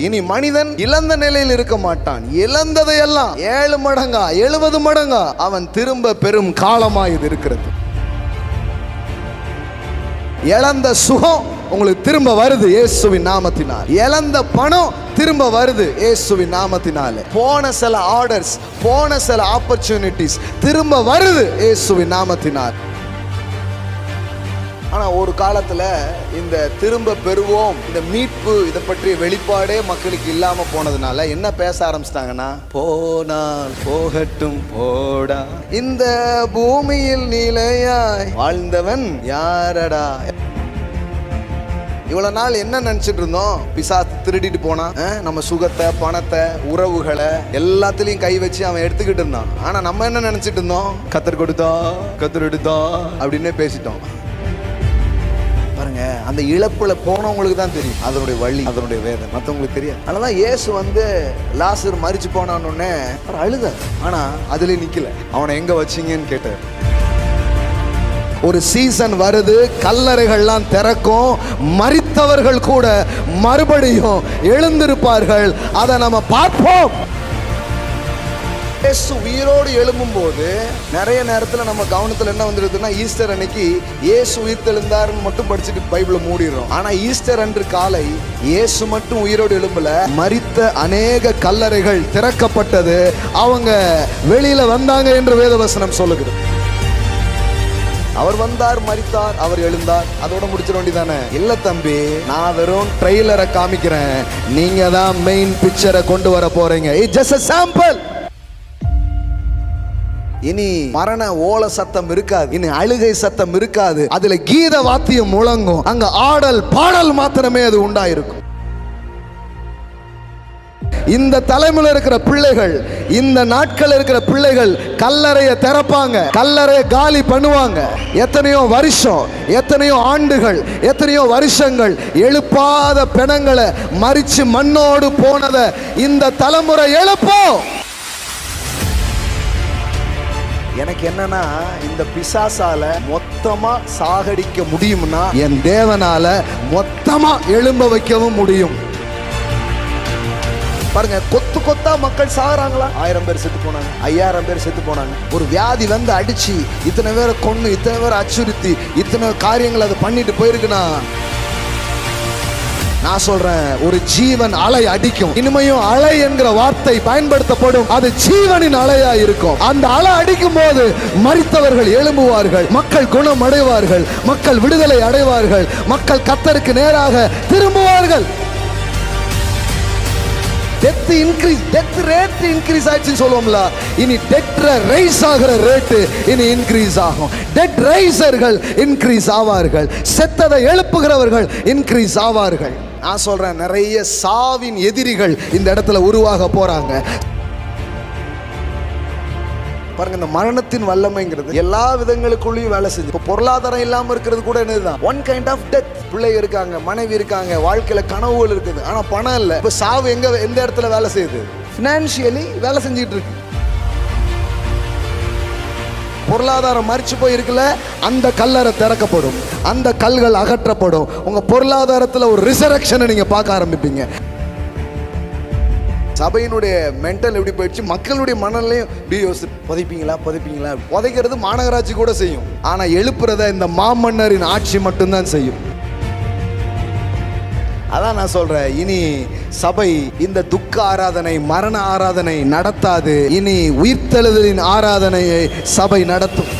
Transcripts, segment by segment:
இனி மனிதன் இழந்த நிலையில் இருக்க மாட்டான். இழந்ததையெல்லாம் 7 மடங்கா 70 மடங்கா அவன் திரும்ப பெறும் காலமா இது இருக்கிறது. இழந்த சுகம் உங்களுக்கு திரும்ப வருது இயேசுவின் நாமத்தினால். இழந்த பணம் திரும்ப வருது இயேசுவின் நாமத்தினால. போன சில ஆர்டர்ஸ், போன சில ஆப்பர்ச்சுனிட்டிஸ் திரும்ப வருது இயேசுவின் நாமத்தினால். ஆனா ஒரு காலத்துல இந்த திரும்ப பெறுவோம், இந்த மீட்பு, இதை பற்றிய வெளிப்பாடே மக்களுக்கு இல்லாம போனதுனால என்ன பேச ஆரம்பிச்சிட்டாங்கன்னா, போனால் போகட்டும் போடா, இந்த பூமியில் நிலையாய் வாழ்ந்தவன் யாரடா. இவ்வளவு நாள் என்ன நினைச்சிட்டு இருந்தோம்? பிசாசு திருடிட்டு போனா நம்ம சுகத்தை, பணத்தை, உறவுகளை எல்லாத்துலயும் கை வச்சு அவன் எடுத்துக்கிட்டு இருந்தான். ஆனா நம்ம என்ன நினைச்சிட்டு இருந்தோம்? கத்தர் கொடுத்தா கத்தர் எடுத்தா அப்படின்னு பேசிட்டோம். பாருங்க, அந்த இழப்புல போனவங்களுக்கு தான் தெரியும் அதனுடைய வலி, அதனுடைய வேதனை. மற்றவங்களுக்கு தெரியாது. அதனாலதான் இயேசு லாசர் மரிச்சு போனான்னு அழுத. ஆனா அதுல நிக்கல. அவனை எங்க வச்சீங்கன்னு கேட்டார். ஒரு சீசன் வருது, கல்லறைகள்லாம் திறக்கும், மரித்தவர்கள் கூட மறுபடியும் எழுந்திருப்பார்கள். அதை நம்ம பார்ப்போம். இயேசு உயிரோடு எழும்பும் போது நிறைய நேரத்தில் நம்ம கவனத்தில் என்ன வந்துருதுன்னா, ஈஸ்டர் அன்னைக்கு இயேசு உயிர்த்தெழுந்தாருன்னு மட்டும் படிச்சுட்டு பைபிளை மூடிடுறோம். ஆனா ஈஸ்டர் அன்று காலை இயேசு மட்டும் உயிரோடு எழும்பல, மரித்த அநேக கல்லறைகள் திறக்கப்பட்டது, அவங்க வெளியில வந்தாங்க என்று வேதவசனம் சொல்லுகிறது. அவர் வந்தார், மரித்தார், அவர் எழுந்தார், அதோட முடிச்சிட வேண்டியதானே? இல்ல தம்பி, நான் வெறும் ட்ரெய்லரை காமிக்கிறேன், நீங்க தான் மெயின் பிக்சரை கொண்டு வர போறீங்க. It's just a sample. இனி மரண ஓல சத்தம் இருக்காது, இனி அழுகை சத்தம் இருக்காது, அதுல கீத வாத்தியம் முழங்கும், அங்க ஆடல் பாடல் மாத்திரமே அது உண்டாயிருக்கும். இந்த தலைமுறை இருக்கிற பிள்ளைகள், இந்த நாட்கள் இருக்கிற பிள்ளைகள் கல்லறையை திறப்பாங்க, கல்லறையை காலி பண்ணுவாங்க. எத்தனையோ வருஷம், எத்தனையோ ஆண்டுகள், எத்தனையோ வருஷங்கள் எழுப்பாத பிணங்களை மரிச்சு மண்ணோடு போனதை இந்த தலைமுறை எழுப்போம். எனக்கு என்னன்னா, இந்த பிசாசால மொத்தமா சாகடிக்க முடியும்னா என் தேவனால மொத்தமா எழும்ப வைக்கவும் முடியும். பாருங்க, கொத்து கொத்தா மக்கள் சாகுறாங்களா? 1000 பேர் செத்து போனாங்க, 5000 பேர் செத்து போனாங்க. ஒரு வியாதி அடிச்சு இத்தனை பேரை கொன்னு, இத்தனை பேரை அச்சுறுத்தி, இத்தனை காரியங்கள் அது பண்ணிட்டு போயிருக்குன்னா, நான் சொல்றேன், ஒரு ஜீவன் அலை அடிக்கும். இனிமையும் அலை என்கிற வார்த்தை பயன்படுத்தப்படும். அது ஜீவனின் அலையா இருக்கும். அந்த அலை அடிக்கும் போது மரித்தவர்கள் எழும்புவார்கள், மக்கள் குணம் அடைவார்கள், மக்கள் விடுதலை அடைவார்கள், மக்கள் கர்த்தருக்கு நேராக திரும்புவார்கள். Death increase, death rate increase ஆயிடுச்சுன்னு சொல்லுவோம்ல, இனி டெத் ரைஸ் ஆகிற ரேட்டு இனி இன்க்ரீஸ் ஆகும். டெத் ரைசர்கள் இன்க்ரீஸ் ஆவார்கள், செத்ததை எழுப்புகிறவர்கள் இன்க்ரீஸ் ஆவார்கள். நான் சொல்றேன், நிறைய சாவின் எதிரிகள் இந்த இடத்துல உருவாக போறாங்க. பாருங்க, இந்த மரணத்தின் வல்லமைங்கிறது எல்லா விதங்களுக்குள்ளேயும் வேலை செஞ்சு. இப்போ பொருளாதாரம் இல்லாம இருக்கிறது கூட என்னதுதான், ஒன் கைண்ட் ஆஃப் டெத். பிள்ளைங்க இருக்காங்க, மனைவி இருக்காங்க, வாழ்க்கையில கனவுகள் இருக்குது, ஆனா பணம் இல்லை. இப்போ சாவு எந்த இடத்துல வேலை செய்யுது? பினான்சியலி வேலை செஞ்சுட்டு இருக்கு. பொருளாதாரம் மரிச்சு போயிருக்குல்ல, அந்த கல்லறை திறக்கப்படும், அந்த கல்கள் அகற்றப்படும். உங்க பொருளாதாரத்துல ஒரு ரிசரக்ஷனை நீங்க பார்க்க ஆரம்பிப்பீங்க. சபையினுடைய மென்டல் எப்படி போயிடுச்சு, மக்களுடைய மனநிலையும் புதைப்பீங்களா புதைப்பீங்களா. புதைக்கிறது மாநகராட்சி கூட செய்யும், ஆனா எழுப்புறத இந்த மாமன்னரின் ஆட்சி மட்டும்தான் செய்யும். அதான் நான் சொல்றேன், இனி சபை இந்த துக்க ஆராதனை, மரண ஆராதனை நடத்தாது. இனி உயிர்த்தெழுதலின் ஆராதனையை சபை நடத்தும்.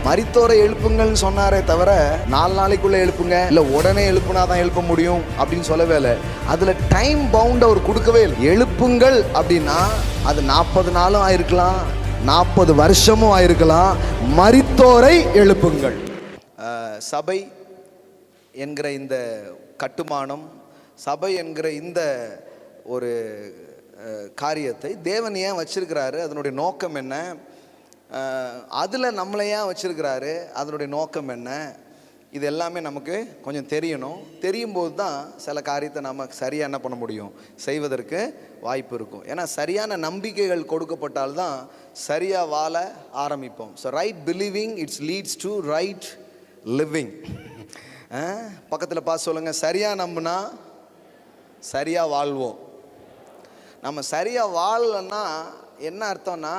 மரித்தோரை எழுப்புங்கள்னு சொன்னாரே தவிர 4 நாளைக்குள்ள எழுப்புங்க, இல்ல உடனே எழுப்புனாதான் எழுப்ப முடியும் அப்படின்னு சொல்லவே இல்லை. அதுல டைம் பவுண்ட் அவர் கொடுக்கவே இல்லை. எழுப்புங்கள் அப்படின்னா அது 40 நாளும் ஆயிருக்கலாம், 40 வருஷமும் ஆயிருக்கலாம். மரித்தோரை எழுப்புங்கள். சபை என்கிற இந்த கட்டுமானம், சபை என்கிற இந்த ஒரு காரியத்தை தேவன் ஏன் வச்சிருக்கிறாரு, அதனுடைய நோக்கம் என்ன, அதில் நம்மளை ஏன் வச்சிருக்கிறாரு, அதனுடைய நோக்கம் என்ன, இது எல்லாமே நமக்கு கொஞ்சம் தெரியணும். தெரியும் போது தான் சில காரியத்தை நம்ம சரியாக என்ன பண்ண முடியும், செய்வதற்கு வாய்ப்பு இருக்கும். ஏன்னா சரியான நம்பிக்கைகள் கொடுக்கப்பட்டால்தான் சரியாக வாழ ஆரம்பிப்போம். So right believing it's leads to right living. பக்கத்தில் பார்த்து சொல்லுங்கள், சரியாக நம்புனா சரியாக வாழ்வோம். நம்ம சரியாக வாழலன்னா என்ன அர்த்தம்னா,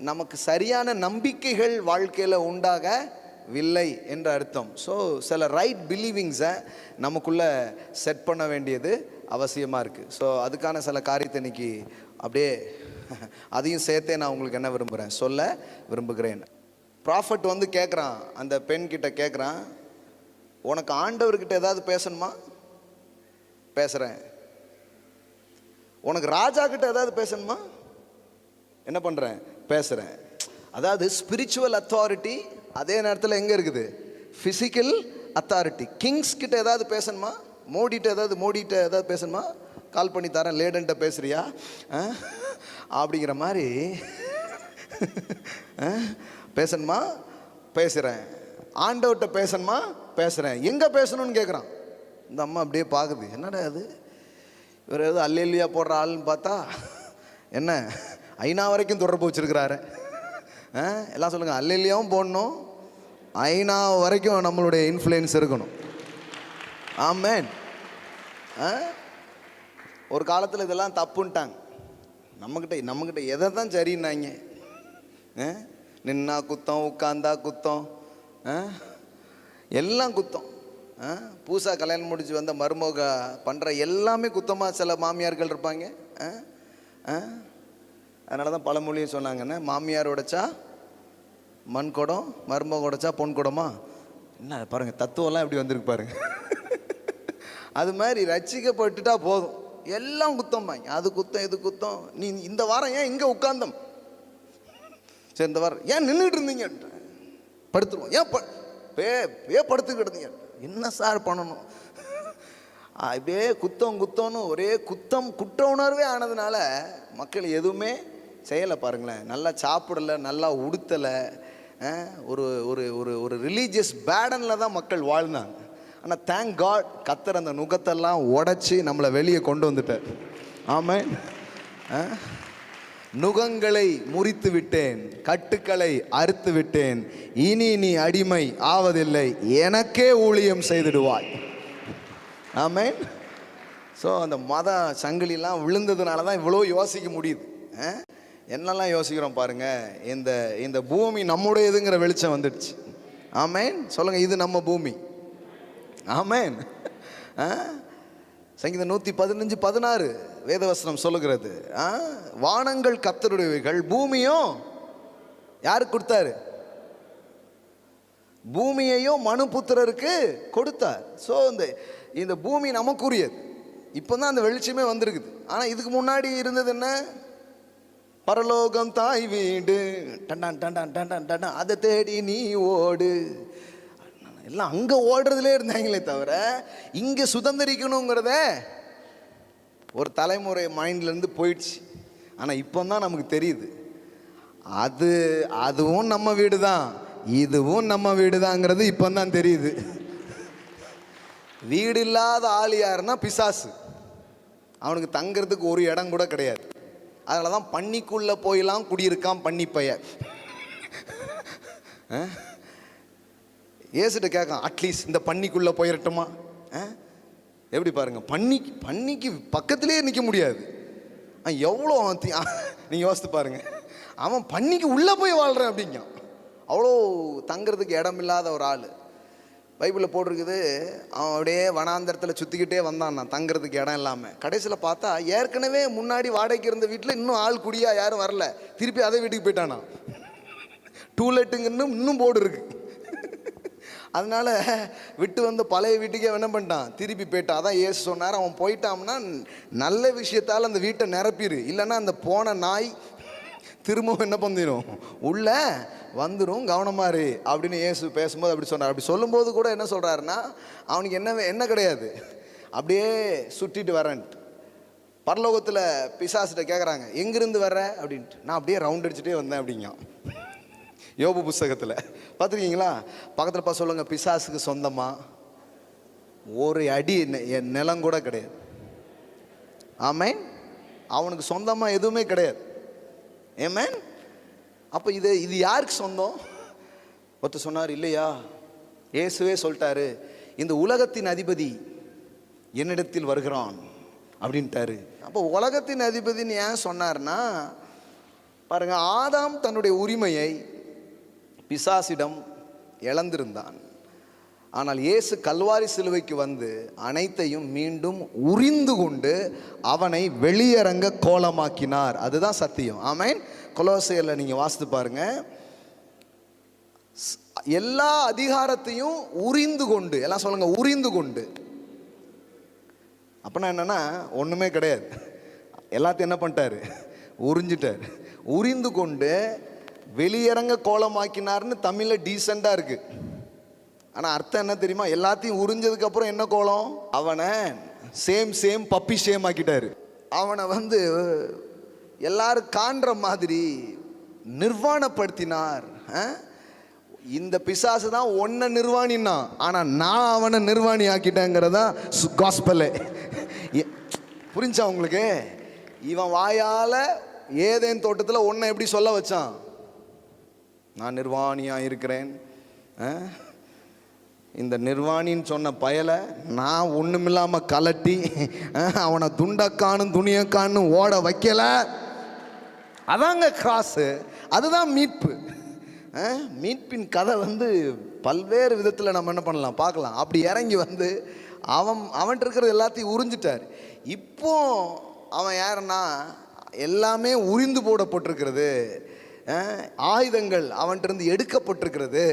நமக்கு சரியான நம்பிக்கைகள் வாழ்க்கையில் உண்டாகவில்லை என்ற அர்த்தம். ஸோ சில ரைட் பிலீவிங்ஸை நமக்குள்ளே செட் பண்ண வேண்டியது அவசியமாக இருக்குது. ஸோ அதுக்கான சில காரியத்தை இன்னைக்கு அப்படியே அதையும் சேர்த்தே நான் உங்களுக்கு என்ன விரும்புகிறேன், சொல்ல விரும்புகிறேன். ப்ராஃபட் வந்து கேட்குறான், அந்த பெண்கிட்ட கேட்குறான், உனக்கு ஆண்டவர்கிட்ட ஏதாவது பேசணுமா? பேசுகிறேன். உனக்கு ராஜா கிட்ட ஏதாவது பேசணுமா? என்ன பண்ணுறேன்? பேசுகிறேன். அதாவது ஸ்பிரிச்சுவல் அத்தாரிட்டி அதே நேரத்தில் எங்கே இருக்குது? Physical authority. கிங்ஸ் கிட்ட ஏதாவது பேசணுமா? மோடிட்ட ஏதாவது பேசணுமா? கால் பண்ணி தரேன், லேடன்ட்ட பேசுறியா அப்படிங்கிற மாதிரி பேசணுமா? பேசுகிறேன். ஆண்டவர்கிட்ட பேசணுமா? பேசுகிறேன். எங்கே பேசணும்னு கேட்குறான். இந்த அம்மா அப்படியே பார்க்குது, என்னடா அது, இவர் ஏதோ அல்லேலியா போடுற ஆள்னு பார்த்தா என்ன ஐநா வரைக்கும் தொடர்பு வச்சுருக்கிறாரு. எல்லாம் சொல்லுங்கள், அல்லேலியாவும் போடணும், ஐநா வரைக்கும் நம்மளுடைய இன்ஃப்ளூயன்ஸ் இருக்கணும். ஆமேன். ஒரு காலத்தில் இதெல்லாம் தப்புன்ட்டாங்க. நம்மக்கிட்ட எதை தான் சரின்னாங்க. நின்னா குத்தம், உட்காந்தா குத்தம், எல்லாம் குத்தம். பூசா கல்யாணம் முடிச்சு வந்த மருமக பண்ணுற எல்லாமே குத்தமாக சில மாமியார்கள் இருப்பாங்க. அதனால தான் பழமொழியும் சொன்னாங்கன்னு, மாமியார் உடைச்சா மண் குடம், மருமக உடைச்சா பொன் குடமா. என்ன பாருங்கள், தத்துவம்லாம் எப்படி வந்திருக்கு பாருங்க. அது மாதிரி ரட்சிக்கப்பட்டுட்டா போதும், எல்லாம் குத்தம்பாங்க. அது குத்தம், இது குத்தம். நீ இந்த வாரம் ஏன் இங்கே உட்கார்ந்தோம், சரி இந்த வாரம் ஏன் நின்றுட்டு இருந்தீங்க, படுத்துருவோம், ஏன் படுத்துக்கிட்டு இருந்தீங்க, என்ன சார் பண்ணணும், இப்படியே குத்தம்னு ஒரே குற்ற உணர்வே ஆனதுனால மக்கள் எதுவுமே செய்யலை. பாருங்களேன், நல்லா சாப்பிடலை, நல்லா உடுத்தலை, ஒரு ஒரு ஒரு ஒரு ரிலீஜியஸ் பேடனில் தான் மக்கள் வாழ்ந்தாங்க. ஆனால் தேங்க் காட், கர்த்தர் அந்த நுகத்தெல்லாம் உடைச்சி நம்மளை வெளியே கொண்டு வந்துட்டார். ஆமென். நுகங்களை முறித்து விட்டேன், கட்டுக்களை அறுத்து விட்டேன், இனி நீ அடிமை ஆவதில்லை, எனக்கே ஊழியம் செய்திடுவாய். ஆமென். ஸோ அந்த மத சங்கிலிலாம் விழுந்ததுனால தான் இவ்வளோ யோசிக்க முடியுது. என்னெல்லாம் யோசிக்கிறோம் பாருங்கள். இந்த பூமி நம்முடையதுங்கிற வெளிச்சம் வந்துடுச்சு. ஆமென். சொல்லுங்கள், இது நம்ம பூமி. ஆமென். சங்கீதம் 115:16 வேதவசனம் சொல்லுகிறது, வானங்கள் கர்த்தருடையவைகள், பூமியும் யாருக்கு கொடுத்தாரு? பூமியையும் மனுபுத்திரருக்கு கொடுத்தார். ஸோ இந்த பூமி நமக்குரியது. இப்போ தான் அந்த வெளிச்சமே வந்திருக்குது. ஆனால் இதுக்கு முன்னாடி இருந்தது என்ன? பரலோகம் தாய் வீடு, டண்டான் டண்டான் டண்டான் டண்டான், அதை தேடி நீ ஓடு. எல்லாம் அங்கே ஓடுறதுலே இருந்தாங்களே தவிர இங்கே சுதந்திரிக்கணுங்கிறத ஒரு தலைமுறை மைண்ட்லேருந்து போயிடுச்சு. ஆனால் இப்போ தான் நமக்கு தெரியுது, அதுவும் நம்ம வீடு தான், இதுவும் நம்ம வீடு தாங்கிறது இப்போ தான் தெரியுது. வீடு இல்லாத ஆள் யாருன்னா பிசாசு. அவனுக்கு தங்கிறதுக்கு ஒரு இடம் கூட கிடையாது. அதனால தான் பன்னிக்குள்ளே போயெல்லாம் குடியிருக்கான் பன்னிப்பைய. ஏசுகிட்ட கேட்கான், அட்லீஸ்ட் இந்த பன்னிக்குள்ளே போயிடட்டுமா? எப்படி பாருங்கள், பன்னிக்கு பக்கத்துலேயே நிற்க முடியாது. எவ்வளோ நீங்கள் யோசித்து பாருங்கள். அவன் பன்னிக்கு உள்ளே போய் வாழ்கிறேன் அப்படிங்க. அவ்வளோ தங்கிறதுக்கு இடம் இல்லாத ஒரு ஆள். பைபிளில் போட்டிருக்குது, அவன் அப்படியே வனாந்தரத்தில் சுற்றிக்கிட்டே வந்தான், நான் தங்கிறதுக்கு இடம் இல்லாமல். கடைசியில் பார்த்தா ஏற்கனவே முன்னாடி வாடகைக்கு இருந்த வீட்டில் இன்னும் ஆள் குடியாக யாரும் வரல, திருப்பி அதே வீட்டுக்கு போயிட்டானா. டூலெட்டுங்கன்னு இன்னும் போர்டு இருக்கு. அதனால் விட்டு வந்து பழைய வீட்டுக்கே என்ன பண்ணிட்டான், திருப்பி போயிட்டான். அதான் ஏசு சொன்னார், அவன் போயிட்டான்னா நல்ல விஷயத்தால் அந்த வீட்டை நிரப்பிடு, இல்லைன்னா அந்த போன நாய் திரும்பவும் என்ன பண்ணிடும், உள்ள வந்துடும், கவனமாக இரு அப்படின்னு ஏசு பேசும்போது அப்படி சொன்னார். அப்படி சொல்லும்போது கூட என்ன சொல்கிறாருன்னா, அவனுக்கு என்ன கிடையாது, அப்படியே சுற்றிட்டு வரேன்ட்டு. பரலோகத்தில் பிசாசிட்ட கேட்குறாங்க, எங்கேருந்து வர்ற அப்படின்ட்டு. நான் அப்படியே ரவுண்ட் அடிச்சுட்டே வந்தேன் அப்படிங்க. யோபு புஸ்தகத்தில் பார்த்துருக்கீங்களா? பக்கத்தில் பார்த்து சொல்லுங்கள், பிசாசுக்கு சொந்தமாக ஒரு அடி நிலம் கூட கிடையாது. ஆமேன். அவனுக்கு சொந்தமாக எதுவுமே கிடையாது. ஏமேன். அப்போ இது யாருக்கு சொந்தம்? ஒருத்தர் சொன்னார், இல்லையா இயேசுவே சொல்லிட்டாரு, இந்த உலகத்தின் அதிபதி என்னிடத்தில் வருகிறான், அப்படின்ட்டாரு. அப்போ உலகத்தின் அதிபதினு ஏன் சொன்னார்னா, பாருங்க, ஆதாம் தன்னுடைய உரிமையை பிசாசிடம் இழந்திருந்தான். ஆனால் இயேசு கல்வாரி சிலுவைக்கு வந்து அனைத்தையும் மீண்டும் உரிந்து கொண்டு அவனை வெளியரங்க கோலமாக்கினார். அதுதான் சத்தியம். ஆமென். கொலோசையர்ல நீங்க வாசித்து பாருங்க, எல்லா அதிகாரத்தையும் உரிந்து கொண்டு, எல்லாம் சொல்லுங்க, உரிந்து கொண்டு. அப்படின்னா என்னன்னா, ஒண்ணுமே கிடையாது, எல்லாத்தையும் என்ன பண்ணிட்டாரு, உறிஞ்சிட்டார். உரிந்து கொண்டு வெளியரங்க கோலமாக்கினார்னு தமிழ்ல டீசெண்டா இருக்கு. ஆனா அர்த்தம் என்ன தெரியுமா? எல்லாத்தையும் உறிஞ்சதுக்கு அப்புறம் என்ன கோலம்? அவனை சேம் பப்பி ஷேம் ஆக்கிட்டாரு. அவனை வந்து எல்லாரும் காண்ற மாதிரி நிர்வாணப்படுத்தினார். இந்த பிசாசு தான் ஒன்ன நிர்வாணினா, ஆனா நான் அவனை நிர்வாணி ஆக்கிட்டேங்கிறதா காஸ்பலே. புரிஞ்சா உங்களுக்கு? இவன் வாயால ஏதேன் தோட்டத்தில் ஒன்ன எப்படி சொல்ல வச்சான்? நான் நிர்வாணியா இருக்கிறேன். இந்த நிர்வாணின்னு சொன்ன பயலை நான் ஒண்ணுமில்லாம கலட்டி அவனை துண்டக்கானும் துணியக்கான்னு ஓட வைக்கல. அதாங்க கிராஸ், அதுதான் மீட்பு. மீட்பின் கதை வந்து பல்வேறு விதத்தில் நம்ம என்ன பண்ணலாம், பார்க்கலாம். அப்படி இறங்கி வந்து அவன் இருக்கிறது எல்லாத்தையும் உறிஞ்சிட்டார். இப்போ அவன் யாருன்னா, எல்லாமே உரிந்து போடப்பட்டிருக்கிறது, ஆயுதங்கள் அவன்கிட்ட எடுக்கப்பட்டிருக்கிறது.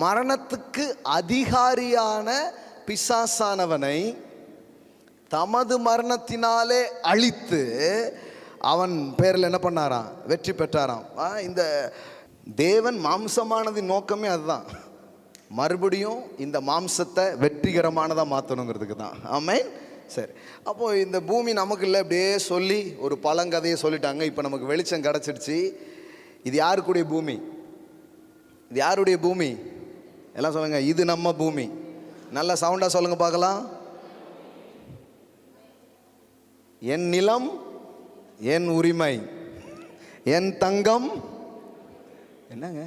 மரணத்துக்கு அதிகாரியான பிசாசானவனை தமது மரணத்தினாலே அழித்து அவன் பேரில் என்ன பண்ணாராம், வெற்றி பெற்றாராம். இந்த தேவன் மாம்சமானதின் நோக்கமே அதுதான். மறுபடியும் இந்த மாம்சத்தை வெற்றிகரமானதாக மாற்றணுங்கிறதுக்கு தான். ஆமென். சரி, அப்போது இந்த பூமி நமக்கு இல்லை அப்படியே சொல்லி ஒரு பழங்கதையை சொல்லிட்டாங்க. இப்போ நமக்கு வெளிச்சம் கிடச்சிடுச்சு. இது யாருக்குடைய பூமி? இது யாருடைய பூமி? எல்லாம் சொல்லுங்க, இது நம்ம பூமி. நல்ல சவுண்டாக சொல்லுங்க பார்க்கலாம். என் நிலம், என் உரிமை, என் தங்கம். என்னங்க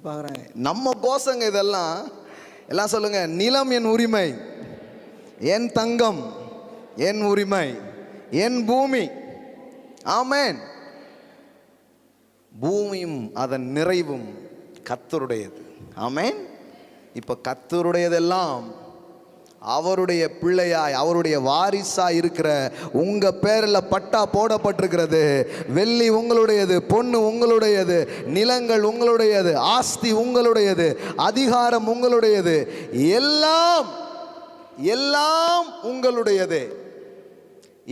பார்க்குறேன், நம்ம கோசங்க இதெல்லாம். எல்லாம் சொல்லுங்க, நிலம் என் உரிமை, என் தங்கம் என் உரிமை, என் பூமி. ஆமென். பூமியும் அதன் நிறைவும் கர்த்தருடையது. ஆமென். இப்ப கர்த்தருடையதெல்லாம் அவருடைய பிள்ளையாய், அவருடைய வாரிசா இருக்கிற உங்க பேர்ல பட்டா போடப்பட்டிருக்கிறது. வெள்ளி உங்களுடையது, பொண்ணு உங்களுடையது, நிலங்கள் உங்களுடையது, ஆஸ்தி உங்களுடையது, அதிகாரம் உங்களுடையது, எல்லாம் எல்லாம் உங்களுடையது,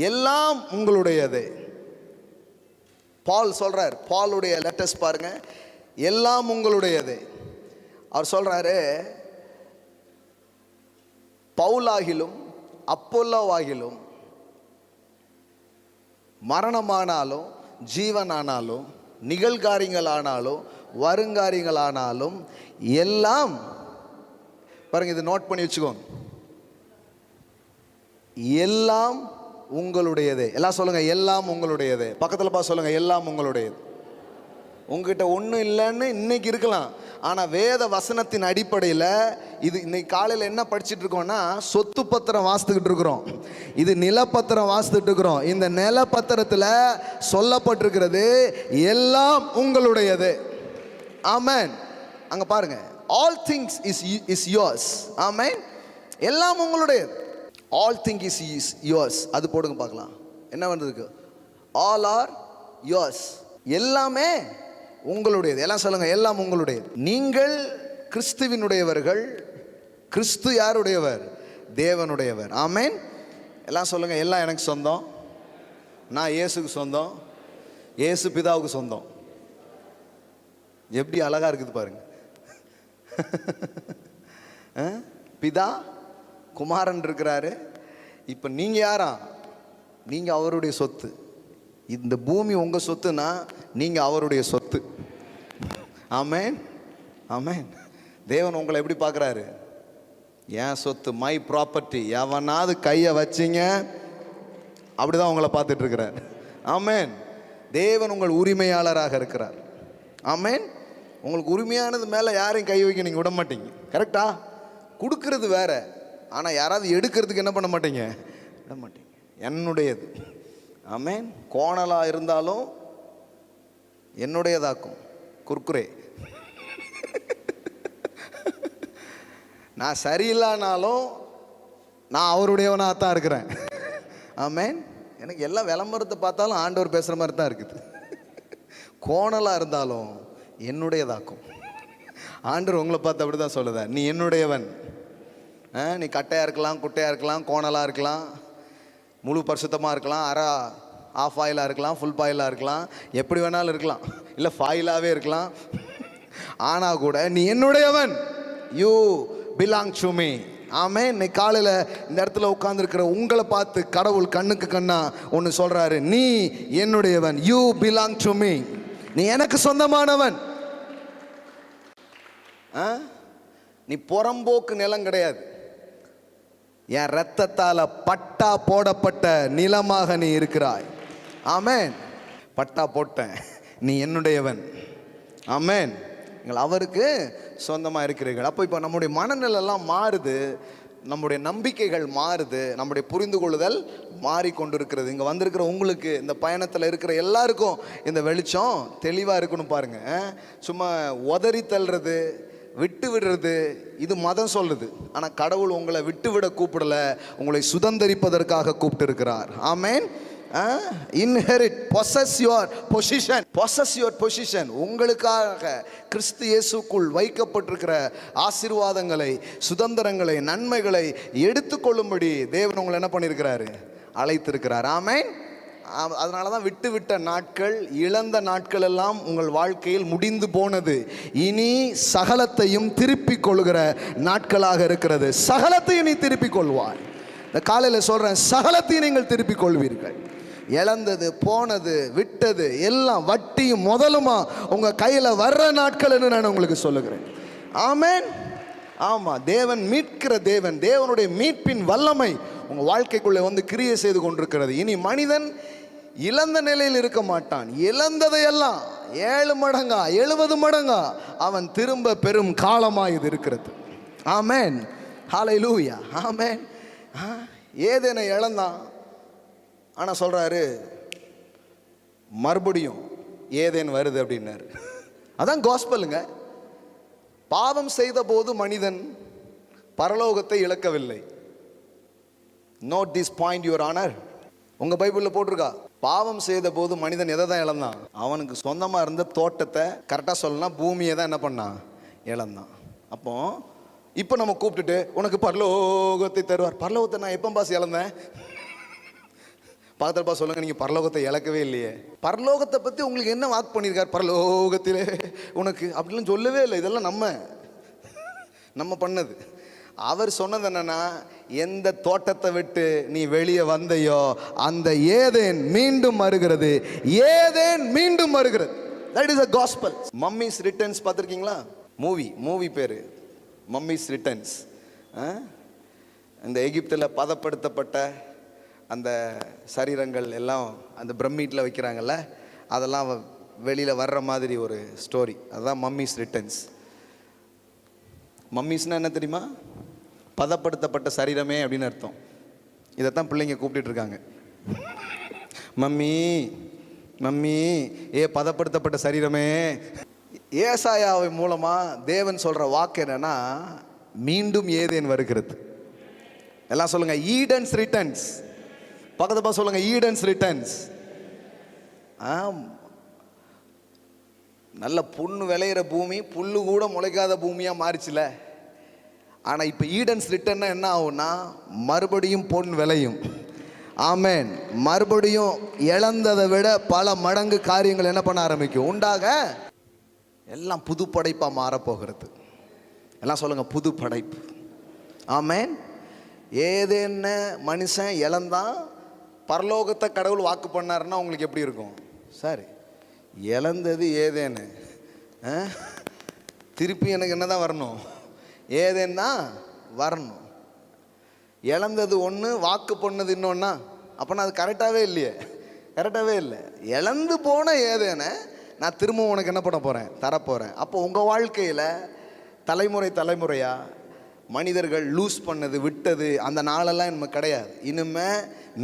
எல்லாம் உங்களுடையது. பால் சொல்றார், பாலுடைய லெட்டர்ஸ் பாருங்க, எல்லாம் உங்களுடையது. அவர் சொல்றாரு, பவுலாகிலும் அப்போல்லோவாகிலும் மரணமானாலும் ஜீவனானாலும் நிகழ்காரியங்களானாலும் வருங்காரியங்களானாலும் எல்லாம், பாருங்க, இது நோட் பண்ணி வச்சுக்கோங்க, எல்லாம் உங்களுடையது. எல்லாம் சொல்லுங்க, எல்லாம் உங்களுடையது. பக்கத்தில் பார்த்து சொல்லுங்க, எல்லாம் உங்களுடையது. உங்ககிட்ட ஒன்றும் இல்லைன்னு இன்னைக்கு இருக்கலாம், ஆனால் வேத வசனத்தின் அடிப்படையில் இது இன்னைக்கு காலையில் என்ன படிச்சுட்டு இருக்கோம்னா, சொத்து பத்திரம் வாசித்துக்கிட்டு இருக்கிறோம். இது நிலப்பத்திரம் வாசித்துட்டு இருக்கிறோம். இந்த நிலப்பத்திரத்தில் சொல்லப்பட்டிருக்கிறது எல்லாம் உங்களுடையது. ஆமென். அங்கே பாருங்க, all things is yours. Amen. எல்லாம் உங்களுடையது. All things is yours. அது போடுங்க பார்க்கலாம் என்ன வந்திருக்கு. All are yours. எல்லாமே உங்களுடையது. எல்லாம் சொல்லுங்க, எல்லாம் உங்களுடையது. நீங்கள் கிறிஸ்துவினுடையவர்கள். கிறிஸ்து யாருடையவர்? தேவனுடையவர். ஆமென். எல்லாம் சொல்லுங்க, எல்லாம் எனக்கு சொந்தம். நான் இயேசுக்கு சொந்தம், இயேசு பிதாவுக்கு சொந்தம். எப்படி அழகா இருக்குது பாருங்க. பிதா குமாரன் இருக்கிறாரு. இப்போ நீங்க யாரா? நீங்க அவருடைய சொத்து. இந்த பூமி உங்க சொத்துனா நீங்க அவருடைய சொத்து. ஆமென். ஆமென். தேவன் உங்களை எப்படி பார்க்குறாரு? என் சொத்து, மை ப்ராப்பர்ட்டி. எவனாவது கையை வச்சிங்க அப்படிதான் உங்களை பார்த்துட்டு இருக்கிறார். ஆமென். தேவன் உங்கள் உரிமையாளராக இருக்கிறார். ஆமென். உங்களுக்கு உரிமையானது மேலே யாரையும் கை வைக்க நீங்கள் விட மாட்டீங்க. கரெக்டா? கொடுக்கறது வேற, ஆனால் யாராவது எடுக்கிறதுக்கு என்ன பண்ண மாட்டீங்க, விட மாட்டீங்க. என்னுடையது. ஆமென். கோணலாக இருந்தாலும் என்னுடையதாக்கும். குர்குரே. நான் சரியில்லைனாலும் நான் அவருடையவனாக தான் இருக்கிறேன். ஆமென். எனக்கு எல்லாம் விளம்பரத்தை பார்த்தாலும் ஆண்டவர் பேசுகிற மாதிரி தான் இருக்குது. கோணலாக இருந்தாலும் என்னுடையதாக்கும். ஆண்டவர் உங்களை பார்த்து அப்படி தான் சொல்லுத, நீ என்னுடையவன். நீ கட்டையாக இருக்கலாம், குட்டையாக இருக்கலாம், கோணலாக இருக்கலாம், முழு பரிசுத்தமாக இருக்கலாம், ஆஃப் ஆயிலாக இருக்கலாம், ஃபுல் பாயிலாக இருக்கலாம், எப்படி வேணாலும் இருக்கலாம், இல்லை ஃபாயிலாகவே இருக்கலாம். ஆனால் கூட நீ என்னுடையவன். You belong to me. ஆமென். இன்னைக்கு காலையில் இந்த இடத்துல உட்கார்ந்துருக்கிற உங்களை பார்த்து கடவுள் கண்ணுக்கு கண்ணா ஒன்று சொல்கிறாரு, நீ என்னுடையவன். You belong to me. நீ எனக்கு சொந்தமானவன். நீ புறம்போக்கு நிலம் கிடையாது. என் இரத்தத்தால் பட்டா போடப்பட்ட நிலமாக நீ இருக்கிறாய். ஆமென். பட்டா போட்டேன், நீ என்னுடையவன். ஆமென். நீங்கள் அவருக்கு சொந்தமாக இருக்கிறீர்கள். அப்போ இப்போ நம்முடைய மனநிலையெல்லாம் மாறுது, நம்முடைய நம்பிக்கைகள் மாறுது, நம்முடைய புரிந்து கொள்ளுதல் மாறிக்கொண்டிருக்கிறது. இங்கே வந்திருக்கிற உங்களுக்கு, இந்த பயணத்தில் இருக்கிற எல்லாருக்கும் இந்த வெளிச்சம் தெளிவாக இருக்கணும் பாருங்க. சும்மா உதறி தள்ளுறது, விட்டு விடுறது, இது மதம் சொல்லுது. ஆனால் கடவுள் உங்களை விட்டு விட கூப்பிடல, உங்களை சுதந்தரிப்பதற்காக கூப்பிட்டு இருக்கிறார். ஆமென். Inherit, possess your position. Possess your position. உங்களுக்காக கிறிஸ்து இயேசுக்குள் வைக்கப்பட்டிருக்கிற ஆசீர்வாதங்களை, சுதந்திரங்களை, நன்மைகளை எடுத்துக்கொள்ளும்படி தேவன் உங்களை என்ன பண்ணியிருக்கிறாரு? அழைத்திருக்கிறார். ஆமென். அதனால தான் விட்டு விட்ட நாட்கள், இழந்த நாட்கள் எல்லாம் உங்கள் வாழ்க்கையில் முடிந்து போனது. இனி சகலத்தையும் திருப்பிக் கொள்கிற நாட்களாக இருக்கிறது. சகலத்தையும் நீ திருப்பிக் கொள்வாய். இந்த காலையில் சொல்கிறேன், சகலத்தையும் நீங்கள் திருப்பிக் கொள்வீர்கள். இழந்தது, போனது, விட்டது எல்லாம் வட்டியும் முதலுமா உங்கள் கையில் வர்ற நாட்கள் என்று நான் உங்களுக்கு சொல்லுகிறேன். ஆமென். ஆமாம், தேவன் மீட்கிற தேவன். தேவனுடைய மீட்பின் வல்லமை உங்கள் வாழ்க்கைக்குள்ளே வந்து கிரியை செய்து கொண்டிருக்கிறது. இனி மனிதன் இழந்த நிலையில் இருக்க மாட்டான். இழந்ததையெல்லாம் 7 மடங்கா 70 மடங்கா அவன் திரும்ப பெரும் காலமாக இது இருக்கிறது. ஆமென். ஹல்லேலூயா. ஆமென். ஏதேனை இழந்தான், ஆனால் சொல்கிறாரு மறுபடியும் ஏதேன் வருது அப்படின்னாரு. அதான் காஸ்பலுங்க. பாவம் செய்த போது மனிதன் பரலோகத்தை இழக்கவில்லை. Note this point your honour. உங்கள் பைபிளில் போட்டிருக்கா, பாவம் செய்த போது மனிதன் எதை தான் இழந்தான்? அவனுக்கு சொந்தமாக இருந்த தோட்டத்தை, கரெக்டாக சொல்லலாம் பூமியை தான் என்ன பண்ணான்? இழந்தான். அப்போ இப்போ நம்ம கூப்பிட்டுட்டு உனக்கு பரலோகத்தை தருவார். பரலோகத்தை நான் எப்போ பாஸ் இழந்தேன்? பக்கத்தில் பாஸ் சொல்லுங்க, நீங்கள் பரலோகத்தை இழக்கவே இல்லையே. பரலோகத்தை பற்றி உங்களுக்கு என்ன வாக்கு பண்ணியிருக்கார்? பரலோகத்திலே உனக்கு அப்படிலாம் சொல்லவே இல்லை. இதெல்லாம் நம்ம பண்ணது. அவர் சொன்னது என்னன்னா, எந்த தோட்டத்தை விட்டு நீ வெளியே வந்தையோ அந்த ஏதேன் மீண்டும் வருகிறது. ஏதேன் மீண்டும் வருகிறது. That is a gospel. Mummy's returns பார்த்துருக்கீங்களா? மூவி பேர் மம்மிஸ் ரிட்டர்ன்ஸ். இந்த எகிப்தில் பதப்படுத்தப்பட்ட அந்த சரீரங்கள் எல்லாம் அந்த பிரம்மீட்டில் வைக்கிறாங்கல்ல, அதெல்லாம் வெளியில் வர்ற மாதிரி ஒரு ஸ்டோரி. அதுதான் மம்மிஸ் ரிட்டர்ன்ஸ். மம்மிஸ்னால் என்ன தெரியுமா? பதப்படுத்தப்பட்ட சரீரமே அப்படின்னு அர்த்தம். இதைத்தான் பிள்ளைங்க கூப்பிட்டு இருக்காங்க. மம்மி மம்மி, பதப்படுத்தப்பட்ட சரீரமே. ஏசாயாவை மூலமாக தேவன் சொல்கிற வாக்கு என்னன்னா, மீண்டும் ஏதேன் வருகிறது. எல்லாம் சொல்லுங்க, ஈடன்ஸ் ரிட்டர்ன்ஸ். பக்கத்து சொல்லுங்க, ஈடன்ஸ் ரிட்டர்ன்ஸ். நல்ல புண்ணு விளையிற பூமி புல்லு கூட முளைக்காத பூமியாக மாறிச்சுல. ஆனால் இப்போ ஈடன்ஸ் ரிட்டர்ன்னா என்ன ஆகும்னா, மறுபடியும் பொன் விளையும். ஆமென். மறுபடியும் இழந்ததை விட பல மடங்கு காரியங்கள் என்ன பண்ண ஆரம்பிக்கும்? உண்டாக எல்லாம் புது படைப்பாக மாறப்போகிறது. எல்லாம் சொல்லுங்க, புது படைப்பு. ஆமென். ஏதேன்ன மனுஷன் இழந்தான், பரலோகத்தை கடவுள் வாக்கு பண்ணாருன்னா உங்களுக்கு எப்படி இருக்கும்? சரி, இழந்தது ஏதேன்னு, திருப்பி எனக்கு என்ன தான் வரணும்? ஏதேன்னா வரணும். இழந்தது ஒன்று, வாக்கு பண்ணது இன்னொன்னா. அப்போனா அது கரெக்டாகவே இல்லையே. கரெக்டாகவே இல்லை. இழந்து போன ஏதேனை நான் திரும்பவும் உனக்கு என்ன பண்ண போகிறேன்? தரப்போகிறேன். அப்போ உங்கள் வாழ்க்கையில் தலைமுறையாக மனிதர்கள் லூஸ் பண்ணது விட்டது அந்த நாளெல்லாம் இனிமே கிடையாது. இனிமே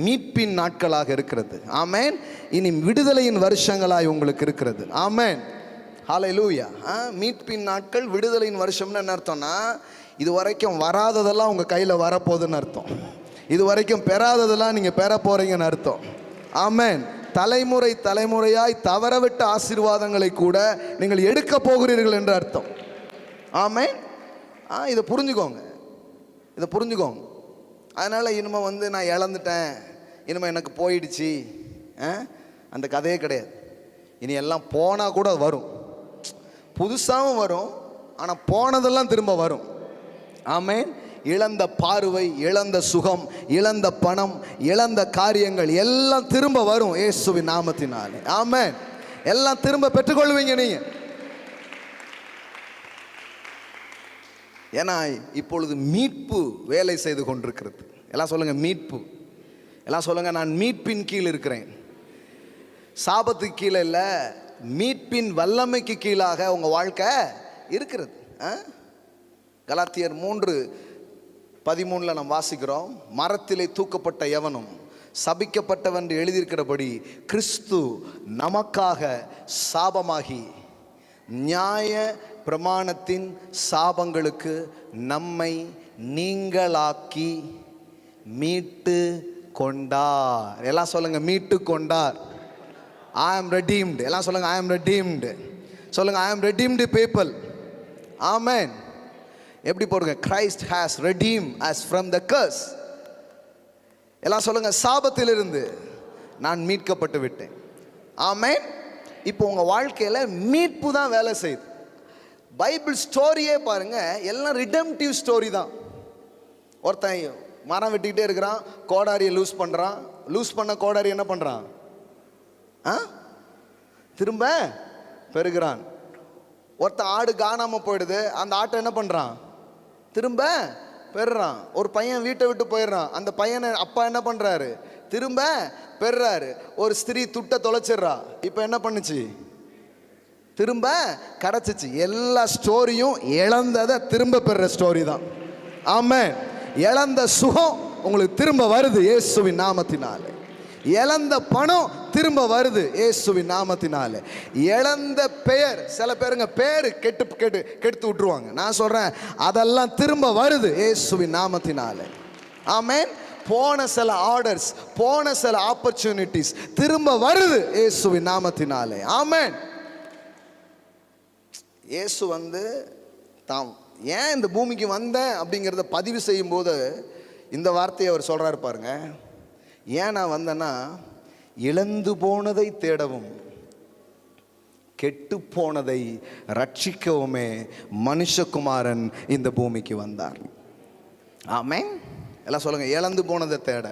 மீட்பின் நாட்களாக இருக்கிறது. ஆமேன். இனி விடுதலையின் வருஷங்களாய் உங்களுக்கு இருக்கிறது. ஆமேன். ஹல்லேலூயா. மீட்பின் நாட்கள், விடுதலையின் வருஷம்னு என்ன அர்த்தம்னா, இது வரைக்கும் வராததெல்லாம் உங்கள் கையில் வரப்போகுதுன்னு அர்த்தம். இது வரைக்கும் பெறாததெல்லாம் நீங்கள் பெற போகிறீங்கன்னு அர்த்தம். ஆமேன். தலைமுறை தலைமுறையாய் தவறவிட்ட ஆசீர்வாதங்களை கூட நீங்கள் எடுக்க போகிறீர்கள் என்று அர்த்தம். ஆமேன். இதை புரிஞ்சுக்கோங்க, இதை புரிஞ்சுக்கோங்க. அதனால் இனிமே நான் இழந்துட்டேன், இனிமேல் எனக்கு போயிடுச்சு, அந்த கதையே கிடையாது. இனி எல்லாம் போனால் கூட வரும், புதுசாகவும் வரும், ஆனால் போனதெல்லாம் திரும்ப வரும். ஆமேன். இழந்த பார்வை, இழந்த சுகம், இழந்த பணம், இழந்த காரியங்கள் எல்லாம் திரும்ப வரும் இயேசுவின் நாமத்தினாலே. ஆமேன். எல்லாம் திரும்ப பெற்றுக்கொள்வீங்க நீங்க. ஏன்னா இப்பொழுது மீட்பு வேலை செய்து கொண்டிருக்கிறது. எல்லாம் சொல்லுங்க மீட்பு. எல்லாம் சொல்லுங்க நான் மீட்பின் கீழ் இருக்கிறேன். சாபத்துக்கு கீழே இல்லை, மீட்பின் வல்லமைக்கு கீழாக உங்க வாழ்க்கை இருக்கிறது. கலாத்தியர் 3:13 நாம் வாசிக்கிறோம், மரத்திலே தூக்கப்பட்ட எவனும் சபிக்கப்பட்டவன் என்று எழுதியிருக்கிறபடி கிறிஸ்து நமக்காக சாபமாகி நியாய பிரமாணத்தின் சாபங்களுக்கு நம்மை நீங்களாக்கி மீட்டு கொண்டார். எல்லாம் சொல்லுங்க மீட்டு கொண்டார். I am redeemed. எல்லாம் சொல்லுங்க I am redeemed. சொல்லுங்க I am redeemed people. Amen. எப்படி போடுங்க? Christ has redeemed us from the curse. எல்லாம் சொல்லுங்க சாபத்திலிருந்து நான் மீட்கப்பட்டு விட்டேன். ஆமென். இப்போ உங்க வாழ்க்கையில மீட்பு தான் வேலை செய்யுது. பைபிள் ஸ்டோரியே பாருங்க, எல்லாம் ரிடெம்டிவ் ஸ்டோரி தான். ஒருத்தன் மரம் வெட்டிக்கிட்டே இருக்கிறான், கோடாரியை லூஸ் பண்ணுறான். லூஸ் பண்ண கோடாரி என்ன பண்ணுறான்? திரும்ப பெருகிறான். ஒருத்தன் ஆடு காணாமல் போயிடுது, அந்த ஆட்டை என்ன பண்ணுறான்? திரும்ப பெறுறான். ஒரு பையன் வீட்டை விட்டு போயிடுறான், அந்த பையனை அப்பா என்ன பண்ணுறாரு? திரும்ப பெறுறாரு. ஒரு ஸ்திரீ துட்டை தொலைச்சிடுறா, இப்போ என்ன பண்ணுச்சு? திரும்ப கிடச்சிச்சு. எல்லா ஸ்டோரியும் இழந்ததை திரும்ப பெறுற ஸ்டோரி தான். ஆமென். இழந்த சுகம் உங்களுக்கு திரும்ப வருது இயேசுவின் நாமத்தினாலே. இழந்த பணம் திரும்ப வருது இயேசுவின் நாமத்தினாலே. இழந்த பெயர், சில பேருங்க பேர் கெடுத்து விட்டுருவாங்க. நான் சொல்றேன் அதெல்லாம் திரும்ப வருது இயேசுவின் நாமத்தினாலே. ஆமென். போன சில ஆர்டர்ஸ், போன சில ஆப்பர்ச்சுனிட்டிஸ் திரும்ப வருது இயேசுவின் நாமத்தினாலே. ஆமென். இயேசு தாம் ஏன் இந்த பூமிக்கு வந்தேன் அப்படிங்கிறத பதிவு செய்யும் போது இந்த வார்த்தையை அவர் சொல்றாரு பாருங்க. ஏன் நான் வந்தேன்னா, இழந்து போனதை தேடவும் கெட்டு போனதை ரட்சிக்கவுமே மனுஷகுமாரன் இந்த பூமிக்கு வந்தார். ஆமென். எல்லாம் சொல்லுங்க இழந்து போனதை தேட.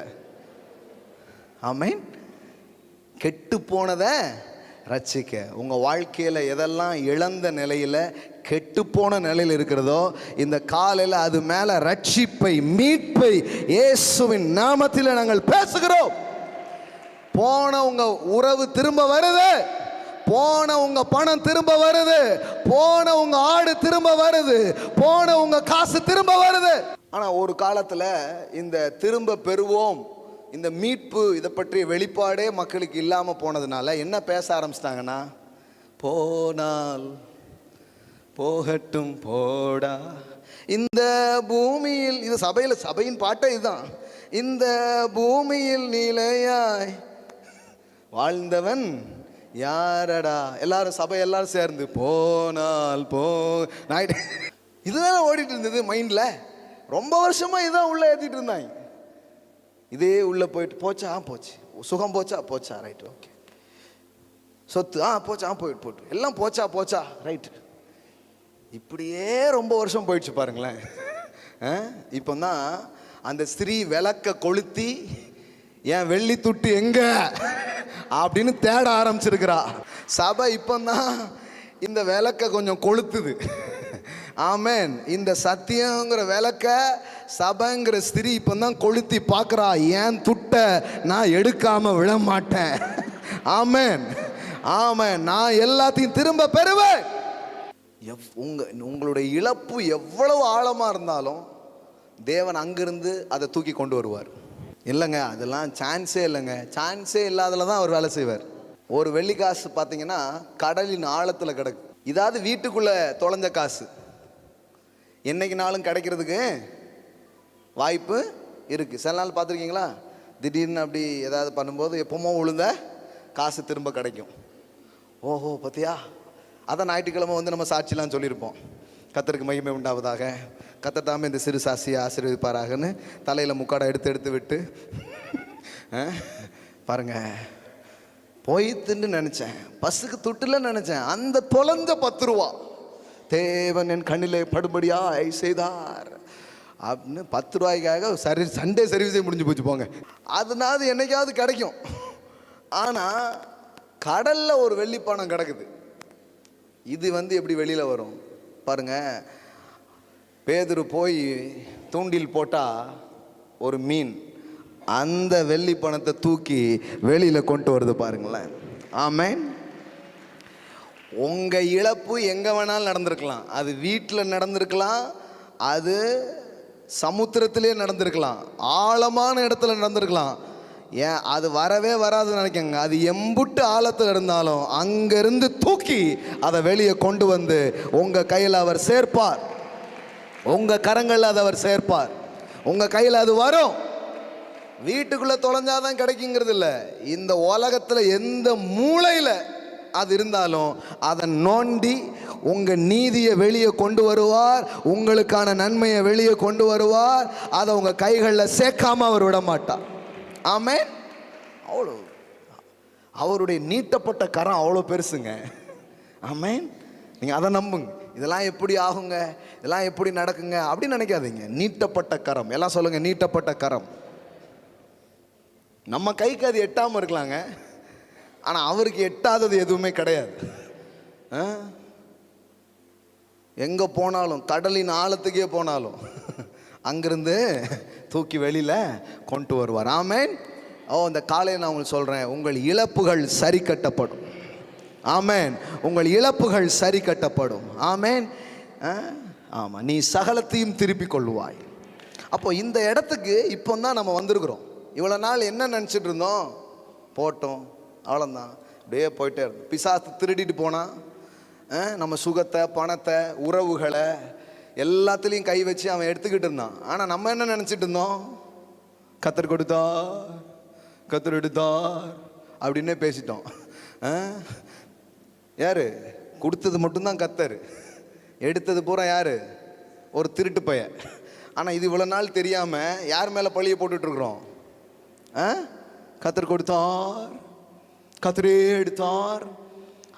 ஆமென். கெட்டு போனதை ரட்சிக்க. உங்க வாழ்க்கையில எதெல்லாம் இழந்த நிலையில கெட்டுப்போன நிலையில் இருக்கிறதோ, இந்த காலையில் அது மேல ரட்சிப்பை, மீட்பை இயேசுவின் நாமத்தில் நாங்கள் பேசுகிறோம். போன உங்க உறவு திரும்ப வருது, போன உங்க பணம் திரும்ப வருது, போன உங்க ஆடு திரும்ப வருது, போன உங்க காசு திரும்ப வருது. ஆனா ஒரு காலத்துல இந்த திரும்ப பெறுவோம், இந்த மீட்பு, இதை பற்றிய வெளிப்பாடே மக்களுக்கு இல்லாம போனதுனால என்ன பேச ஆரம்பிச்சிட்டாங்கன்னா, போனால் போகட்டும் போடா இந்த பூமியில். இது சபையின் பாட்டே இதுதான். இந்த பூமியில் நிலையாய் வாழ்ந்தவன் யாரடா. எல்லாரும் சபை எல்லாரும் சேர்ந்து போனால் இதுதான் ஓடிட்டு இருந்தது மைண்ட்ல. ரொம்ப வருஷமா இதான் உள்ள ஏற்றிட்டு இருந்தாங்க. இதே உள்ள போயிட்டு போச்சா போச்சு, சுகம் போச்சா ரைட் ஓகே, சொத்து போச்சா போட்டு எல்லாம் போச்சா ரைட். இப்படியே ரொம்ப வருஷம் போயிடுச்சு பாருங்களேன். இப்போ தான் அந்த ஸ்திரீ விளக்க கொளுத்தி என் வெள்ளி துட்டு எங்க அப்படின்னு தேட ஆரம்பிச்சிருக்கிறா. சபை இப்போதான் இந்த விளக்க கொஞ்சம் கொளுத்துது. ஆமென். இந்த சத்தியங்கிற விளக்க சபைங்கிற ஸ்திரீ இப்போதான் கொளுத்தி பார்க்குறா. என் துட்டை நான் எடுக்காம விட மாட்டேன். ஆமென். ஆமென். நான் எல்லாத்தையும் திரும்ப பெறுவேன். உங்களுடைய இழப்பு எவ்வளவு ஆழமாக இருந்தாலும் தேவன் அங்கிருந்து அதை தூக்கி கொண்டு வருவார். இல்லைங்க, அதெல்லாம் சான்ஸே இல்லைங்க. சான்ஸே இல்லாதல தான் அவர் வேலை செய்வார். ஒரு வெள்ளி காசு பார்த்தீங்கன்னா கடலின் ஆழத்தில் கிடக்கு. இதாவது வீட்டுக்குள்ளே தொலைஞ்ச காசு என்னைக்குனாலும் கிடைக்கிறதுக்கு வாய்ப்பு இருக்குது. சில நாள் பார்த்துருக்கீங்களா, திடீர்னு அப்படி ஏதாவது பண்ணும்போது எப்பவுமோ விழுந்த காசு திரும்ப கிடைக்கும். ஓஹோ பார்த்தியா, அதான் ஞாயிற்றுக்கிழமை வந்து நம்ம சாட்சிலாம் சொல்லியிருப்போம். கர்த்தருக்கு மகிமை உண்டாவதாக, கர்த்தர் தாமே இந்த சிறு சாட்சியை ஆசீர்வதிப்பாராகன்னு தலையில் முக்காடை எடுத்து விட்டு பாருங்க, போயித்துன்னு நினச்சேன், பஸ்ஸுக்கு துட்டுல நினச்சேன், அந்த தொலைஞ்ச 10 ரூபா தேவன் என் கண்ணிலே படுபடியாய் செய்தார் அப்படின்னு 10 ரூபாய்க்காக சண்டே சர்வீஸே முடிஞ்சு போச்சு போங்க. அதனால என்னைக்காவது கிடைக்கும். ஆனால் கடலில் ஒரு வெள்ளி பணம் கிடக்குது. இது வந்து எப்படி வெளியில் வரும் பாருங்க. பேதுரு போய் தூண்டில் போட்டால் ஒரு மீன் அந்த வெள்ளி பணத்தை தூக்கி வெளியில் கொண்டு வருது பாருங்களேன். ஆமென். உங்கள் இழப்பு எங்கே வேணாலும் நடந்திருக்கலாம். அது வீட்டில் நடந்திருக்கலாம், அது சமுத்திரத்திலே நடந்திருக்கலாம், ஆழமான இடத்துல நடந்திருக்கலாம். ஏன் அது வரவே வராதுன்னு நினைக்கங்க. அது எம்புட்டு ஆழத்தில் இருந்தாலும் அங்கேருந்து தூக்கி அதை வெளியே கொண்டு வந்து உங்கள் கையில் அவர் சேர்ப்பார். உங்கள் கரங்களில் அதை அவர் சேர்ப்பார். உங்கள் கையில் அது வரும். வீட்டுக்குள்ளே தொலைஞ்சாதான் கிடைக்குங்கிறது இல்லை. இந்த உலகத்தில் எந்த மூலையில் அது இருந்தாலும் அதை நோண்டி உங்கள் நீதியை வெளியே கொண்டு வருவார். உங்களுக்கான நன்மையை வெளியே கொண்டு வருவார். அதை உங்கள் கைகளில் சேர்க்காம அவர் விட மாட்டார். ஆமென். அவ்வளோ அவருடைய நீட்டப்பட்ட கரம் அவ்வளோ பெருசுங்க. ஆமென். நீங்கள் அதை நம்புங்க. இதெல்லாம் எப்படி ஆகுங்க, இதெல்லாம் எப்படி நடக்குங்க அப்படின்னு நினைக்காதீங்க. நீட்டப்பட்ட கரம். எல்லாம் சொல்லுங்க, நீட்டப்பட்ட கரம். நம்ம கைக்கு அது எட்டாமல் இருக்கலாங்க, ஆனால் அவருக்கு எட்டாதது எதுவுமே கிடையாது. எங்கே போனாலும், கடலின் ஆழத்துக்கே போனாலும் அங்கிருந்து தூக்கி வெளியில் கொண்டு வருவார். ஆமென். இந்த காலையில் நான் உங்களுக்கு சொல்கிறேன், உங்கள் இழப்புகள் சரி கட்டப்படும். ஆமென். உங்கள் இழப்புகள் சரி கட்டப்படும். ஆமென். ஆமாம், நீ சகலத்தையும் திருப்பி கொள்ளுவாய். அப்போ இந்த இடத்துக்கு இப்போ தான் நம்ம வந்திருக்கிறோம். இவ்வளோ நாள் என்ன நினச்சிட்டு இருந்தோம், போட்டோம் அவ்வளோதான், அப்படியே போயிட்டே இருந்தோம். பிசாசு திருடிட்டு போனால் நம்ம சுகத்தை, பணத்தை, உறவுகளை எல்லாத்துலேயும் கை வச்சு அவன் எடுத்துக்கிட்டு இருந்தான். ஆனால் நம்ம என்ன நினச்சிட்டு இருந்தோம், கத்தர் கொடுத்தார், கத்தர் எடுத்தார் அப்படின்னே பேசிட்டோம். யார் கொடுத்தது மட்டும்தான் கத்தர், எடுத்தது பூரா யார், ஒரு திருட்டு பையன். ஆனால் இது இவ்வளோ நாள் தெரியாமல் யார் மேலே பழியை போட்டுட்ருக்குறோம். கத்தர் கொடுத்தார், கத்தரே எடுத்தார்.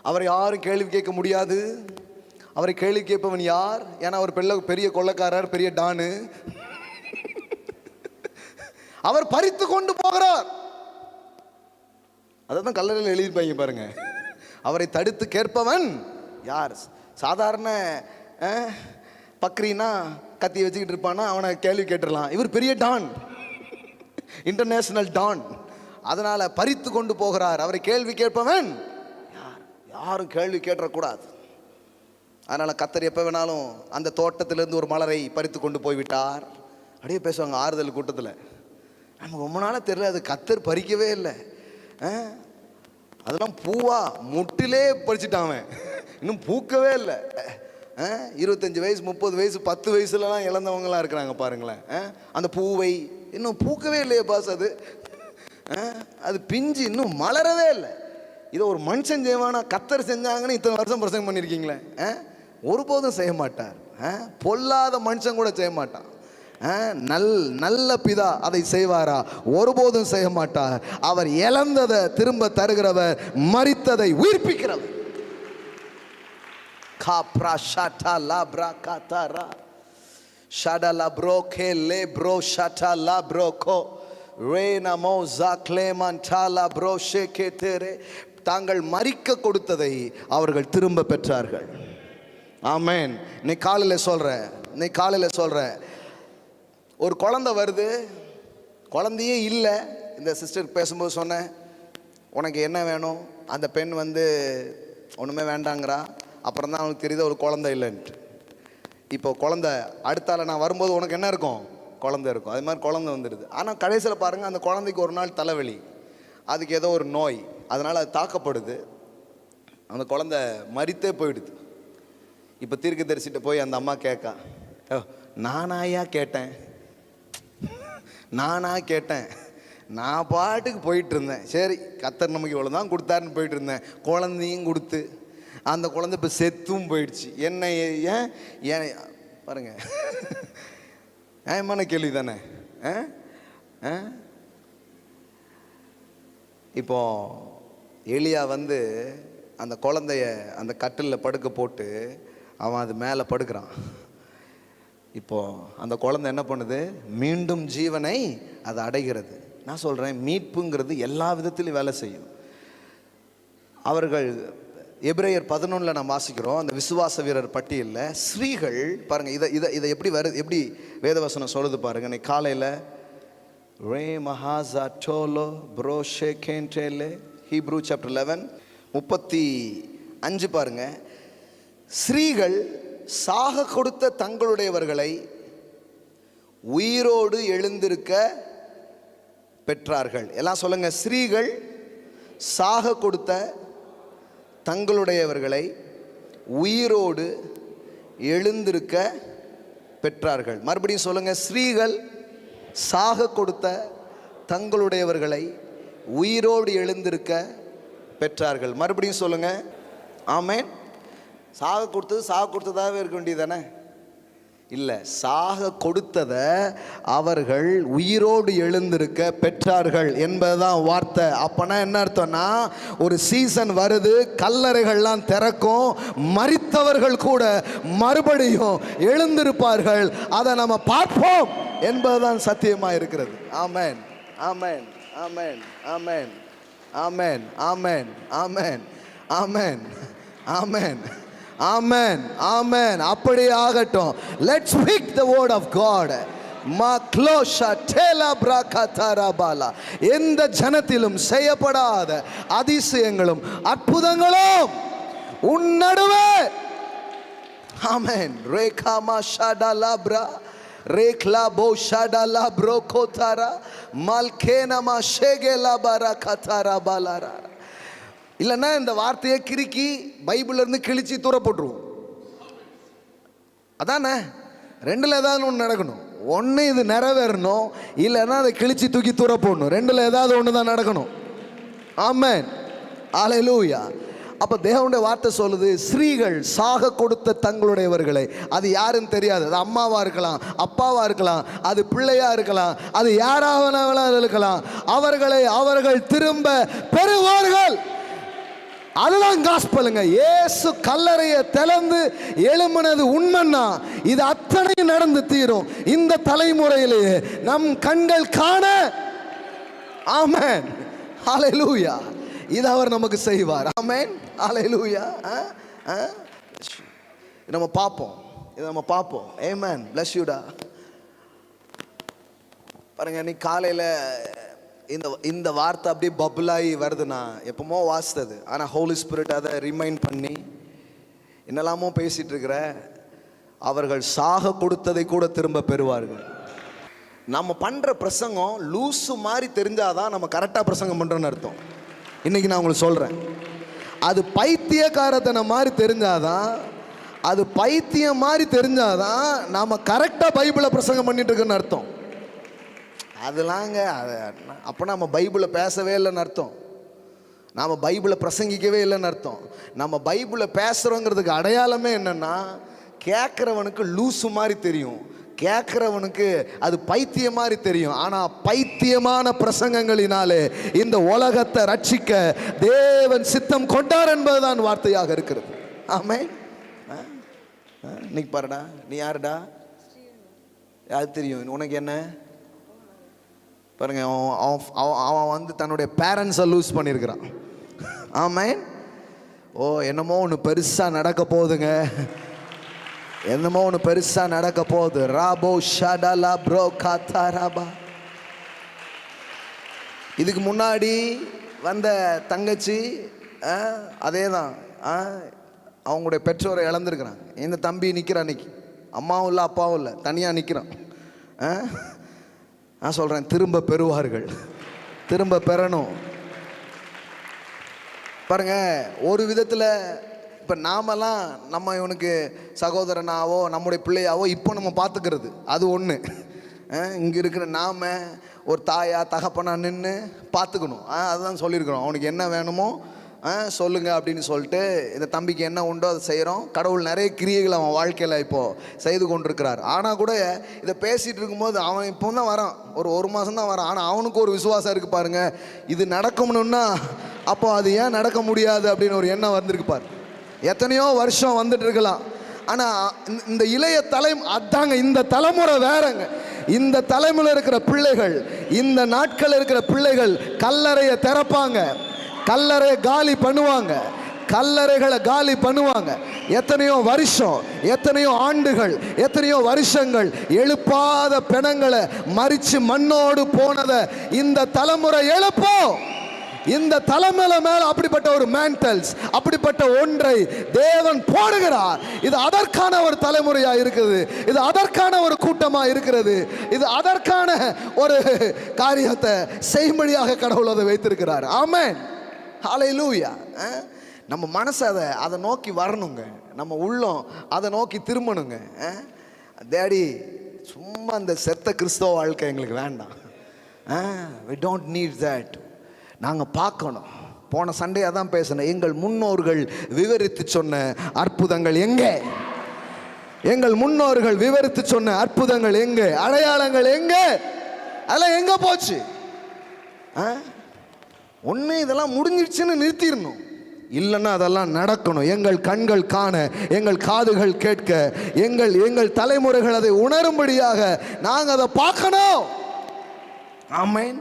அவரை யாரும் கேள்வி கேட்க முடியாது. அவரை கேள்வி கேட்பவன் யார்? ஏன்னா அவர் பெரிய கொள்ளைக்காரர், பெரிய டானு. அவர் பறித்து கொண்டு போகிறார். அதான் கல்லறையில் எழுதியிருப்பாங்க பாருங்க. அவரை தடுத்து கேட்பவன் யார்? சாதாரண பக்ரீனா கத்தி வச்சுக்கிட்டு இருப்பானா அவனை கேள்வி கேட்டுடலாம். இவர் பெரிய டான், இன்டர்நேஷனல் டான். அதனால பறித்து கொண்டு போகிறார். அவரை கேள்வி கேட்பவன் யார்? யாரும் கேள்வி கேட்டக்கூடாது. அதனால கத்தர் எப்போ வேணாலும் அந்த தோட்டத்திலிருந்து ஒரு மலரை பறித்து கொண்டு போய்விட்டார். அப்படியே பேசுவாங்க ஆறுதல் கூட்டத்தில். நமக்கு ரொம்ப நாளாக தெரியல, அது கத்தர் பறிக்கவே இல்லை. அதெல்லாம் பூவா முட்டிலே பறிச்சுட்டான், இன்னும் பூக்கவே இல்லை. 25 வயசு, 30 வயசு, 10 வயசுலலாம் இழந்தவங்களாம் இருக்கிறாங்க பாருங்களேன். அந்த பூவை இன்னும் பூக்கவே இல்லையே பாஸ், அது பிஞ்சு இன்னும் மலரவே இல்லை. இதை ஒரு மனுஷன் செய்வானா? கத்தர் செஞ்சாங்கன்னு இத்தனை வருஷம் பிரசங்கம் பண்ணியிருக்கீங்களே. ஒருபோதும் செய்ய மாட்டார். பொல்லாத மனுஷன் கூட செய்ய மாட்டான். நல்ல பிதா அதை செய்வாரா? ஒருபோதும் செய்ய மாட்டார். அவர் இழந்ததை திரும்ப தருகிறவர், மரித்ததை உயிர்ப்பிக்கிறவர். காப்ரா ஷாட்டா லாப்ரா காத்தாரா ஷாடா லாப்ரோகே லேப்ரோ ஷாட்டா லாப்ரோகோ ரேனமோ ஜாக்லேமன்டாலா ப்ரோஷேகேதேரே. தாங்கள் மரிக்க கொடுத்ததை அவர்கள் திரும்ப பெற்றார்கள். ஆமென். இன்னைக்கு காலையில் சொல்கிறேன், ஒரு குழந்தை வருது, குழந்தையே இல்லை. இந்த சிஸ்டர் பேசும்போது சொன்னேன், உனக்கு என்ன வேணும்? அந்த பெண் ஒன்றுமே வேண்டாங்கிறா. அப்புறம் தான் அவனுக்கு தெரியுது ஒரு குழந்தை இல்லைன்ட்டு. இப்போ குழந்தை அடுத்தால நான் வரும்போது உனக்கு என்ன இருக்கும்? குழந்தை இருக்கும். அது மாதிரி குழந்தை வந்துடுது. ஆனால் கடைசியில் பாருங்கள், அந்த குழந்தைக்கு ஒரு நாள் தலைவலி, அதுக்கு ஏதோ ஒரு நோய், அதனால் அது தாக்கப்படுது, அந்த குழந்தை மரித்தே போயிடுது. இப்போ தீர்க்கதரிசிட்ட போய் அந்த அம்மா கேட்கா, நானாயா கேட்டேன், நான் பாட்டுக்கு போயிட்டு இருந்தேன், சரி கர்த்தர் நமக்கு இவ்வளோ தான் கொடுத்தாருன்னு போயிட்டு இருந்தேன், குழந்தையும் கொடுத்து அந்த குழந்தை இப்போ செத்தும் போயிடுச்சு, என்ன ஏன் பாருங்க, நியாயமான கேள்வி தானே. இப்போ எலியா வந்து அந்த குழந்தைய அந்த கட்டிலில் படுக்க போட்டு அவன் அது மேலே படுக்கிறான். இப்போ அந்த குழந்தை என்ன பண்ணுது, மீண்டும் ஜீவனை அது அடைகிறது. நான் சொல்கிறேன், மீட்புங்கிறது எல்லா விதத்திலும் வேலை செய்யும். அவர்கள் எபிரேயர் 11 நாம் வாசிக்கிறோம், அந்த விசுவாச வீரர் பட்டியலில் ஸ்ரீகள் பாருங்கள், இதை எப்படி வருது, எப்படி வேதவசனம் சொல்லுது பாருங்கள். இன்னைக்கு காலையில் ரே மஹாசா டோலோ ப்ரோ ஷேகேன்டேலே ஹீப்ரூ சாப்டர் 11:35 பாருங்க. ஸ்ரீகள் சாக கொடுத்த தங்களுடையவர்களை உயிரோடு எழுந்திருக்க பெற்றார்கள். எல்லாம் சொல்லுங்க, ஸ்ரீகள் சாக கொடுத்த தங்களுடையவர்களை உயிரோடு எழுந்திருக்க பெற்றார்கள். மறுபடியும் சொல்லுங்க, ஸ்ரீகள் சாக கொடுத்த தங்களுடையவர்களை உயிரோடு எழுந்திருக்க பெற்றார்கள். மறுபடியும் சொல்லுங்க, ஆமென். சாக கொடுத்ததாகவே இருக்க வேண்டியது தானே? இல்லை, சாக கொடுத்ததை அவர்கள் உயிரோடு எழுந்திருக்க பெற்றார்கள் என்பதுதான் வார்த்தை. அப்போனா என்ன அர்த்தம்னா, ஒரு சீசன் வருது, கல்லறைகள்லாம் திறக்கும், மரித்தவர்கள் கூட மறுபடியும் எழுந்திருப்பார்கள், அதை நம்ம பார்ப்போம் என்பதுதான் சத்தியமாக இருக்கிறது. ஆமென், ஆமென், ஆமென், ஆமென், ஆமென், ஆமென், ஆமென், ஆமென், ஆமென், ஆமென், ஆமென். அப்படி ஆகட்டும். Let's speak the word of God. எந்த ஜனத்திலும் செய்யப்படாத அதிசயங்களும் அற்புதங்களும் உன் நடுவே. ஆமென். ரேகாமா ஷடலப்ரா ரேக்லா போ ஷடலா ப்ரோ கோதாரா மல்கேனமா ஷேகேலா பரா கதாரா பாலாரா. இல்லைன்னா இந்த வார்த்தையை கிறுக்கி பைபிள்ல இருந்து கிழிச்சு தூர போட்டுருவோம். அதானே, ரெண்டில் ஏதாவது ஒன்று நடக்கணும். ஒன்று இது நிறைவேறணும், இல்லைன்னா அதை கிழிச்சு தூக்கி தூர போடணும். ரெண்டில் ஏதாவது ஒன்று தான் நடக்கணும். ஆமென், அல்லேலூயா. அப்போ தேவனுடைய வார்த்தை சொல்லுது, ஸ்ரீகள் சாக கொடுத்த தங்களுடையவர்களை, அது யாருன்னு தெரியாது, அது அம்மாவாக இருக்கலாம், அப்பாவாக இருக்கலாம், அது பிள்ளையாக இருக்கலாம், அது யாராக இருக்கலாம், அவர்களை அவர்கள் திரும்ப பெறுவார்கள். அதுதான் காஸ்பலுங்க. இயேசு கல்லறையை திறந்து எழும்பினது உண்மைன்னா இது அத்தனையும் நடந்து தீரும் இந்த தலைமுறையிலேயே நம் கண்கள் காண. ஆமென், ஹல்லேலூயா. இது அவர் நமக்கு செய்வார். ஆமென், ஹல்லேலூயா. நம்ம பார்ப்போம், இதை நம்ம பார்ப்போம். ஆமென், bless you டா. பாருங்க, இன்னைக்கு காலையில் இந்த வார்த்தை அப்படியே பபுளாகி வருதுண்ணா, எப்பமோ வாசித்தது, ஆனால் ஹோலி ஸ்பிரிட் அதை ரிமைண்ட் பண்ணி என்னெல்லாமோ பேசிகிட்டு இருக்கிற, அவர்கள் சாக கொடுத்ததை கூட திரும்ப பெறுவார்கள். நம்ம பண்ணுற பிரசங்கம் லூசு மாதிரி தெரிஞ்சாதான் நம்ம கரெக்டாக பிரசங்கம் பண்ணுறோன்னு அர்த்தம். இன்றைக்கி நான் உங்களுக்கு சொல்கிறேன், அது பைத்தியக்காரத்தனை மாதிரி தெரிஞ்சாதான், அது பைத்தியம் மாதிரி தெரிஞ்சாதான் நாம் கரெக்டாக பைபிளை பிரசங்கம் பண்ணிட்டு இருக்கோன்னு அர்த்தம். அதெல்லாங்க அப்போ நம்ம பைபிளை பேசவே இல்லைன்னு அர்த்தம், நாம் பைபிளை பிரசங்கிக்கவே இல்லைன்னு அர்த்தம். நம்ம பைபிளை பேசுகிறோங்கிறதுக்கு அடையாளமே என்னென்னா, கேட்குறவனுக்கு லூசு மாதிரி தெரியும், கேட்குறவனுக்கு அது பைத்தியம் மாதிரி தெரியும். ஆனால் பைத்தியமான பிரசங்கங்களினாலே இந்த உலகத்தை ரட்சிக்க தேவன் சித்தம் கொண்டார் என்பதுதான் வார்த்தையாக இருக்கிறது. ஆமென். இன்னைக்கு பாருடா, நீ யாருடா, அது தெரியும் உனக்கு என்ன பாருங்க. அவன் வந்து தன்னுடைய பேரண்ட்ஸை லூஸ் பண்ணியிருக்கிறான். ஆமென். ஓ, என்னமோ ஒன்று பெருசாக நடக்க போகுதுங்க, என்னமோ ஒன்று பெருசாக நடக்க போகுது. ராபோ ஷடலா ப்ரோ காத்தாராபா. இதுக்கு முன்னாடி வந்த தங்கச்சி அதே தான், அவங்களுடைய பெற்றோரை இழந்திருக்கிறாங்க. இந்த தம்பி நிற்கிறான், அன்னைக்கு அம்மாவும் இல்லை அப்பாவும் இல்லை, தனியாக நிற்கிறான். நான் சொல்கிறேன், திரும்ப பெறுவார்கள், திரும்ப பெறணும். பாருங்க, ஒரு விதத்தில் இப்போ நாமெல்லாம் நம்ம இவனுக்கு சகோதரனாவோ நம்முடைய பிள்ளையாவோ இப்போ நம்ம பார்த்துக்கிறது அது ஒன்று. இங்கே இருக்கிற நாம் ஒரு தாயா தகப்பனா நின்று பார்த்துக்கணும். அதுதான் சொல்லியிருக்கிறோம், அவனுக்கு என்ன வேணுமோ சொல்லுங்கள் அப்படின்னு சொல்லிட்டு இந்த தம்பிக்கு என்ன உண்டோ அதை செய்கிறோம். கடவுள் நிறைய கிரியைகள் அவன் வாழ்க்கையில் இப்போது செய்து கொண்டிருக்கிறார். ஆனால் கூட இதை பேசிகிட்டு இருக்கும்போது அவன் இப்போ தான் வரான், ஒரு மாதம் தான் வரான். ஆனால் அவனுக்கு ஒரு விசுவாசம் இருக்குது பாருங்கள், இது நடக்கணும்னா அப்போ அது ஏன் நடக்க முடியாது அப்படின்னு ஒரு எண்ணம் வந்திருக்கு பாரு. எத்தனையோ வருஷம் வந்துட்டு இருக்கலாம், ஆனால் இந்த இளைய அதாங்க இந்த தலைமுறை வேறங்க. இந்த தலைமுறை இருக்கிற பிள்ளைகள், இந்த நாட்கள் இருக்கிற பிள்ளைகள் கல்லறையை திறப்பாங்க, கல்லறையை காலி பண்ணுவாங்க, கல்லறைகளை காலி பண்ணுவாங்க. எத்தனையோ வருஷம், எத்தனையோ ஆண்டுகள், எத்தனையோ வருஷங்கள் எழுப்பாத பிணங்களை மறிச்சு மண்ணோடு போனதை இந்த தலைமுறை எழுப்போம். இந்த தலைமையில மேல அப்படிப்பட்ட ஒரு மேண்டல்ஸ், அப்படிப்பட்ட ஒன்றை தேவன் போடுகிறார். இது அதற்கான ஒரு தலைமுறையா இருக்குது, இது அதற்கான ஒரு கூட்டமா இருக்கிறது, இது அதற்கான ஒரு காரியத்தை செய்யும்படியாக கடவுள் அதை வைத்திருக்கிறார். ஆமென், ஹல்லேலூயா. நம்ம மனசு அதை நோக்கி வரணுங்க, நம்ம உள்ளம் அதை நோக்கி திரும்பணுங்க. டேடி சும்மா அந்த செத்த கிறிஸ்தவ வாழ்க்கை எங்களுக்கு வேண்டாம். we don't need that. நாங்கள் பார்க்கணும். போன சண்டே அதான் பேசினேன், எங்கள் முன்னோர்கள் விவரித்து சொன்ன அற்புதங்கள் எங்கே? எங்கள் முன்னோர்கள் விவரித்து சொன்ன அற்புதங்கள் எங்கே? அடையாளங்கள் எங்கே? அதெல்லாம் எங்கே போச்சு? ஒன்று இதெல்லாம் முடிஞ்சிடுச்சுன்னு நிறுத்திடணும், இல்லைன்னா அதெல்லாம் நடக்கணும். எங்கள் கண்கள் காண, எங்கள் காதுகள் கேட்க, எங்கள் தலைமுறைகள் அதை உணரும்படியாக நாங்கள் அதை பார்க்கணும். ஆமென்.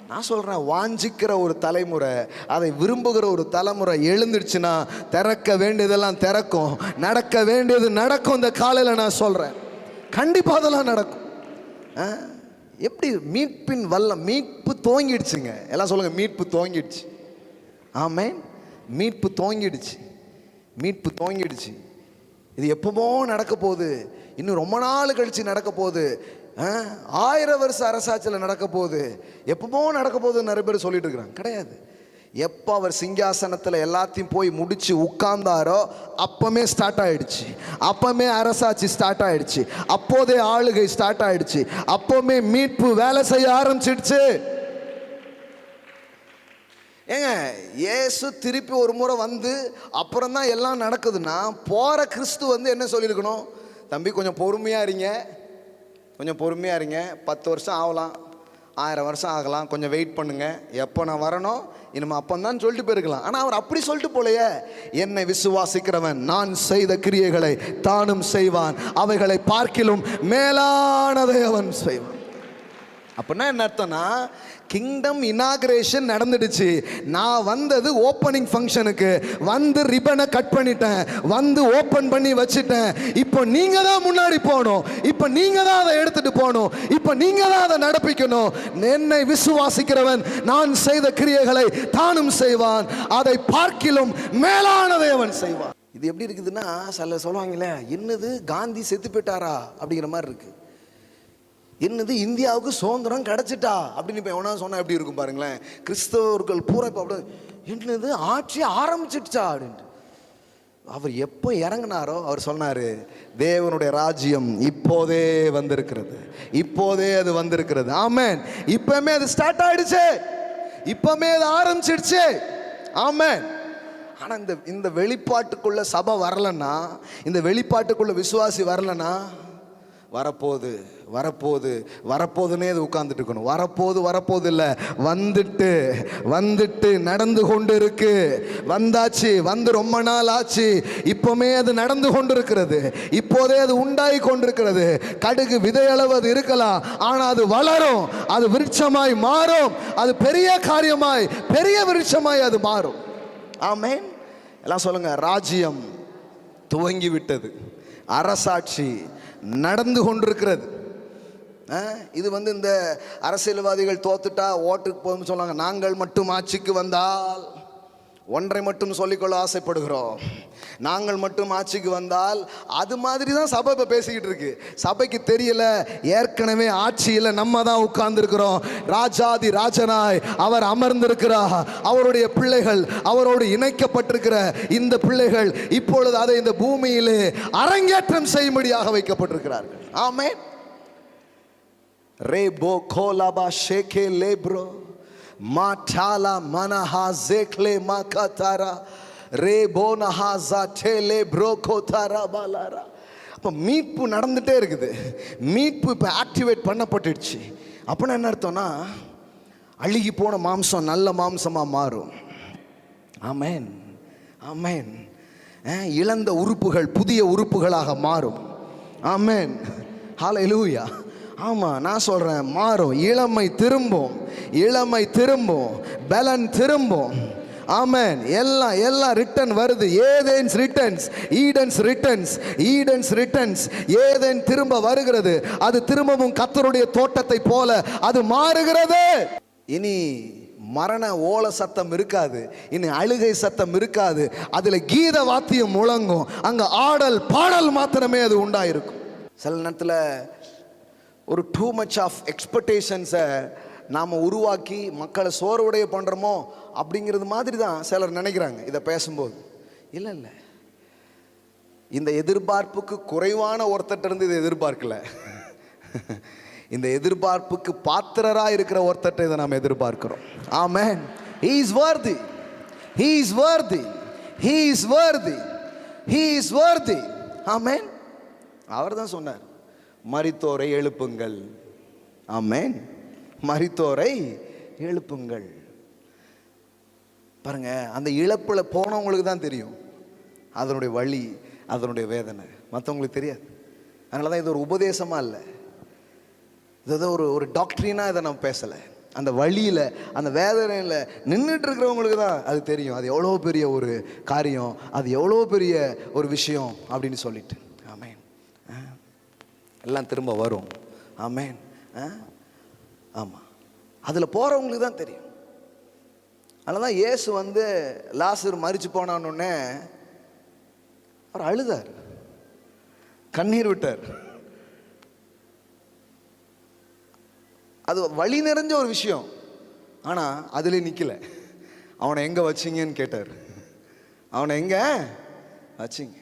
நான் சொல்கிறேன், வாஞ்சிக்கிற ஒரு தலைமுறை, அதை விரும்புகிற ஒரு தலைமுறை எழுந்துடுச்சுன்னா திறக்க வேண்டியதெல்லாம் திறக்கும், நடக்க வேண்டியது நடக்கும். இந்த காலையில் நான் சொல்கிறேன், கண்டிப்பாக அதெல்லாம் நடக்கும். எப்படி மீட்பின் வல்லம், மீட்பு துவங்கிடுச்சுங்க. எல்லாம் சொல்லுங்கள், மீட்பு துவங்கிடுச்சு. ஆமென், மீட்பு துவங்கிடுச்சு, மீட்பு துவங்கிடுச்சு. இது எப்போவோ நடக்க போகுது, இன்னும் ரொம்ப நாள் கழித்து நடக்க போகுது, 1000 வருஷ அரசாட்சியில் நடக்க போகுது, எப்போ நடக்க போகுது நிறைய பேர் சொல்லிட்டு இருக்கிறாங்க. கிடையாது. எப்போ அவர் சிங்காசனத்தில் எல்லாத்தையும் போய் முடிச்சு உட்கார்ந்தாரோ அப்பமே ஸ்டார்ட் ஆயிடுச்சு, அப்பமே அரசாட்சி ஸ்டார்ட் ஆயிடுச்சு, அப்போதே ஆளுகை ஸ்டார்ட் ஆயிடுச்சு, அப்போமே மீட்பு வேலை செய்ய ஆரம்பிச்சிடுச்சு. ஏங்க, இயேசு திருப்பி ஒரு முறை வந்து அப்புறம் தான் எல்லாம் நடக்குதுன்னா, போகிற கிறிஸ்து வந்து என்ன சொல்லியிருக்கணும்? தம்பி கொஞ்சம் பொறுமையாக இருங்க, கொஞ்சம் பொறுமையாக இருங்க, 10 வருஷம் ஆகலாம், 1000 வருஷம் ஆகலாம், கொஞ்சம் வெயிட் பண்ணுங்க, எப்போ நான் வரணும் இனிமே அப்போ தான் சொல்லிட்டு போயிருக்கலாம். ஆனால் அவர் அப்படி சொல்லிட்டு போலையே, என்னை விசுவாசிக்கிறவன் நான் செய்த கிரியைகளை தானும் செய்வான், அவைகளை பார்க்கிலும் மேலானதை அவன் செய்வான். அப்படின்னா என்ன அர்த்தம்னா, கிங்டம் இனாகிரேஷன் நடந்துடுச்சு. நான் வந்தது ஓப்பனிங் ஃபங்க்ஷனுக்கு, வந்து ரிப்பனை கட் பண்ணிட்டேன், வந்து ஓப்பன் பண்ணி வச்சுட்டேன். இப்போ நீங்க தான் முன்னாடி போகணும், இப்போ நீங்க தான் அதை எடுத்துட்டு போகணும், இப்போ நீங்க தான் அதை நடப்பிக்கணும். என்னை விசுவாசிக்கிறவன் நான் செய்த கிரியைகளை தானும் செய்வான், அதை பார்க்கிலும் மேலானதை அவன் செய்வான். இது எப்படி இருக்குதுன்னா, சில சொல்லுவாங்களே, என்னது காந்தி செத்து போயிட்டாரா அப்படிங்கிற மாதிரி இருக்கு. என்னது இந்தியாவுக்கு சுதந்திரம் கிடைச்சிட்டா அப்படின்னு இப்போ எவனா சொன்னா எப்படி இருக்கும் பாருங்களேன். கிறிஸ்தவர்கள் பூரா இப்போ அப்படி என்னது ஆட்சி ஆரம்பிச்சிடுச்சா அப்படின்ட்டு. அவர் எப்போ இறங்கினாரோ அவர் சொன்னார், தேவனுடைய ராஜ்யம் இப்போதே வந்திருக்கிறது, இப்போதே அது வந்திருக்கிறது. ஆமென். இப்பவுமே அது ஸ்டார்ட் ஆயிடுச்சு, இப்பவுமே அது ஆரம்பிச்சிடுச்சு. ஆமென். ஆனால் இந்த வெளிப்பாட்டுக்குள்ள சபை வரலன்னா, இந்த வெளிப்பாட்டுக்குள்ள விசுவாசி வரலன்னா, வரப்போகுது வரப்போகுது வரப்போகுதுன்னே அது உட்கார்ந்துட்டு இருக்கணும். வரப்போகுது இல்லை, வந்துட்டு நடந்து கொண்டு இருக்கு. வந்தாச்சு, வந்து ரொம்ப நாள் ஆச்சு, இப்போமே அது நடந்து கொண்டு இருக்கிறது, இப்போதே அது உண்டாகி கொண்டிருக்கிறது. கடுகு விதையளவு அது இருக்கலாம், ஆனால் அது வளரும், அது விருட்சமாய் மாறும், அது பெரிய காரியமாய் பெரிய விருட்சமாய் அது மாறும். ஆமென். எல்லாம் சொல்லுங்க, ராஜ்யம் துவங்கி விட்டது, அரசாட்சி நடந்து கொண்டிருக்கிறது. இது வந்து இந்த அரசியல்வாதிகள் தோத்துட்டா ஓட்டுக்கு போகும்னு சொன்னாங்க. நாங்கள் மட்டும் ஆட்சிக்கு வந்தால் ஒன்றை மட்டும் சொல்லிக்கொள்ள ஆசைப்படுகிறோம், நாங்கள் மட்டும் ஆட்சிக்கு வந்தால் அது மாதிரி தான் சபை இப்போ பேசிக்கிட்டு இருக்கு. சபைக்கு தெரியல, ஏற்கனவே ஆட்சியில் நம்ம தான் உட்கார்ந்துருக்கிறோம். ராஜாதி ராஜனாய் அவர் அமர்ந்திருக்கிறார். அவருடைய பிள்ளைகள், அவரோடு இணைக்கப்பட்டிருக்கிற இந்த பிள்ளைகள் இப்பொழுது அதை இந்த பூமியிலே அரங்கேற்றம் செய்யும்படியாக வைக்கப்பட்டிருக்கிறார்கள். ஆமென். ரேபோ கோலாபா ஷேகே லேப்ரோ மாட்டாலா மனஹா ஜேக்லே மாகாதாரா ரேபோனஹாஸா டேலே ப்ரோகோதாரா பாலாரா. அப்போ மீட்பு நடந்துகிட்டே இருக்குது. மீட்பு இப்போ ஆக்டிவேட் பண்ணப்பட்டுடுச்சு. அப்படின்னா என்ன அர்த்தம்னா, அழுகி போன மாம்சம் நல்ல மாம்சமாக மாறும். ஆமென், ஆமென். இழந்த உறுப்புகள் புதிய உறுப்புகளாக மாறும். ஆமென், ஹல்லேலூயா. ஆமாம், நான் சொல்கிறேன், மாறும். இளமை திரும்பும், இளமை திரும்பும், பலன் திரும்பும். ஆமென். எல்லாம் ரிட்டர்ன் வருது. Eden's returns, Eden's returns, Eden's returns. ஏதேன் திரும்ப வருகிறது. அது திரும்பவும் கர்த்தருடைய தோட்டத்தை போல அது மாறுகிறது. இனி மரண ஓல சத்தம் இருக்காது, இனி அழுகை சத்தம் இருக்காது. அதில் கீத வாத்தியம் முழங்கும். அங்கே ஆடல் பாடல் மாத்திரமே அது உண்டாயிருக்கும். சில நேரத்தில் ஒரு டூ மச் ஆஃப் எக்ஸ்பெக்டேஷன்ஸை நாம் உருவாக்கி மக்களை சோர்வுடைய பண்ணுறோமோ அப்படிங்கிறது மாதிரி தான் சிலர் நினைக்கிறாங்க இதை பேசும்போது. இல்லை இல்லை, இந்த எதிர்பார்ப்புக்கு குறைவான ஒருத்தட்டிருந்து இதை எதிர்பார்க்கல. இந்த எதிர்பார்ப்புக்கு பாத்திரராக இருக்கிற ஒருத்தட்டை இதை நாம் எதிர்பார்க்கிறோம். ஆமென். He is worthy, he is worthy, he is worthy, he is worthy. ஆமென். அவர் தான் சொன்னார், மரித்தோரை எழுப்புங்கள். ஆமென். மரித்தோரை எழுப்புங்கள். பாருங்க, அந்த இழப்புல போனவங்களுக்கு தான் தெரியும் அதனுடைய வலி, அதனுடைய வேதனை. மற்றவங்களுக்கு தெரியாது. அதனால தான் இது ஒரு உபதேசமாக இல்லை, இது ஒரு டாக்டரினாக இதை நான் பேசலை. அந்த வழியில், அந்த வேதனையில் நின்றுட்டு இருக்கிறவங்களுக்கு தான் அது தெரியும். அது எவ்வளோ பெரிய ஒரு காரியம், அது எவ்வளோ பெரிய ஒரு விஷயம் அப்படின்னு சொல்லிட்டு. ஆமென். எல்லாம் திரும்ப வரும். ஆமென். ஆமாம், அதில் போகிறவங்களுக்கு தான் தெரியும். அதனால தான் இயேசு வந்து லாசர் மரிச்சு போனான்னொன்னே அவர் அழுதார், கண்ணீர் விட்டார். அது வழி நிறைஞ்ச ஒரு விஷயம். ஆனால் அதிலே நிற்கலை. அவனை எங்கே வச்சிங்கன்னு கேட்டார். அவனை எங்கே வச்சிங்க?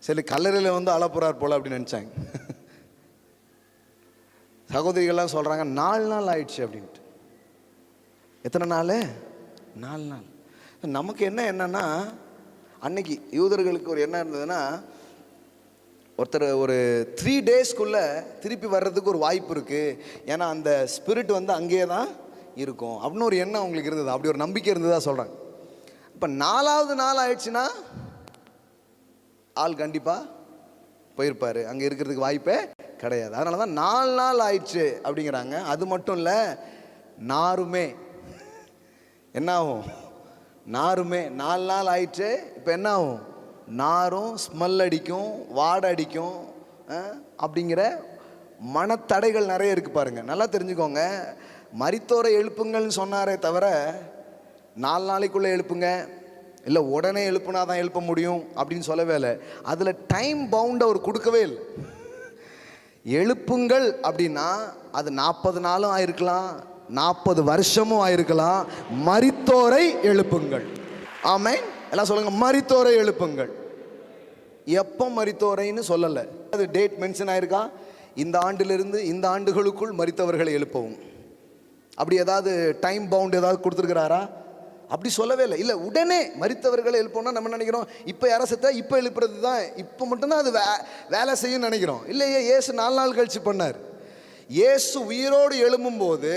சரி, கல்லறையில் வந்து அழப்புறார் போல அப்படின்னு நினச்சாங்க. சகோதரிகள்லாம் சொல்கிறாங்க 4 நாள் ஆயிடுச்சு அப்படின்ட்டு. எத்தனை நாள்? 4 நாள். நமக்கு என்னன்னா, அன்னைக்கு யூதர்களுக்கு ஒரு என்ன இருந்ததுன்னா, ஒருத்தர் ஒரு 3 டேஸ்க்குள்ளே திருப்பி வர்றதுக்கு ஒரு வாய்ப்பு இருக்குது. ஏன்னா அந்த ஸ்பிரிட் வந்து அங்கேயே தான் இருக்கும் அப்படின்னு ஒரு எண்ணம் அவங்களுக்கு இருந்தது. அப்படி ஒரு நம்பிக்கை இருந்ததா சொல்கிறாங்க. இப்போ 4வது நாள் ஆயிடுச்சுன்னா ஆள் கண்டிப்பாக போயிருப்பார், அங்கே இருக்கிறதுக்கு வாய்ப்பே கிடையாது. அதனால தான் 4 நாள் ஆயிடுச்சு அப்படிங்கிறாங்க. அது மட்டும் இல்லை, நாருமே என்ன ஆகும்? நாருமே 4 நாள் ஆயிடுச்சு. இப்போ என்ன ஆகும்? நாரும், ஸ்மெல் அடிக்கும், வாடை அடிக்கும். அப்படிங்கிற மனத்தடைகள் நிறைய இருக்குது. பாருங்கள், நல்லா தெரிஞ்சுக்கோங்க. மரித்தோரை எழுப்புங்கள்னு சொன்னாரே தவிர 4 நாளைக்குள்ளே எழுப்புங்க, இல்லை உடனே எழுப்புனா தான் எழுப்ப முடியும் அப்படின்னு சொல்லவே இல்லை. அதில் டைம் பவுண்ட் அவர் கொடுக்கவே இல்லை. எழுப்புங்கள் அப்படின்னா அது 40 நாளும் ஆயிருக்கலாம், 40 வருஷமும் ஆயிருக்கலாம். மரித்தோரை எழுப்புங்கள். ஆமென். எல்லாம் சொல்லுங்க, மரித்தோரை எழுப்புங்கள். எப்போ மரித்தோரைன்னு சொல்லலை, அது டேட் மென்ஷன் ஆயிருக்கா? இந்த ஆண்டிலிருந்து இந்த ஆண்டுகளுக்குள் மரித்தவர்களை எழுப்பவும். அப்படி ஏதாவது டைம் பவுண்ட் ஏதாவது கொடுத்துருக்கிறாரா? அப்படி சொல்லவே இல்லை. இல்லை, உடனே மரித்தவர்களை எழுப்போம்னா நம்ம நினைக்கிறோம் இப்போ யாரை செத்தா இப்போ எழுப்புறது தான், இப்போ மட்டும்தான் அது வேலை செய்யும் நினைக்கிறோம். இல்லையே, இயேசு 4 நாள் கழிச்சு பண்ணார். இயேசு உயிரோடு எழும்பும்போது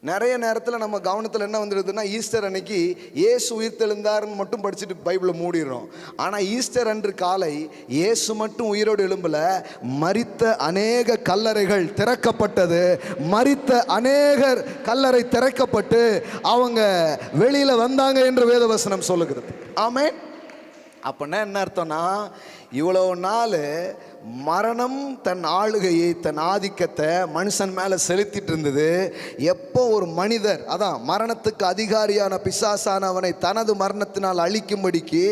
நிறைய நேரத்தில் நம்ம கவனத்தில் என்ன வந்துடுதுன்னா, ஈஸ்டர் அன்னைக்கு இயேசு உயிர்த்தெழுந்தார்னு மட்டும் படிச்சுட்டு பைபிளை மூடிடுறோம். ஆனால் ஈஸ்டர் அன்று காலை இயேசு மட்டும் உயிரோடு எழும்பல, மரித்த அநேக கல்லறைகள் திறக்கப்பட்டது. மரித்த அநேகர் கல்லறை திறக்கப்பட்டு அவங்க வெளியில் வந்தாங்க என்று வேதவசனம் சொல்லுகிறது. ஆமென். அப்படின்னா என்ன அர்த்தம்னா, இவ்வளவு நாள் மரணம் தன் ஆளுகையை, தன் ஆதிக்கத்தை மனுஷன் மேலே செலுத்திட்டு இருந்தது. எப்போ ஒரு மனிதர், அதான் மரணத்துக்கு அதிகாரியான பிசாசானவனை தனது மரணத்தினால் அழிக்கும்படிக்கு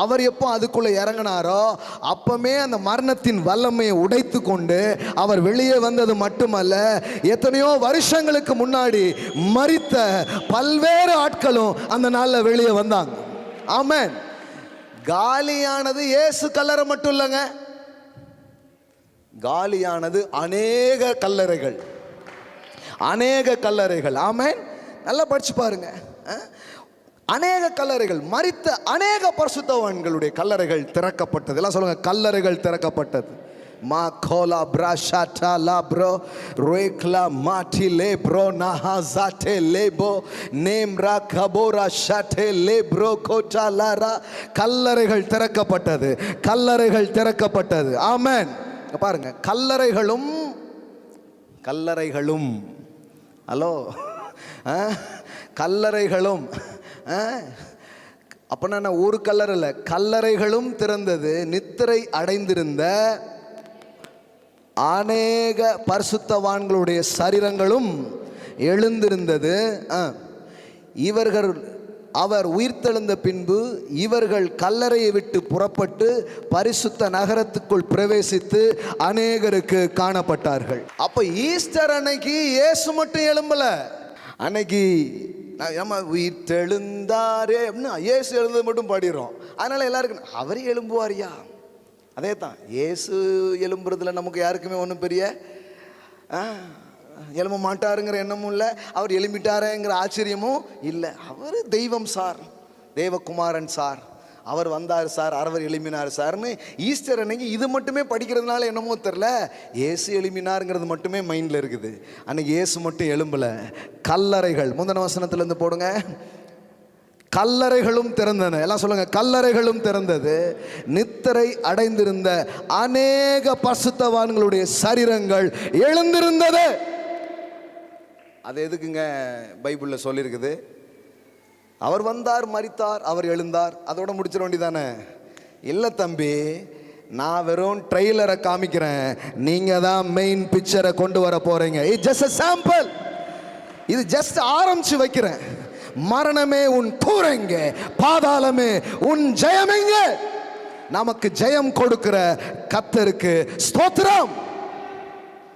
அவர் எப்போ அதுக்குள்ளே இறங்கினாரோ அப்பமே அந்த மரணத்தின் வல்லமையை உடைத்து கொண்டு அவர் வெளியே வந்தது மட்டுமல்ல, எத்தனையோ வருஷங்களுக்கு முன்னாடி மரித்த பல்வேறு ஆட்களும் அந்த நாளில் வெளியே வந்தாங்க. ஆமென். காலியானது இயேசு கல்லறை மட்டும் இல்லைங்க, காலியானது அநேக கல்லறைகள், அநேக கல்லறைகள். ஆமென். நல்லா படிச்சு பாருங்க. அநேக கல்லறைகள், மரித்த அநேக பரிசுத்தவான்களுடைய கல்லறைகள் திறக்கப்பட்டது. எல்லாம் சொல்லுங்க, கல்லறைகள் திறக்கப்பட்டது. மா கோலா பிராஷாட்டா லாப்ரோ ரோக்லா மாட்டி லேப்ரோ நஹாசாட்டே லேபோ நேம்ரா கபோரா ஷாட்டே லேப்ரோ கோட்டா லாரா. கல்லறைகள் திறக்கப்பட்டது, கல்லறைகள் திறக்கப்பட்டது. ஆமென். பாருங்க, கல்லறைகளும் கல்லறைகளும் ஹலோ கல்லறைகளும் அப்படின்னா ஒரு கல்லறை இல்லை, கல்லறைகளும் திறந்தது. நித்திரை அடைந்திருந்த அநேக பரிசுத்தவான்களுடைய சரீரங்களும் எழுந்திருந்தது. இவர்கள் அவர் உயிர்த்தெழுந்த பின்பு இவர்கள் கல்லறையை விட்டு புறப்பட்டு பரிசுத்த நகரத்துக்குள் பிரவேசித்து அநேகருக்கு காணப்பட்டார்கள். அப்ப ஈஸ்டர் அன்னைக்கு இயேசு மட்டும் எழும்பல. அன்னைக்கு நம்ம உயிர்த்தெழுந்தாரே அப்படின்னு இயேசு எழுந்தது மட்டும் பாடிடுறோம். அதனால எல்லாருக்கும் அவர் எழும்புவாரியா? அதே தான், இயேசு எழும்புறதுல நமக்கு யாருக்குமே ஒன்றும் பெரிய எழும்ப மாட்டாருங்கிற எண்ணமும் இல்லை, அவர் எழும்பிட்டாருங்கிற ஆச்சரியமும் இல்லை. அவர் தெய்வம் சார், தேவகுமாரன் சார், அவர் வந்தார் சார், அவர் எழுப்பினார் சார்னு ஈஸ்டர் அன்னைக்கு இது மட்டுமே படிக்கிறதுனால என்னமோ தெரில, இயேசு எழுப்பினாருங்கிறது மட்டுமே மைண்டில் இருக்குது. அன்னைக்கு இயேசு மட்டும் எழும்பல. கல்லறைகள், முந்தின வசனத்துலேருந்து போடுங்க. கல்லறைகளும் திறந்தன. எல்லாம் சொல்லுங்க, கல்லறைகளும் திறந்தது. நித்திரை அடைந்திருந்த அநேக பரிசுத்தவான்களுடைய சரீரங்கள் எழுந்திருந்தது. அது எதுக்குங்க பைபிளில் சொல்லியிருக்குது? அவர் வந்தார், மரித்தார், அவர் எழுந்தார், அதோட முடிச்சிட வேண்டியதானே? இல்லை தம்பி, நான் வெறும் ட்ரெய்லரை காமிக்கிறேன், நீங்க தான் மெயின் பிக்சரை கொண்டு வர போறீங்க. இது ஜஸ்ட் a sample. இது ஜஸ்ட் ஆரம்பிச்சு வைக்கிறேன். மரணமே உன் கூரைங்க, பாதாளமே உன் ஜெயமெங்க. நமக்கு ஜெயம் கொடுக்கிற கர்த்தருக்கு ஸ்தோத்திரம்.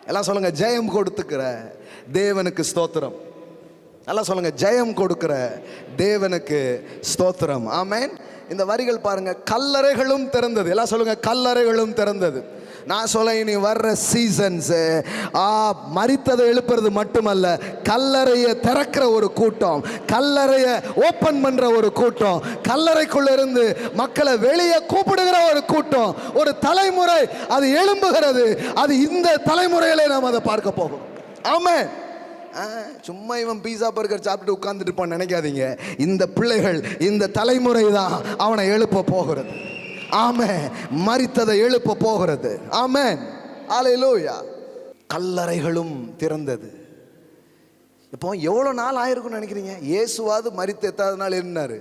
எல்லாம் சொல்லுங்க, ஜெயம் கொடுத்துக்கிற தேவனுக்கு ஸ்தோத்திரம். எல்லாம் சொல்லுங்க, ஜெயம் கொடுக்கிற தேவனுக்கு ஸ்தோத்திரம். ஆமென். இந்த வரிகள் பாருங்க, கல்லறைகளும் திறந்தது. எல்லாம் சொல்லுங்க, கல்லறைகளும் திறந்தது. நான் சொல்ல, இனி வர்ற சீசன்ஸ் மரித்ததை எழுப்புறது மட்டுமல்ல, கல்லறையை திறக்கிற ஒரு கூட்டம், கல்லறையை ஓப்பன் பண்ற ஒரு கூட்டம், கல்லறைக்குள்ள இருந்து மக்களை வெளியே கூப்பிடுகிற ஒரு கூட்டம், ஒரு தலைமுறை அது எழும்புகிறது. அது இந்த தலைமுறையிலே நாம் அதை பார்க்க போகும். ஆமென். சும்மா இவன் பீஸா பர்கர் சாப்பிட்டு உட்கார்ந்துட்டு இருப்பான்னு நினைக்காதீங்க. இந்த பிள்ளைகள், இந்த தலைமுறை தான் அவனை எழுப்ப போகிறது. ஆமென். மரித்ததை எழுப்ப போகிறது. ஆமென். அல்லேலூயா. கல்லறைகளும் திறந்தது. இப்போ எவ்வளோ நாள் ஆயிருக்கும்னு நினைக்கிறீங்க? இயேசுவாது மரித்து எத்தனாவது நாள் எழுந்தாரு?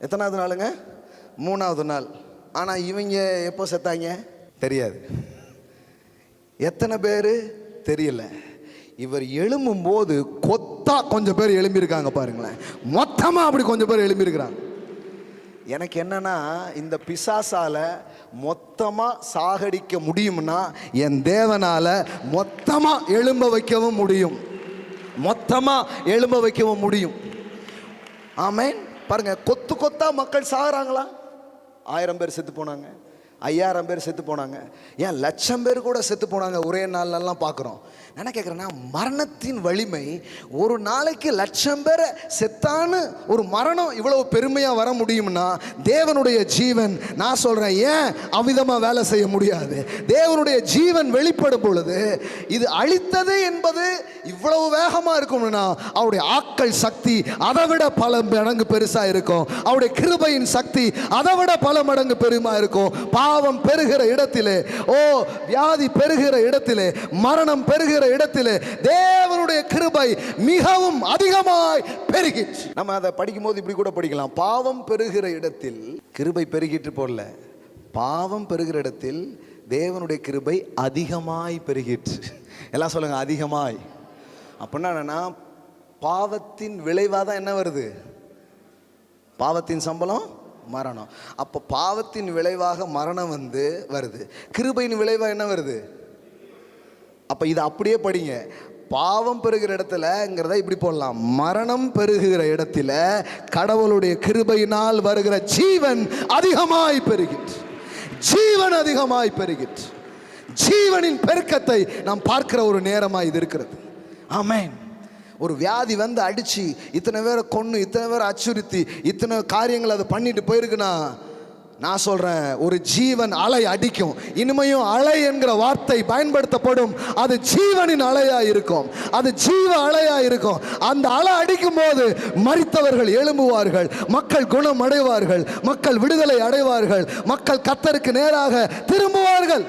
எத்தனாவது நாளுங்க? 3வது நாள். ஆனால் இவங்க எப்போ செத்தாங்க தெரியாது. எத்தனை பேர் தெரியல. இவர் எழும்பும் போது கொத்தா கொஞ்சம் பேர் எழும்பியிருக்காங்க பாருங்களேன். மொத்தமாக அப்படி கொஞ்சம் பேர் எழும்பியிருக்கிறாங்க. எனக்கு என்னன்னா, இந்த பிசாசால மொத்தமாக சாகடிக்க முடியும்னா என் தேவனால மொத்தமாக எழும்ப வைக்கவும் முடியும், மொத்தமாக எழும்ப வைக்கவும் முடியும். ஆமென். பாருங்க, கொத்து கொத்தா மக்கள் சாகுறாங்களா? 1000 பேர் செத்து போனாங்க, 5000 பேர் செத்து போனாங்க, ஏன் 1,00,000 பேர் கூட செத்து போனாங்க ஒரே நாள்லாம் பார்க்குறோம். என்ன கேட்குறேன்னா, மரணத்தின் வலிமை, ஒரு நாளைக்கு 1,00,000 பேரை செத்தான்னு ஒரு மரணம் இவ்வளவு பெருமையாக வர முடியும்னா தேவனுடைய ஜீவன், நான் சொல்கிறேன், ஏன் அவ்விதமாக வேலை செய்ய முடியாது? தேவனுடைய ஜீவன் வெளிப்படும் பொழுது இது அழித்தது என்பது இவ்வளவு வேகமாக இருக்கும்னா அவருடைய ஆட்கள் சக்தி அதை விட பல மடங்கு பெருசாக இருக்கும். அவருடைய கிருபையின் சக்தி அதை விட பல மடங்கு பெருமா இருக்கும். பாவம் பெருகிற இடத்திலே, வியாதி பெருகிற இடத்திலே, மரணம் பெருகிற இடத்திலே தேவனுடைய கிருபை மிகவும் அதிகமாய் பெருகிச்சு. நம்ம அதை படிக்கும் போது இப்படி கூட படிக்கலாம், பாவம் பெருகிற இடத்தில் கிருபை பெருகிட்டு போடல, பாவம் பெருகிற இடத்தில் தேவனுடைய கிருபை அதிகமாய் பெருகிற்று. எல்லாம் சொல்லுங்க, அதிகமாய். அப்படின்னா என்னன்னா, பாவத்தின் விளைவாக தான் என்ன வருது? பாவத்தின் சம்பளம் மரணம். அப்போ பாவத்தின் விளைவாக மரணம் வருது. கிருபையின் விளைவாக என்ன வருது? அப்போ இதை அப்படியே படிங்க. பாவம் பெருகிற இடத்துலங்கிறத இப்படி போடலாம், மரணம் பெருகிற இடத்துல கடவுளுடைய கிருபையினால் வருகிற ஜீவன் அதிகமாய் பெருகிற்று. ஜீவன் அதிகமாய் பெருகிற்று. ஜீவனின் பெருக்கத்தை நாம் பார்க்கிற ஒரு நேரமாக இது இருக்கிறது. ஆமென். ஒரு வியாதி அடிச்சு இத்தனை பேரை கொன்று, இத்தனை பேரை அச்சுறுத்தி, இத்தனை காரியங்கள் அதை பண்ணிட்டு போயிருக்குன்னா, நான் சொல்றேன், ஒரு ஜீவன் அலை அடிக்கும். இனிமையும் அலை என்கிற வார்த்தை பயன்படுத்தப்படும். அது ஜீவனின் அலையா இருக்கும், அது ஜீவ அலையா இருக்கும். அந்த அலை அடிக்கும் போது மரித்தவர்கள் எழும்புவார்கள், மக்கள் குணம் அடைவார்கள், மக்கள் விடுதலை அடைவார்கள், மக்கள் கர்த்தருக்கு நேராக திரும்புவார்கள்.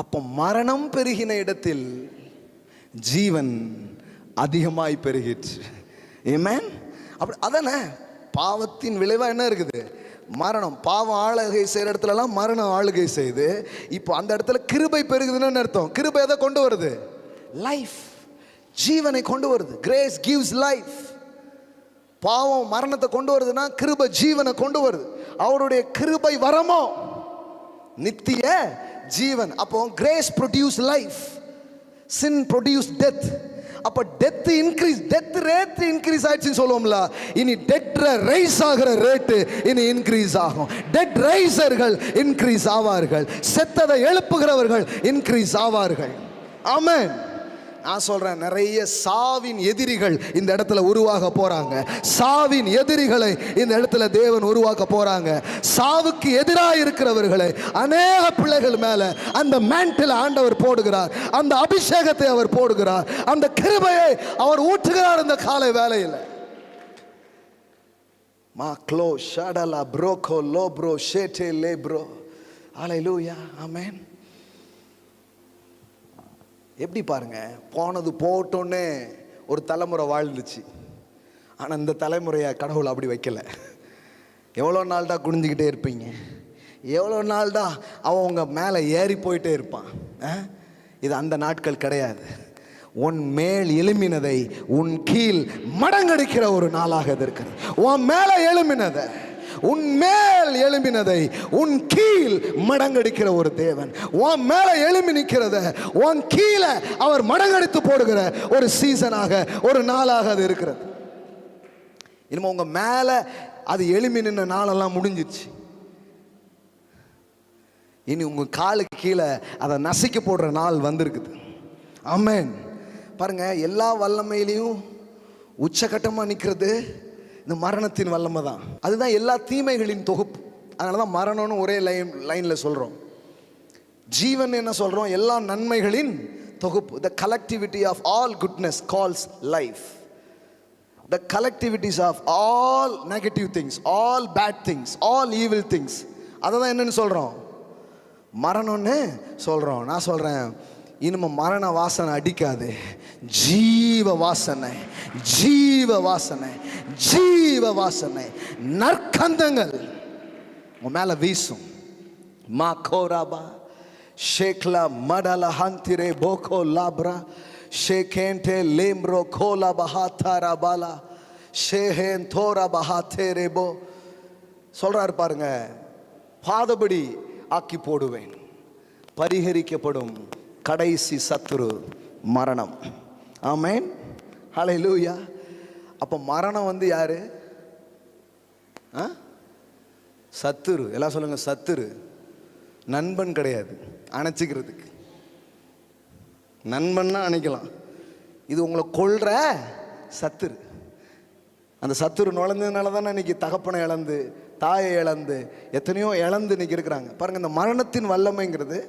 அப்போ மரணம் பெருகின இடத்தில் ஜீவன் அதிகமாய் பெருகிற்று. ஆமென். அப்படி அதானே பாவத்தின் விளைவாக என்ன இருக்குது? மரணம். பாவம் ஆளுகை செய்கிற இடத்துலலாம் மரணம் ஆளுகை செய்யுது. இப்போ அந்த இடத்துல கிருபை பெருகுதுன்னு அர்த்தம். கிருபை எதை கொண்டு வருது? லைஃப், ஜீவனை கொண்டு வருது. Grace gives life. பாவம் மரணத்தை கொண்டு வருதுன்னா கிருபை ஜீவனை கொண்டு வருது. அவருடைய கிருபை வரமோ நித்திய ஜீவன். அப்போ கிரேஸ் ப்ரொடியூஸ் லைஃப், சின் ப்ரொடியூஸ் டெத். அப்போ death increase, death rate increase ஆயிடுச்சுன்னு சொல்லுவோம்ல, இனி டெத் ரைஸ் ஆகிற ரேட்டு இனி இன்க்ரீஸ் ஆகும். டெத் ரைசர்கள் இன்க்ரீஸ் ஆவார்கள், செத்ததை எழுப்புகிறவர்கள் இன்க்ரீஸ் ஆவார்கள். ஆமென். நான் சொல்றேன், நிறைய சாவின் எதிரிகள் இந்த இடத்துல உருவாக போறாங்க. சாவின் எதிரிகளை இந்த இடத்துல தேவன் உருவாக்க போறாங்க. சாவுக்கு எதிராக இருக்கிறவர்களை அநேக பிள்ளைகள் மேல அந்த மேண்டில் ஆண்டவர் போடுகிறார், அந்த அபிஷேகத்தை அவர் போடுகிறார், அந்த கிருபையை அவர் ஊற்றுகிறார் இந்த காலை வேளையில். மா க்ளோ ஷடலா ப்ரோகோ லோ ப்ரோ ஷேட்டே லே ப்ரோ. ஹல்லேலூயா. ஆமென். எப்படி பாருங்க, போனது போட்டோன்னே ஒரு தலைமுறை வாழ்ந்துச்சு. ஆனால் இந்த தலைமுறையை கடவுள் அப்படி வைக்கல. எவ்வளோ நாள் தான் குனிஞ்சிக்கிட்டே இருப்பீங்க? எவ்வளோ நாள் தான் அவங்க மேலே ஏறி போயிட்டே இருப்பான்? இது அந்த நாட்கள் கிடையாது. உன் மேல் எழும்பினதை உன் கீழ் மடங்கடிக்கிற ஒரு நாளாக இது இருக்கிறது. உன் மேலே எழும்பினதை, உன் மேல் எழும்பினதை உன் கீழ் மடங்கடிக்கிற ஒரு தேவன். உன் மேல எழும்பி நிற்கிறத உன் கீழே அவர் மடங்கடித்து போடுகிற ஒரு சீசனாக, ஒரு நாளாக அது இருக்கிறது. இனிமே உங்க மேல அது எழும்பி நின்ற நாளெல்லாம் முடிஞ்சிச்சு. இனி உங்க காலுக்கு கீழே அதை நசுக்கி போடுற நாள் வந்திருக்குது. ஆமென். பாருங்க, எல்லா வல்லமையிலையும் உச்சகட்டமாக நிற்கிறது இந்த மரணத்தின் வல்லமை தான். அதுதான் எல்லா தீமைகளின் தொகுப்பு. அதனால தான் மரணம்னு ஒரே லைனில் சொல்கிறோம். ஜீவன் என்ன சொல்கிறோம்? எல்லா நன்மைகளின் தொகுப்பு. The collectivity of all goodness calls life. The collectivities of all negative things, all bad things, all evil things, அதை தான் என்னன்னு சொல்கிறோம்? மரணம்னு சொல்கிறோம். நான் சொல்கிறேன், இனிமே மரண வாசனை அடிக்காது. ஜீவ வாசனை, ஜீவ வாசனை, ஜீவ வாசனை, நற்கந்தங்கள் உன் மேல வீசும். மா கோராபா ஷேக்லா மடல ஹந்திரே போகோ லாப்ரா ஷேகேண்டே லேம்ரோ கோலா பஹாத்தாரா பாலா ஷேஹேன் தோரா பஹாத்தேரே போ. சொல்றாரு பாருங்க, பாதபடி ஆக்கி போடுவேன். பரிகரிக்கப்படும் கடைசி சத்துரு மரணம். ஆமென். ஹல்லேலூயா. அப்போ மரணம் யாரு? சத்துரு. எல்லாம் சொல்லுங்க, சத்துரு. நண்பன் கிடையாது அணைச்சிக்கிறதுக்கு. நண்பன்னா அணைக்கலாம், இது உங்களை கொல்ற சத்துரு. அந்த சத்துரு நுழைஞ்சதுனால தானே இன்னைக்கு தகப்பனை இழந்து, தாயை இழந்து, எத்தனையோ இழந்து இன்னைக்கு இருக்கிறாங்க. பாருங்க, இந்த மரணத்தின் வல்லமைங்கிறது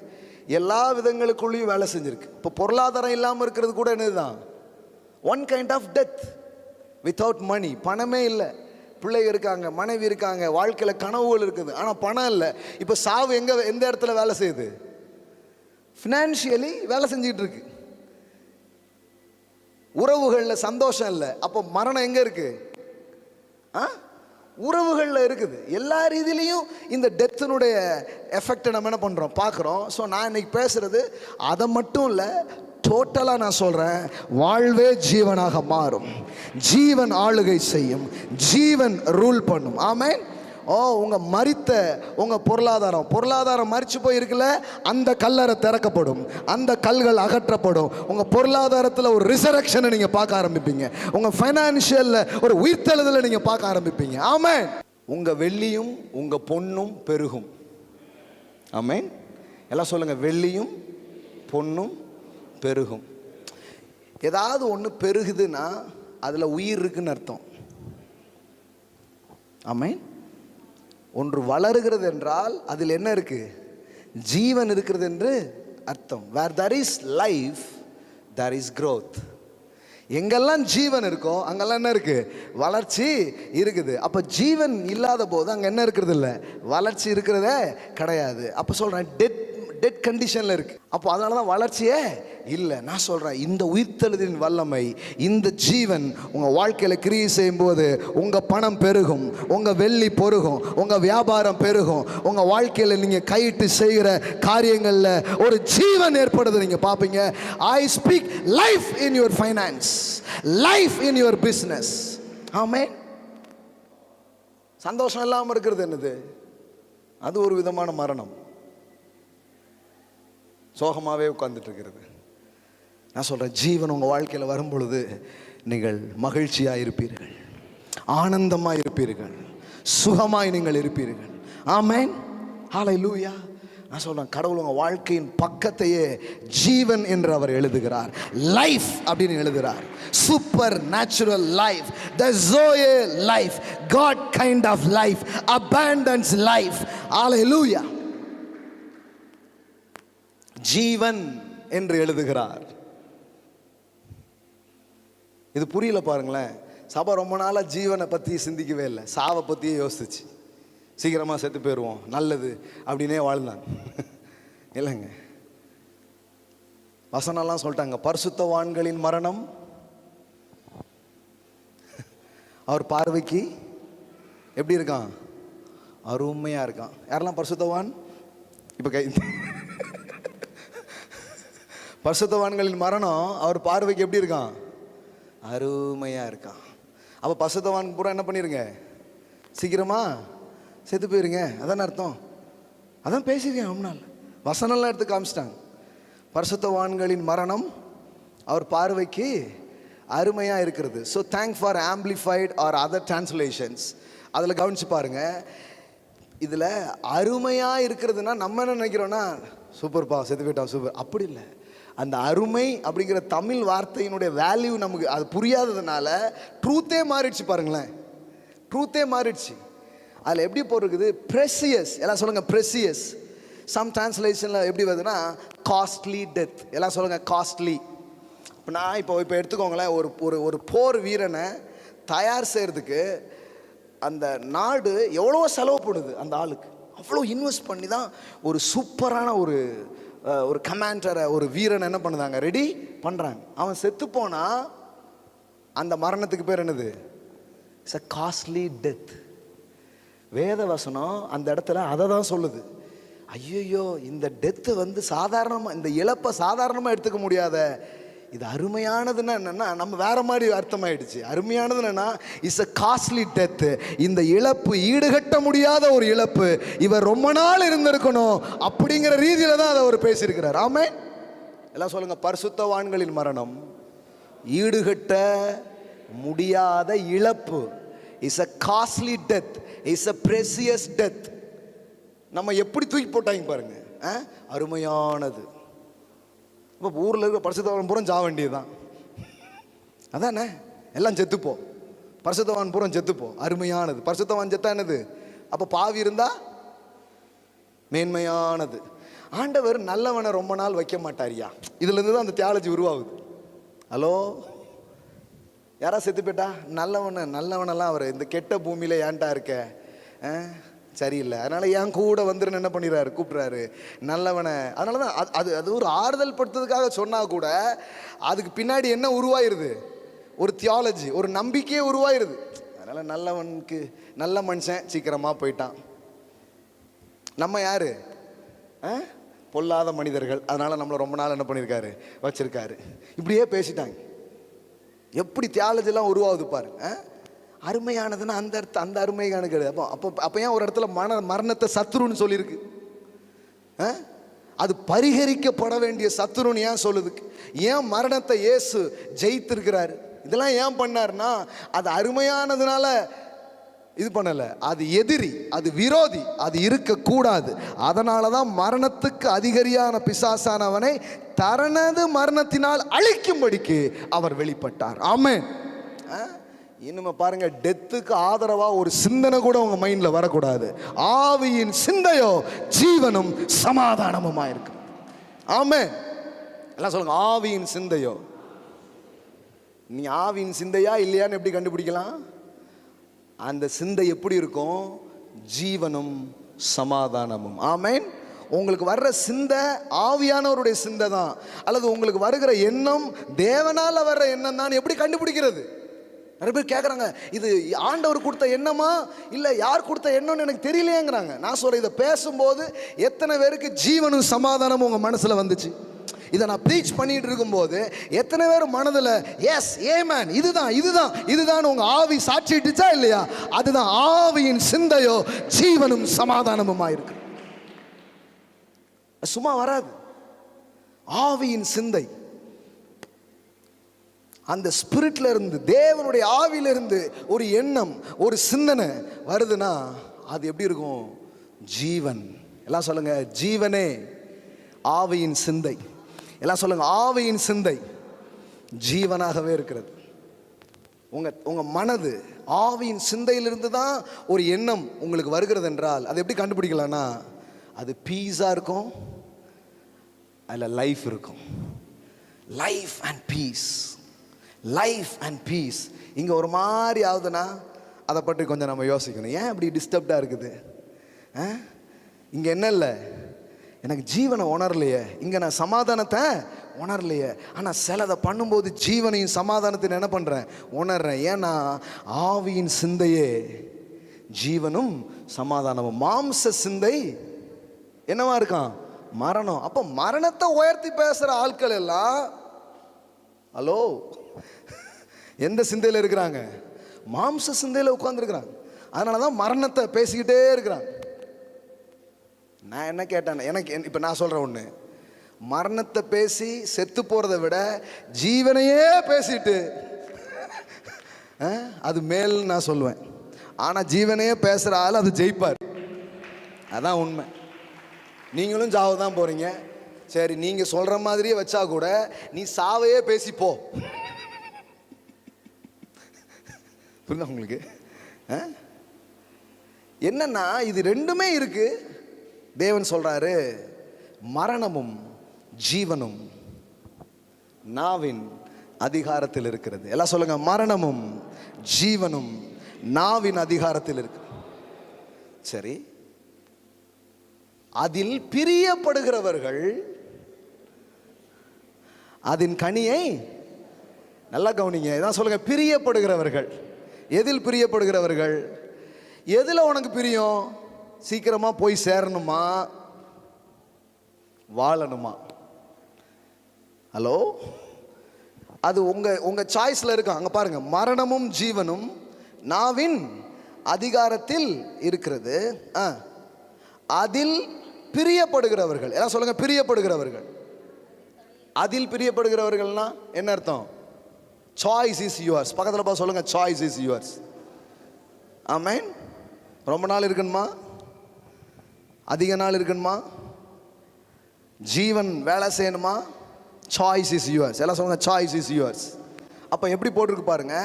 எல்லா விதங்களுக்குள்ளேயும் வேலை செஞ்சிருக்கு. இப்போ பொருளாதாரம் இல்லாமல் இருக்கிறது கூட என்னதுதான்? One kind of death. Without money, பணமே இல்லை, பிள்ளைங்க இருக்காங்க, மனைவி இருக்காங்க, வாழ்க்கையில் கனவுகள் இருக்குது, ஆனால் பணம் இல்லை. இப்போ சாவு எந்த இடத்துல வேலை செய்யுது? ஃபினான்ஷியலி வேலை செஞ்சிட்டு இருக்கு. உறவுகளில் சந்தோஷம் இல்லை. அப்போ மரணம் எங்கே இருக்கு? உறவுகளில் இருக்குது. எல்லா ரீதியிலையும் இந்த டெத்தினுடைய எஃபெக்டை நம்ம என்ன பண்ணுறோம், பார்க்குறோம். ஸோ நான் இன்னைக்கு பேசுகிறது அதை மட்டும் இல்லை, டோட்டலாக நான் சொல்கிறேன். வாழ்வே ஜீவனாக மாறும், ஜீவன் ஆளுகை செய்யும், ஜீவன் ரூல் பண்ணும். ஆமென். உங்கள் மரித்த உங்கள் பொருளாதாரம் மரிச்சு போயிருக்குல்ல, அந்த கல்லறை திறக்கப்படும், அந்த கல்கள் அகற்றப்படும். உங்கள் பொருளாதாரத்தில் ஒரு ரிசரக்ஷனை நீங்கள் பார்க்க ஆரம்பிப்பீங்க. உங்கள் ஃபைனான்ஷியலில் ஒரு உயிர்த்தெழுதலை நீங்கள் பார்க்க ஆரம்பிப்பீங்க. ஆமென். உங்கள் வெள்ளியும் உங்கள் பொன்னும் பெருகும். ஆமென். எல்லாம் சொல்லுங்கள், வெள்ளியும் பொன்னும் பெருகும். ஏதாவது ஒன்று பெருகுதுன்னா அதில் உயிர் இருக்குன்னு அர்த்தம். ஆமென். ஒன்று வளருகிறது என்றால் அதில் என்ன இருக்கு, ஜீவன் இருக்கிறது என்று அர்த்தம். where there is life there is growth. எங்கெல்லாம் ஜீவன் இருக்கோ அங்கெல்லாம் என்ன இருக்கு, வளர்ச்சி இருக்குது. அப்போ ஜீவன் இல்லாத போது அங்கே என்ன இருக்கிறது இல்லை, வளர்ச்சி இருக்கிறதே கிடையாது. அப்போ சொல்கிறேன், டெட் கண்டிஷனில் இருக்கு. அப்போ அதனால தான் வளர்ச்சியே இல்லை. நான் சொல்கிறேன், இந்த உயிர்த்தெழுதின் வல்லமை, இந்த ஜீவன் உங்கள் வாழ்க்கையில் கிரியை செய்யும் போது உங்கள் பணம் பெருகும், உங்கள் வெள்ளி பெருகும், உங்கள் வியாபாரம் பெருகும். உங்கள் வாழ்க்கையில் நீங்கள் கையிட்டு செய்கிற காரியங்களில் ஒரு ஜீவன் ஏற்படுது நீங்கள் பார்ப்பீங்க. I speak life in your finance, life in your business. ஆமென். சந்தோஷம் இல்லாமல் இருக்கிறது என்னது, அது ஒரு விதமான மரணம். சோகமாகவே உட்கார்ந்துட்டு இருக்கிறது. நான் சொல்கிறேன், ஜீவன் உங்கள் வாழ்க்கையில் வரும் பொழுது நீங்கள் மகிழ்ச்சியாக இருப்பீர்கள், ஆனந்தமாக இருப்பீர்கள், சுகமாய் நீங்கள் இருப்பீர்கள். ஆமென். ஹல்லேலூயா. நான் சொல்கிறேன், கடவுள் உங்கள் வாழ்க்கையின் பக்கத்தையே ஜீவன் என்று அவர் எழுதுகிறார், லைஃப் அப்படின்னு எழுதுகிறார். Supernatural life, the joy life, God kind of life, abundance life. ஹல்லேலூயா. ஜீவன் என்று எழுதுகிறார். இது புரியல பாருங்களேன். சபை ரொம்ப நாளாக ஜீவனை பற்றி சிந்திக்கவே இல்லை, சாவை பற்றியே யோசிச்சு சீக்கிரமாக செத்து போயிடுவோம் நல்லது அப்படின்னே வாழ்ந்தான். இல்லைங்க, வசனம்லாம் சொல்லிட்டாங்க, பரிசுத்தவான்களின் மரணம் அவர் பார்வைக்கு எப்படி இருக்கான், அருமையாக இருக்கான். யாரெல்லாம் பரிசுத்தவான்? இப்போ கை. பரிசுத்தவான்களின் மரணம் அவர் பார்வைக்கு எப்படி இருக்கான், அருமையாக இருக்கான். அப்போ பரிசுத்தவான் பூரா என்ன பண்ணிருங்க, சீக்கிரமா செத்து போயிருங்க. அதான் அர்த்தம். அதான் பேசியிருக்கேன் ரொம்ப நாள், வசனம்லாம் எடுத்து காமிச்சிட்டாங்க. பரிசுத்தவான்களின் மரணம் அவர் பார்வைக்கு அருமையாக இருக்கிறது. So thank for amplified or other translations. அதில் கவனிச்சு பாருங்க, இதில் அருமையாக இருக்கிறதுனா நம்ம என்ன நினைக்கிறோன்னா, சூப்பர்ப்பா செத்து போயிட்டான் சூப்பர், அப்படி இல்லை. அந்த அருமை அப்படிங்கிற தமிழ் வார்த்தையினுடைய வேல்யூ நமக்கு அது புரியாததுனால ட்ரூத்தே மாறிடுச்சு. பாருங்களேன், ட்ரூத்தே மாறிடுச்சு. அதில் எப்படி போட்டிருக்குது, ப்ரெசியஸ். எல்லாம் சொல்லுங்கள், ப்ரெசியஸ். சம் டிரான்ஸ்லேஷனில் எப்படி வருதுன்னா காஸ்ட்லி டெத். எல்லாம் சொல்லுங்கள், காஸ்ட்லி. இப்போ நான் இப்போ எடுத்துக்கோங்களேன், ஒரு போர் வீரனை தயார் செய்கிறதுக்கு அந்த நாடு எவ்வளோ செலவு பண்ணுது அந்த ஆளுக்கு. அவ்வளோ இன்வெஸ்ட் பண்ணி தான் ஒரு சூப்பரான ஒரு கமாண்டரை, ஒரு வீரனை என்ன பண்ணுதாங்க, ரெடி பண்ணுறாங்க. அவன் செத்து போனால் அந்த மரணத்துக்கு பேர் என்னது, இட்ஸ் அ காஸ்ட்லி டெத். வேத வசனம் அந்த இடத்துல அதை தான் சொல்லுது. ஐயோ, இந்த டெத்து வந்து சாதாரணமாக, இந்த இழப்பை சாதாரணமாக எடுத்துக்க முடியாத, இது அருமையானதுன்னா என்னென்னா நம்ம வேற மாதிரி அர்த்தமாயிடுச்சு. அருமையானது என்னன்னா, இட்ஸ் அ காஸ்ட்லி டெத். இந்த இழப்பு ஈடுகட்ட முடியாத ஒரு இழப்பு, இவர் ரொம்ப நாள் இருந்திருக்கணும் அப்படிங்கிற ரீதியில் தான் அதை அவர் பேசியிருக்கிறார். ஆமென். எல்லாம் சொல்லுங்க, பரிசுத்தவான்களின் மரணம் ஈடுகட்ட முடியாத இழப்பு, it's a costly death, it's a precious death. நம்ம எப்படி தூக்கி போட்டாங்க பாருங்க, அருமையானது. இப்போ ஊரில் இருக்கிற பரிசுத்தவான் பூரம் ஜாக வேண்டியது தான். அதானே, எல்லாம் செத்துப்போ, பரிசுத்தவான் பூரம் செத்துப்போ, அருமையானது. பரிசுத்தவான் செத்தா என்னது, அப்போ பாவி இருந்தா மேன்மையானது. ஆண்டவர் நல்லவனை ரொம்ப நாள் வைக்க மாட்டாரியா. இதுலேருந்து தான் அந்த தியாலஜி உருவாகுது. ஹலோ, யாரா செத்து போயிட்டா, நல்லவனெல்லாம் அவர் இந்த கெட்ட பூமியில் ஏன்டா இருக்க, சரியில்லை, அதனால் என் கூட வந்துருன்னு என்ன பண்ணிடுறாரு, கூப்பிட்றாரு நல்லவனை. அதனால தான் அது ஒரு ஆறுதல் படுத்துறதுக்காக சொன்னால் கூட அதுக்கு பின்னாடி என்ன உருவாயிருது, ஒரு தியாலஜி, ஒரு நம்பிக்கையே உருவாயிருது. அதனால் நல்ல மனுஷன் சீக்கிரமாக போயிட்டான். நம்ம யார்? பொல்லாத மனிதர்கள். அதனால் நம்மளை ரொம்ப நாள் என்ன பண்ணியிருக்காரு, வச்சிருக்காரு. இப்படியே பேசிட்டாங்க. எப்படி தியாலஜிலாம் உருவாகுது பாரு. அருமையானதுன்னா அந்த அருமையான கிடையாது. அப்போ ஏன் ஒரு இடத்துல மரணத்தை சத்துருன்னு சொல்லியிருக்கு? அது பரிகரிக்கப்பட வேண்டிய சத்துருன்னு ஏன் சொல்லுது? ஏன் மரணத்தை இயேசு ஜெயித்திருக்கிறாரு? இதெல்லாம் ஏன் பண்ணார்னா, அது அருமையானதுனால இது பண்ணல. அது எதிரி, அது விரோதி, அது இருக்கக்கூடாது. அதனால தான் மரணத்துக்கு அதிகாரியான பிசாசானவனை தனது மரணத்தினால் அழிக்கும்படிக்கு அவர் வெளிப்பட்டார். ஆமென். இன்னும் பாருங்க, டெத்துக்கு ஆதரவா ஒரு சிந்தனை கூட உங்க மைண்ட்ல வரக்கூடாது. ஆவியின் சிந்தையோ ஜீவனும் சமாதானமுமா இருக்கு. ஆமென். எல்லாம் சொல்லுங்க, ஆவியின் சிந்தையோ. நீ ஆவியின் சிந்தையா இல்லையான்னு எப்படி கண்டுபிடிக்கலாம்? அந்த சிந்தை எப்படி இருக்கும்? ஜீவனும் சமாதானமும். ஆமென். உங்களுக்கு வர்ற சிந்தை ஆவியானவருடைய சிந்தை தான், அல்லது உங்களுக்கு வருகிற எண்ணம் தேவனால வர்ற எண்ணம் தான் எப்படி கண்டுபிடிக்கிறது? நிறைய பேர் கேட்குறாங்க, இது ஆண்டவர் கொடுத்த எண்ணமா இல்லை யார் கொடுத்த எண்ணம்னு எனக்கு தெரியலையேங்கிறாங்க. நான் சொல்கிறேன், இதை பேசும்போது எத்தனை பேருக்கு ஜீவனும் சமாதானமும் உங்கள் மனசில் வந்துச்சு? இதை நான் ப்ரீச் பண்ணிட்டு இருக்கும்போது எத்தனை பேர் மனதில் எஸ் ஏமேன் இதுதான் உங்கள் ஆவி சாட்சிட்டுச்சா இல்லையா? அதுதான் ஆவியின் சிந்தையோ ஜீவனும் சமாதானமுமா இருக்கு. சும்மா வராது. ஆவியின் சிந்தை அந்த ஸ்பிரிட்ல இருந்து, தேவனுடைய ஆவியிலிருந்து ஒரு எண்ணம், ஒரு சிந்தனை வருதுன்னா அது எப்படி இருக்கும்? ஜீவன். எல்லாம் சொல்லுங்க, ஜீவனே ஆவியின் சிந்தை. எல்லாம் சொல்லுங்க, ஆவியின் சிந்தை ஜீவனாகவே இருக்கிறது. உங்க மனது ஆவியின் சிந்தையிலிருந்து தான் ஒரு எண்ணம் உங்களுக்கு வருகிறது என்றால் அது எப்படி கண்டுபிடிக்கலாம்னா, அது பீஸா இருக்கும், அதில் லைஃப் இருக்கும். Life and peace, life and peace. இங்கே ஒரு மாதிரி ஆகுதுன்னா அதை பற்றி கொஞ்சம் நம்ம யோசிக்கணும். ஏன் இப்படி டிஸ்டர்ப்டாக இருக்குது? இங்கே என்ன இல்லை, எனக்கு ஜீவனை உணரலையே, இங்கே நான் சமாதானத்தை உணரலையே. ஆனால் சிலதை பண்ணும்போது ஜீவனையும் சமாதானத்தையும் என்ன பண்ணுறேன், உணர்றேன். ஏன்னா ஆவியின் சிந்தையே ஜீவனும் சமாதானமும். மாம்ச சிந்தை என்னவா இருக்கான்? மரணம். அப்போ மரணத்தை உயர்த்தி பேசுகிற ஆட்கள் எல்லாம் ஹலோ எந்த சிந்தையில் இருக்கிறாங்க? மாம்ச சிந்தையில் உட்கார்ந்துருக்கிறாங்க. அதனால தான் மரணத்தை பேசிக்கிட்டே இருக்கிறாங்க. நான் என்ன கேட்டேன், எனக்கு இப்போ நான் சொல்கிறேன் ஒன்று, மரணத்தை பேசி செத்து போகிறத விட ஜீவனையே பேசிட்டு அது மேல் நான் சொல்லுவேன். ஆனால் ஜீவனையே பேசுகிற ஆள் அது ஜெயிப்பார். அதான் உண்மை. நீங்களும் சாவு தான் போகிறீங்க. சரி, நீங்கள் சொல்கிற மாதிரியே வச்சா கூட நீ சாவையே பேசிப்போ. புரியுதா உங்களுக்கு? என்னன்னா இது ரெண்டுமே இருக்கு. தேவன் சொல்றாரு, மரணமும் ஜீவனும் நாவின் அதிகாரத்தில் இருக்கிறது. எல்லாம் சொல்லுங்க, மரணமும் ஜீவனும் நாவின் அதிகாரத்தில் இருக்கு. சரி, அதில் பிரியப்படுகிறவர்கள் அதன் கனியை நல்லா கவனிங்க. இதான் சொல்லுங்க, பிரியப்படுகிறவர்கள். எதில் பிரியப்படுகிறவர்கள்? எதில் உனக்கு பிரியம்? சீக்கிரமா போய் சேரணுமா, வாழணுமா? ஹலோ, அது உங்க சாய்ஸ்ல இருக்கு. அங்க பாருங்க, மரணமும் ஜீவனும் நாவின் அதிகாரத்தில் இருக்கிறது. அதில் பிரியப்படுகிறவர்கள். எல்லாம் சொல்லுங்க, பிரியப்படுகிறவர்கள். அதில் பிரியப்படுகிறவர்கள்னா என்ன அர்த்தம்? Choice is yours. பக்கத்தில் பார்த்து சொல்லுங்க, சாய்ஸ் இஸ் யுவர்ஸ். ஆமென். ரொம்ப நாள் இருக்கணுமா, அதிக நாள் இருக்கணுமா, ஜீவன் வேலை செய்யணுமா? Choice is yours. எல்லாம் சொல்லுங்க, சாய்ஸ் இஸ் யுவர்ஸ். அப்போ எப்படி போட்டிருக்கு பாருங்க,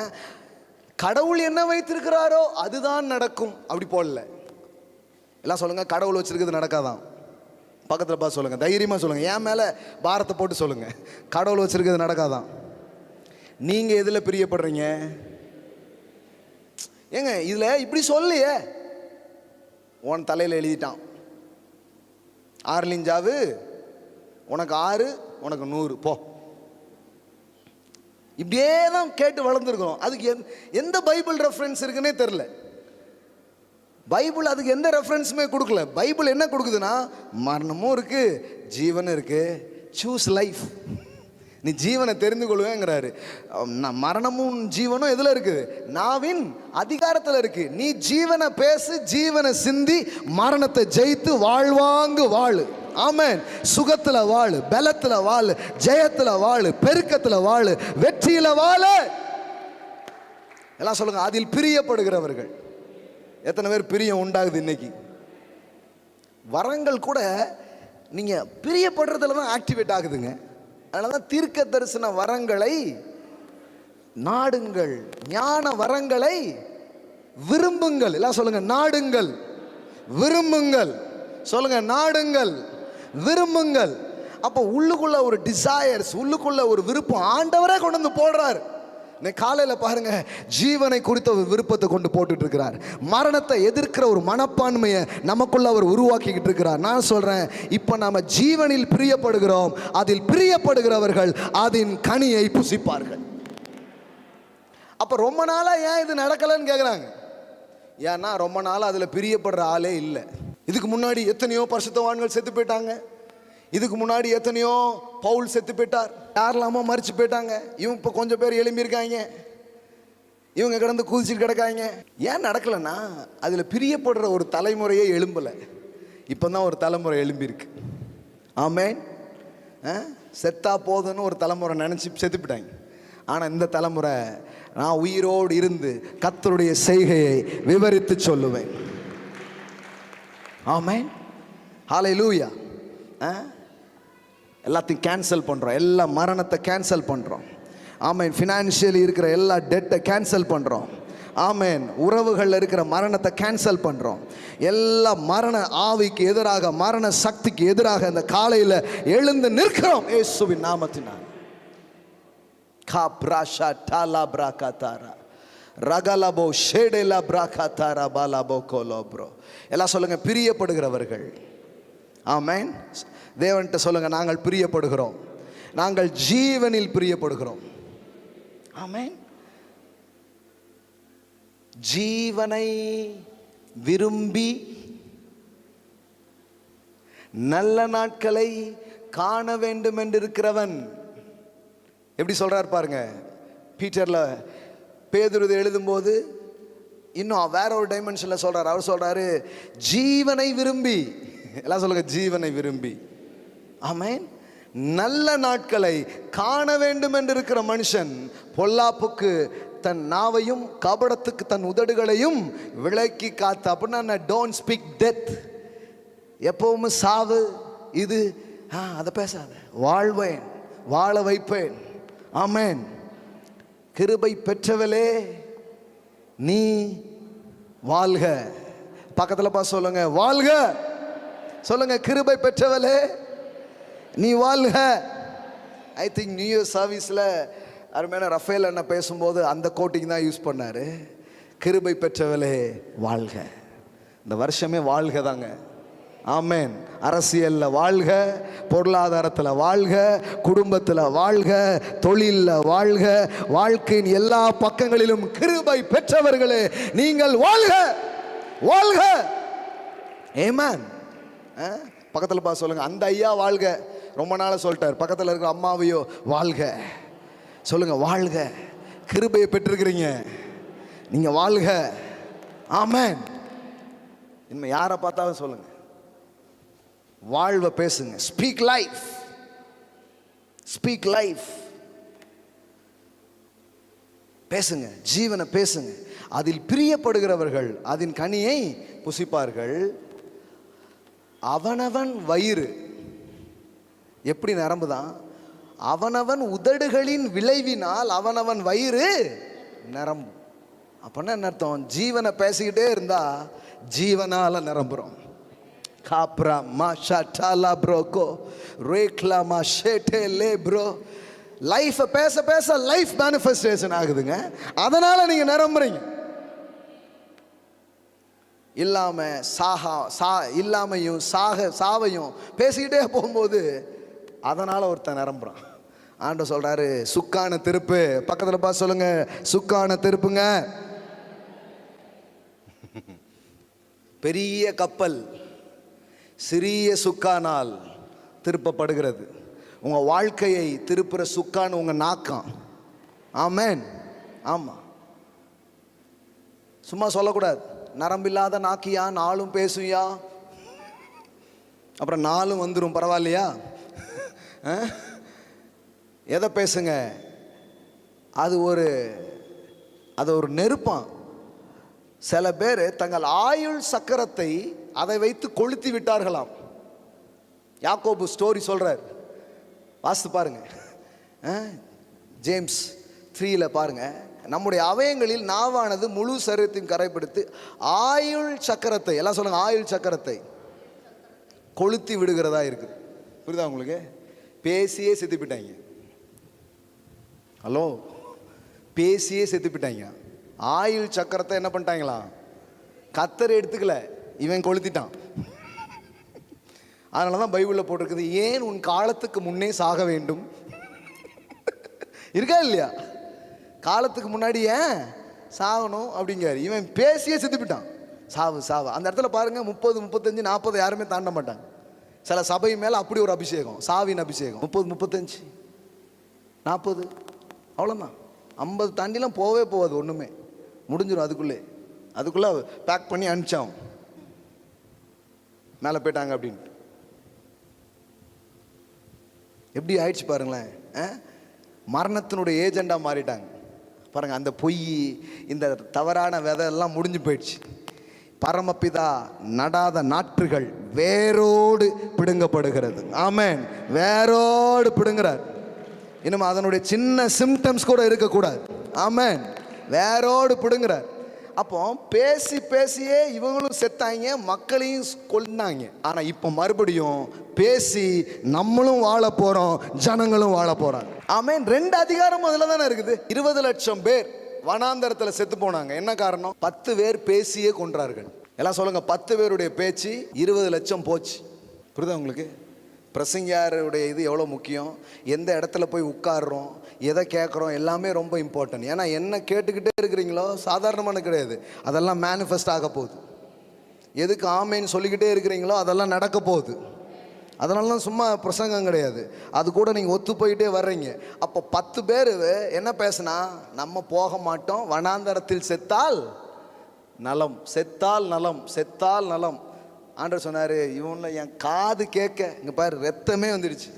கடவுள் என்ன வைத்திருக்கிறாரோ அதுதான் நடக்கும். அப்படி போடல. எல்லாம் சொல்லுங்க, கடவுள் வச்சிருக்கிறது நடக்காதான். பக்கத்தில் பார்த்து சொல்லுங்க, தைரியமாக சொல்லுங்க, என் மேலே பாரத்தை போட்டு சொல்லுங்க, கடவுள் வச்சிருக்கிறது நடக்காதான். நீங்கள் எதில் பிரியப்படுறீங்க? ஏங்க இதில் இப்படி சொல்லியே, உன் தலையில் எழுதிட்டான், ஆறுலிஞ்சாவு உனக்கு 6 உனக்கு 100 போ. இப்படியே தான் கேட்டு வளர்ந்துருக்கிறோம். அதுக்கு எந்த பைபிள் ரெஃபரன்ஸ் இருக்குன்னே தெரில. பைபிள் அதுக்கு எந்த ரெஃபரன்ஸுமே கொடுக்கல. பைபிள் என்ன கொடுக்குதுன்னா, மரணமும் இருக்கு, ஜீவனும் இருக்கு, சூஸ் லைஃப். நீ ஜீவனை தெரிந்து கொள்வேங்கிறாரு. மரணமும் ஜீவனும் எதில் இருக்குது? நாவின் அதிகாரத்தில் இருக்கு. நீ ஜீவனை பேசு, ஜீவனை சிந்தி, மரணத்தை ஜெயித்து வாழ்வாங்கு வாழு. ஆமென். சுகத்தில் வாழு, பலத்தில் வாழு, ஜெயத்தில் வாழு, பெருக்கத்தில் வாழு, வெற்றியில் வாழு. எல்லாம் சொல்லுங்க. அதில் பிரியப்படுகிறவர்கள். எத்தனை பேர் பிரியம் உண்டாகுது இன்னைக்கு? வரங்கள் கூட நீங்க பிரியப்படுறதுல தான் ஆக்டிவேட் ஆகுதுங்க. அதனால தான் தீர்க்க தரிசன வரங்களை நாடுங்கள், ஞான வரங்களை விரும்புங்கள். எல்லாம் சொல்லுங்க. நாடுங்கள், விரும்புங்கள். சொல்லுங்க. நாடுங்கள், விரும்புங்கள். அப்போ உள்ளுக்குள்ள ஒரு டிசையர்ஸ், உள்ளுக்குள்ள ஒரு விருப்பம் ஆண்டவரே கொண்டு வந்து போடுறாரு. காலையில் பாருங்க, ஜீவனை குறித்த ஒரு விருப்பத்தை கொண்டு போட்டுட்டு இருக்கிறார். மரணத்தை எதிர்க்கிற ஒரு மனப்பான்மையை நமக்குள்ள அவர் உருவாக்கிக்கிட்டு இருக்கிறார். நான் சொல்றேன், இப்ப நாம ஜீவனில் பிரியப்படுகிறோம். அதில் பிரியப்படுகிறவர்கள் அதன் கனியை புசிப்பார்கள். அப்ப ரொம்ப நாளா ஏன் இது நடக்கலன்னு கேட்குறாங்க. ஏன்னா ரொம்ப நாளா அதுல பிரியப்படுற ஆளே இல்லை. இதுக்கு முன்னாடி எத்தனையோ பரிசுத்தவான்கள் செத்து போயிட்டாங்க. இதுக்கு முன்னாடி எத்தனையோ பவுல் செத்து போயிட்டார். யாரெல்லாமோ மறிச்சு போயிட்டாங்க. இவங்க இப்போ கொஞ்சம் பேர் எழும்பியிருக்காங்க. இவங்க கிடந்து குதிச்சுட்டு கிடக்காங்க. ஏன் நடக்கலைன்னா, அதில் பிரியப்படுற ஒரு தலைமுறையே எழும்பலை. இப்போ தான் ஒரு தலைமுறை எழும்பியிருக்கு. ஆமென். செத்தா போதுன்னு ஒரு தலைமுறை நினச்சி செத்து போயிட்டாங்க. ஆனால் இந்த தலைமுறை, நான் உயிரோடு இருந்து கர்த்தருடைய செய்கையை விவரித்து சொல்லுவேன். ஆமென். ஹல்லேலூயா. எல்லாத்தையும் கேன்சல் பண்ணுறோம். எல்லா மரணத்தை கேன்சல் பண்ணுறோம். ஆமென். ஃபினான்ஷியலி இருக்கிற எல்லா டெட்டை கேன்சல் பண்ணுறோம். ஆமென். உறவுகளில் இருக்கிற மரணத்தை கேன்சல் பண்ணுறோம். எல்லா மரண ஆவிக்கு எதிராக, மரண சக்திக்கு எதிராக இந்த காலையில் எழுந்து நிற்கிறோம் இயேசுவின் நாமத்தினால். காப்ராஷா டாலா பிராகாதாரா ரகலபோ ஷேடேலா பிராகாதாரா பாலாபோ கோலோப்ரோ. எல்லாம் சொல்லுங்க. பிரியப்படுகிறவர்கள். ஆமென். தேவன்கிட்ட சொல்லுங்க, நாங்கள் பிரியப்படுகிறோம். நாங்கள் ஜீவனில் பிரியப்படுகிறோம். ஆமென். ஜீவனை விரும்பி நல்ல நாட்களை காண வேண்டும் என்று இருக்கிறவன். எப்படி சொல்றார் பாருங்க. பீட்டர்ல பேதுரு எழுதும்போது இன்னும் வேற ஒரு டைமென்ஷன்ல சொல்றாரு. அவர் சொல்றாரு, ஜீவனை விரும்பி. எல்லாம் சொல்லுங்க. ஜீவனை விரும்பி. ஆமென். நல்ல நாட்களை காண வேண்டும் என்று இருக்கிற மனுஷன் பொல்லாப்புக்கு தன் நாவையும் கபடத்துக்கு தன் உதடுகளையும் விலக்கி காத்து. அப்படின்னா டோன்ட் ஸ்பீக் டெத். எப்பவுமே சாவு இது அதை பேசாத. வாழ்வேன், வாழ வைப்பேன். ஆமென். கிருபை பெற்றவளே நீ வாழ்க. பக்கத்தில் பா சொல்லுங்க. வாழ்க. சொல்லுங்க. கிருபை பெற்றவளே நீ வாழ்க. ஐ திங்க் நியூ இயர் சர்வீஸில் அருமையான ரஃபேல் அண்ணா பேசும்போது அந்த கோட்டிங் தான் யூஸ் பண்ணார். கிருபை பெற்றவளே வாழ்க. இந்த வருஷமே வாழ்க தாங்க. ஆமென். அரசியலில் வாழ்க, பொருளாதாரத்தில் வாழ்க, குடும்பத்தில் வாழ்க, தொழிலில் வாழ்க, வாழ்க்கையின் எல்லா பக்கங்களிலும் கிருபை பெற்றவர்களே நீங்கள் வாழ்க, வாழ்க. ஆமென். பக்கத்தில் பா சொல்லுங்க. அந்த ஐயா வாழ்க. ரொம்ப நாளாக சொல்லிட்டார். பக்கத்தில் இருக்கிற அம்மாவையோ வாழ்க சொல்லுங்க. வாழ்க. கிருபையை பெற்றிருக்கிறீங்க நீங்க. வாழ்க. ஆமென். இனிமே யாரை பார்த்தாலும் சொல்லுங்க, வாழ்வை பேசுங்க. Speak life. Speak life. பேசுங்க. ஜீவனை பேசுங்க. அதில் பிரியப்படுகிறவர்கள் அதன் கனியை புசிப்பார்கள். அவனவன் வயிறு எப்படி நிரம்புதான்? அவனவன் உதடுகளின் விளைவினால் அவனவன் வயிறு நிரம்பும். அப்படின்னா என்ன அர்த்தம்? ஜீவனை பேசிக்கிட்டே இருந்தா ஜீவனால நிரம்புறோம். காப்ரா மாஷா டாலா ப்ரோகோ ரேக்லா மாஷேட்டே லே ப்ரோ. லைஃபை பேச பேச லைஃப் மேனிஃபெஸ்டேஷன் ஆகுதுங்க. அதனால நீங்க நிரம்புறீங்க. இல்லாமையும் சாவையும் பேசிக்கிட்டே போகும்போது அதனால் ஒருத்தன் நிரம்புறான். ஆண்டவர் சொல்றாரு, சுக்கான திருப்பு. பக்கத்துல பார்த்து சொல்லுங்க, சுக்கான திருப்புங்க. பெரிய கப்பல் சிறிய சுக்கானால் திருப்பப்படுகிறது. உங்க வாழ்க்கையை திருப்புற சுக்கான் உங்க நாக்கம். ஆமென். ஆமா, சும்மா சொல்லக்கூடாது. நரம்பில்லாத நாக்கியா, நாளும் பேசுயா, அப்புறம் நாளும் வந்துடும், பரவாயில்லையா? எதை பேசுங்க? அது ஒரு நெருப்பான். சில பேர் தங்கள் ஆயுள் சக்கரத்தை அதை வைத்து கொளுத்தி விட்டார்களாம். யாக்கோபு ஸ்டோரி சொல்றார், வாசித்து பாருங்க. ஜேம்ஸ் 3 பாருங்க. நம்முடைய அவயங்களில் நாவானது முழு சரீரத்தையும் கரைப்படுத்தி ஆயுள் சக்கரத்தை, எல்லாம் சொல்லுங்க, ஆயுள் சக்கரத்தை கொளுத்தி விடுகிறதா இருக்குது. புரியுதா உங்களுக்கு? பேசியே செத்து போயிட்டாங்க. ஹலோ, பேசியே செத்து போயிட்டாங்க. ஆயுள் சக்கரத்தை என்ன பண்ணிட்டாங்களா? கத்தரை எடுத்துக்கல, இவன் கொளுத்திட்டான். அதனால தான் பைபிளில் போட்டிருக்குது, ஏன் உன் காலத்துக்கு முன்னே சாக வேண்டும். இருக்கா இல்லையா? காலத்துக்கு முன்னாடி ஏன் சாகணும் அப்படிங்கிறார். இவன் பேசியே செத்து போயிட்டான். சாவு சாவு. அந்த இடத்துல பாருங்க, 30, 35, 40 யாருமே தாண்ட மாட்டாங்க. சில சபை மேலே அப்படி ஒரு அபிஷேகம், சாவின் அபிஷேகம். 30, 35, 40 அவ்வளோதான். 50 தாண்டிலாம் போவே போகாது, ஒன்றுமே முடிஞ்சிடும். அதுக்குள்ளே பேக் பண்ணி அனுப்பிச்சான், மேலே போயிட்டாங்க அப்படின்ட்டு. எப்படி ஆயிடுச்சு பாருங்களேன். மரணத்தினுடைய ஏஜெண்டாக மாறிட்டாங்க பாருங்க. அந்த பொய், இந்த தவறான விதை எல்லாம் முடிஞ்சு போயிடுச்சு. பரமபிதா நடாத நாற்றுகள் வேரோடு பிடுங்கப்படுகிறது. ஆமென். வேரோடு பிடுங்குறார். இன்னும் அதனுடைய சின்ன சிம்டம்ஸ் கூட இருக்கக்கூடாது. ஆமென். வேரோடு பிடுங்குறார். அப்போ பேசி பேசியே இவங்களும் செத்தாங்க, மக்களையும் கொண்டாங்க. ஆனா இப்போ மறுபடியும் பேசி நம்மளும் வாழ போறோம், ஜனங்களும் வாழ போறாங்க. ஆமென். 2 அதிகாரம் அதுல தானே இருக்குது. 20 லட்சம் பேர் வனாந்தரத்தில் செத்து போனாங்க. என்ன காரணம்? 10 பேர் பேசியே கொன்றார்கள். எல்லாம் சொல்லுங்க, 10 பேருடைய பேச்சு 20 லட்சம் போச்சு. புரியுதா உங்களுக்கு? பிரசங்கியாருடைய இது எவ்வளோ முக்கியம். எந்த இடத்துல போய் உட்காடுறோம், எதை கேட்குறோம், எல்லாமே ரொம்ப இம்பார்ட்டன்ட். ஏன்னா என்ன கேட்டுக்கிட்டே இருக்கிறீங்களோ சாதாரணமான கிடையாது, அதெல்லாம் மேனிஃபெஸ்ட் ஆக போகுது. எதுக்கு ஆமேன்னு சொல்லிக்கிட்டே இருக்கிறீங்களோ அதெல்லாம் நடக்க போகுது. அதனால தான் சும்மா பிரசங்கம் கிடையாது, அது கூட நீங்கள் ஒத்து போயிட்டே வர்றீங்க. அப்போ 10 பேர் என்ன பேசுனா, நம்ம போக மாட்டோம், வனாந்தரத்தில் செத்தால் நலம், செத்தால் நலம், செத்தால் நலம். ஆண்டவர் சொன்னார், இவனில் என் காது கேட்க, இங்கே பாரு ரத்தமே வந்துடுச்சு.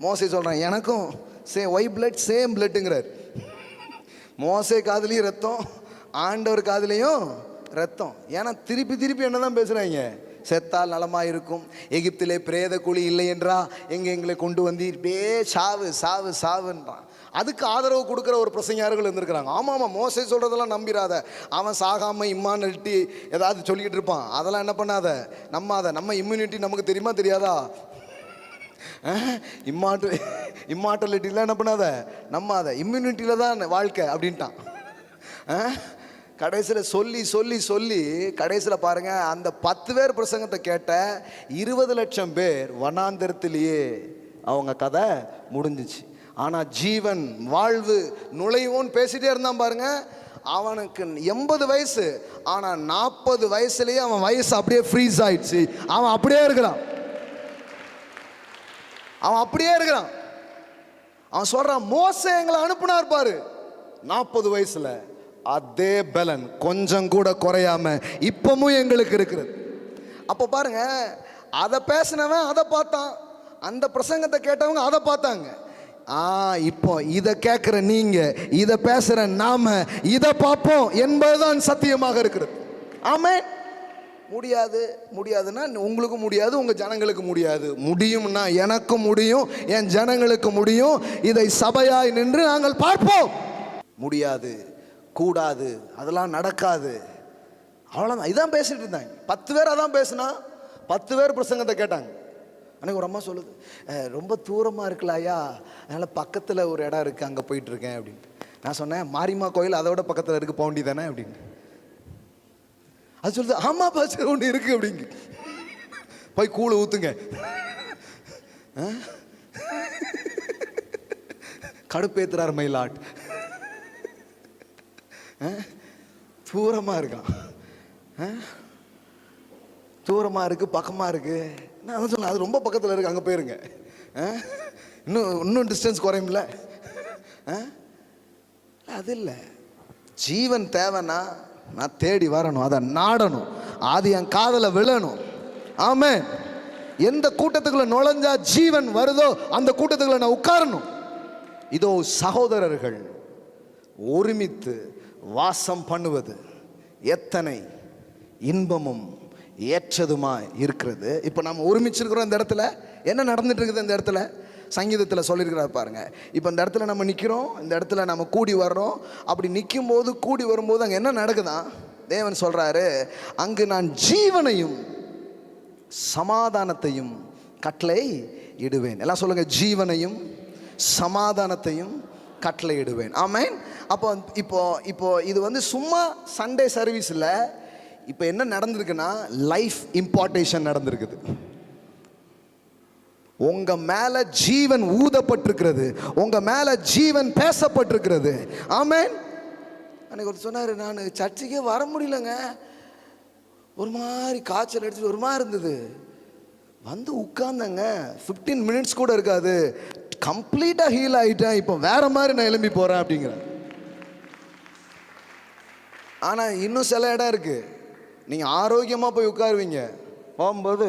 மோசே சொல்கிறான், எனக்கும் ஒய் பிளட் சேம் பிளட்டுங்கிறார். மோசே காதுலேயும் ரத்தம், ஆண்டவர் காதுலேயும் ரத்தம். ஏன்னா திருப்பி திருப்பி என்ன தான் பேசுகிறாங்க, செத்தால் நலமாக இருக்கும், எகிப்திலே பிரேத குழி இல்லை என்றா எங்கே எங்களை கொண்டு வந்தீர்பே, சாவு சாவு சாவுன்றான். அதுக்கு ஆதரவு கொடுக்குற ஒரு பிரசங்கியார்கள் இருந்திருக்கிறாங்க. ஆமாம், மோசே சொல்கிறதெல்லாம் நம்பிடாத, அவன் சாகாமல் இம்மானிட்டி ஏதாவது சொல்லிக்கிட்டு இருப்பான், அதெல்லாம் என்ன பண்ணாத, நம்பாத. நம்ம இம்யூனிட்டி நமக்கு தெரியுமா தெரியாதா? இம்மார்டாலிட்டிலாம் என்ன பண்ணாத, நம்பாத. இம்யூனிட்டியில் தான் வாழ்க்கை அப்படின்ட்டான். கடைசியில் சொல்லி சொல்லி சொல்லி கடைசியில் பாருங்க, அந்த 10 பேர் பிரசங்கத்தை கேட்ட 20 லட்சம் பேர் வனாந்தரத்திலேயே அவங்க கதை முடிஞ்சிச்சு. ஆனால் ஜீவன் வாழ்வு நுழைவோன்னு பேசிட்டே இருந்தான் பாருங்க. அவனுக்கு 80 வயசு, ஆனால் 40 வயசுலேயே அவன் வயசு அப்படியே ஃப்ரீஸ் ஆயிடுச்சு. அவன் அப்படியே இருக்கிறான், அவன் அப்படியே இருக்கிறான். அவன் சொல்றான், மோசே எங்களை அனுப்புனார் பாரு 40 வயசுல, அதே பலன் கொஞ்சம் கூட குறையாம இப்பவும் எங்களுக்கு இருக்கிறது. அப்போ பாருங்க, அதை பேசினவன் அதை பார்த்தான், அந்த பிரசங்கத்தை கேட்டவங்க அதை பார்த்தாங்க. இப்போ இதை கேட்குற நீங்க, இதை பேசுற நாம இதை பார்ப்போம் என்பதுதான் சத்தியமாக இருக்கிறது. ஆமென். முடியாது, முடியாதுன்னா உங்களுக்கு முடியாது, உங்க ஜனங்களுக்கு முடியாது. முடியும்னா எனக்கும் முடியும், என் ஜனங்களுக்கு முடியும். இதை சபையாய் நின்று நாங்கள் பார்ப்போம். முடியாது, கூடாது, அதெல்லாம் நடக்காது, அவ்வளோதான். இதான் பேசிட்டு இருந்தாங்க. 10 பேர் அதான் பேசுனா, 10 பேர் பிரசங்கத்தை கேட்டாங்க. அன்னைக்கு ஒரு அம்மா சொல்லுது, ரொம்ப தூரமாக இருக்கலாயா, அதனால் பக்கத்தில் ஒரு இடம் இருக்குது, அங்கே போயிட்டுருக்கேன் அப்படின்ட்டு. நான் சொன்னேன், மாரியம்மா கோயில் அதை விட பக்கத்தில் இருக்குது, பவுண்டி தானே அப்படின்னு. அது சொல்லுது, ஆமாம் பாஸ்டர் ஒன்று இருக்குது அப்படிங்க, போய் கூழ் ஊற்றுங்க. கடுப்பேத்துறார் மயிலாட். தூரமாக இருக்கான், தூரமாக இருக்குது, பக்கமாக இருக்குது. நான் சொன்னேன் அது ரொம்ப பக்கத்தில் இருக்குது, அங்கே போயிருங்க. இன்னும் டிஸ்டன்ஸ் குறையும்ல. அது இல்லை, ஜீவன் தேவைன்னா நான் தேடி வரணும், அதை நாடணும், அது என் காதில் விழணும். ஆமென். எந்த கூட்டத்துக்குள்ள நுழைஞ்சா ஜீவன் வருதோ அந்த கூட்டத்துக்குள்ள நான் உட்காரணும். இதோ சகோதரர்கள் ஒருமித்து வாசம் பண்ணுவது எத்தனை இன்பமும் ஏற்றதுமா இருக்கிறது. இப்போ நம்ம ஒருமிச்சிருக்கிறோம். இந்த இடத்துல என்ன நடந்துட்டு இருக்குது? இந்த இடத்துல சங்கீதத்தில் சொல்லியிருக்கிறார் பாருங்க. இப்போ இந்த இடத்துல நம்ம நிற்கிறோம், இந்த இடத்துல நம்ம கூடி வர்றோம். அப்படி நிற்கும் போது, கூடி வரும்போது அங்கே என்ன நடக்குதான்? தேவன் சொல்றாரு, அங்கு நான் ஜீவனையும் சமாதானத்தையும் கட்டளை இடுவேன். எல்லாம் சொல்லுங்க, ஜீவனையும் சமாதானத்தையும் கட்டளை இடுவேன். ஆமென். அப்போ இப்போ இப்போ இது வந்து சும்மா சண்டே சர்வீஸ் இல்லை. இப்போ என்ன நடந்திருக்குன்னா லைஃப் இம்பார்ட்டேஷன் நடந்திருக்குது. உங்க மேல ஜீவன் ஊதப்பட்டிருக்கிறது, உங்க மேல ஜீவன் பேசப்பட்டிருக்கிறது. ஆமென். அன்னைக்கு ஒரு சொன்னாரு, நான் சர்ச்சுக்கே வர முடியலங்க, ஒரு மாதிரி காய்ச்சல் அடிச்சுட்டு ஒரு மாதிரி இருந்தது. வந்து உட்கார்ந்தங்க, 15 மினிட்ஸ் கூட இருக்காது, கம்ப்ளீட்டாக ஹீல் ஆகிட்டேன், இப்போ வேற மாதிரி நான் எழும்பி போகிறேன் அப்படிங்கிறேன். ஆனால் இன்னும் சில இடம் இருக்குது, நீங்கள் ஆரோக்கியமாக போய் உட்காருவீங்க, போகும்போது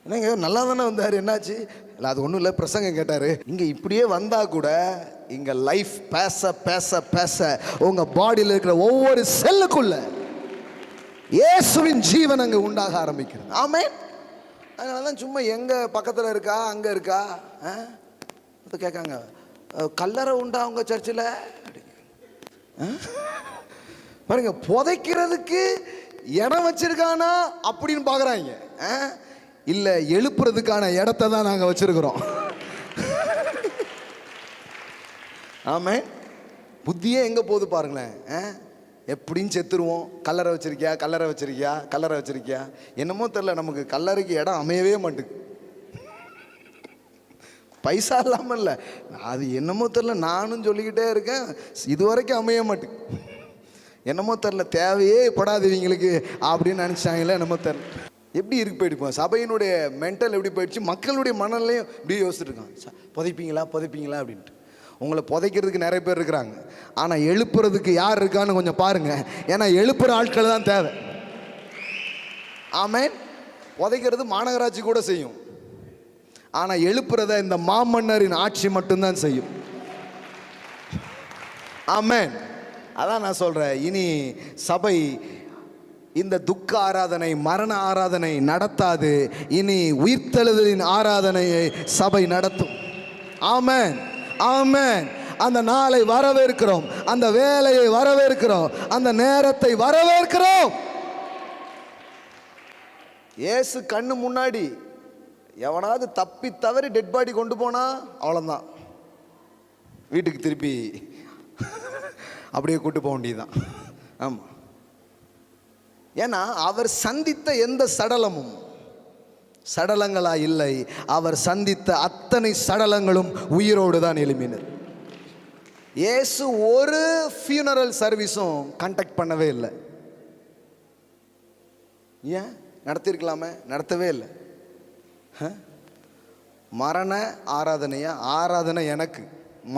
என்னங்க நல்லா தானே வந்தார், என்னாச்சு? இல்லை அது ஒன்றும் இல்லை, பிரசங்கம் கேட்டார். இங்கே இப்படியே வந்தால் கூட இங்கே லைஃப் பேச பேச பேச உங்கள் பாடியில் இருக்கிற ஒவ்வொரு செல்லுக்குள்ள இயேசுவின் ஜீவன் அங்கே உண்டாக ஆரம்பிக்கிறது. ஆமென். அதனால தான் சும்மா எங்கே பக்கத்தில் இருக்கா அங்கே இருக்கா கேட்காங்க, கல்லறை உண்டா உங்கள் சர்ச்சில் பாருங்க. புதைக்கிறதுக்கு இடம் வச்சிருக்கானா அப்படின்னு பார்க்குறாங்க. இல்லை, எழுப்புறதுக்கான இடத்த தான் நாங்கள் வச்சிருக்கிறோம். ஆமென். புத்தியே எங்கே போகுது பாருங்களேன். எப்படின்னு செத்துருவோம். கல்லறை வச்சிருக்கியா, கல்லறை வச்சிருக்கியா, கல்லறை வச்சிருக்கியா, என்னமோ தெரில, நமக்கு கல்லறைக்கு இடம் அமையவே மாட்டுக்கு. பைசா இல்லாமல் இல்லை, அது என்னமோ தெரில, நானும் சொல்லிக்கிட்டே இருக்கேன், இது வரைக்கும் அமைய மாட்டுக்கு. என்னமோ தெரில, தேவையே படாது இவங்களுக்கு அப்படின்னு நினச்சாங்களே, என்னமோ தெரில. எப்படி இருக்கு போயிடுப்போம், சபையினுடைய மென்டல் எப்படி போயிடுச்சு, மக்களுடைய மனநிலையும் இப்படி யோசிச்சுட்டு இருக்கான். புதைப்பீங்களா புதைப்பீங்களா அப்படின்ட்டு. உங்களை புதைக்கிறதுக்கு நிறைய பேர் இருக்கிறாங்க, ஆனால் எழுப்புறதுக்கு யார் இருக்கான்னு கொஞ்சம் பாருங்க. ஏன்னா எழுப்புற ஆட்கள் தான் தேவை. ஆமென். புதைக்கிறது மாநகராட்சி கூட செய்யும், ஆனால் எழுப்புறத இந்த மாமன்னரின் ஆட்சி மட்டும்தான் செய்யும். ஆமென். அதான் நான் சொல்றேன், இனி சபை இந்த துக்க ஆராதனை, மரண ஆராதனை நடத்தாது. இனி உயிர்த்தெழுதலின் ஆராதனையை சபை நடத்தும். ஆமென், ஆமென். அந்த நாளை வரவேற்கிறோம், அந்த வேலையை வரவேற்கிறோம், அந்த நேரத்தை வரவேற்கிறோம். இயேசு கண்ணு முன்னாடி எவனாவது தப்பி தவறி டெட் பாடி கொண்டு போனா அவ்வளோதான், வீட்டுக்கு திருப்பி அப்படியே கூட்டு போக வேண்டியதுதான். ஆமாம். ஏன்னா அவர் சந்தித்த எந்த சடலமும் சடலங்களா இல்லை, அவர் சந்தித்த அத்தனை சடலங்களும் உயிரோடு தான் எழுப்பினர். இயேசு ஒரு ஃபியூனரல் சர்வீஸும் கண்டக்ட் பண்ணவே இல்லை. ஏன்? நடத்திருக்கலாமே, நடத்தவே இல்லை. மரண ஆராதனையா? ஆராதனை எனக்கு,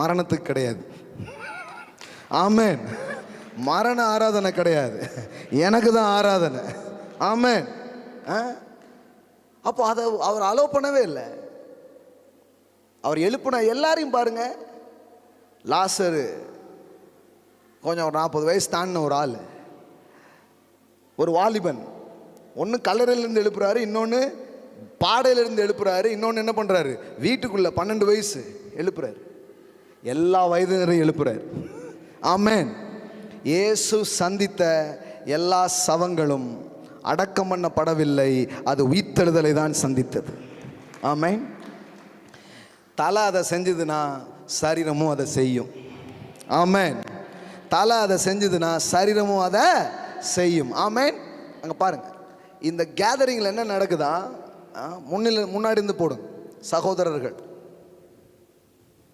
மரணத்துக்கு கிடையாது. ஆமென். மரண ஆராதனை கிடையாது, எனக்கு தான் ஆராதனை. ஆமென். அப்போ அதை அவர் அலோவ் பண்ணவே இல்லை. அவர் எழுப்புன எல்லாரையும் பாருங்க. லாசரு கொஞ்சம் ஒரு 40 வயசு தாண்டின ஒரு ஆள், ஒரு வாலிபன். ஒன்று கல்லறையிலேருந்து எழுப்புறாரு, இன்னொன்று பாடையிலிருந்து எழுப்புறாரு, இன்னொன்று என்ன பண்ணுறாரு, வீட்டுக்குள்ளே 12 வயசு எழுப்புறாரு, எல்லா வயதினரையும் எழுப்புறாரு. ஆமென். இயேசு சந்தித்த எல்லா சவங்களும் அடக்கம் பண்ணப்படவில்லை, அது உயிர்த்தெழுதலை தான் சந்தித்தது. ஆமென். தலை அதை செஞ்சதுன்னா சரீரமும் அதை செய்யும். ஆமென். தலை அதை செஞ்சதுன்னா சரீரமும் அதை செய்யும். ஆமென். அங்கே பாருங்க, இந்த கேதரிங்கில் என்ன நடக்குதா, முன்னாடி இருந்து போடுங்க சகோதரர்கள்.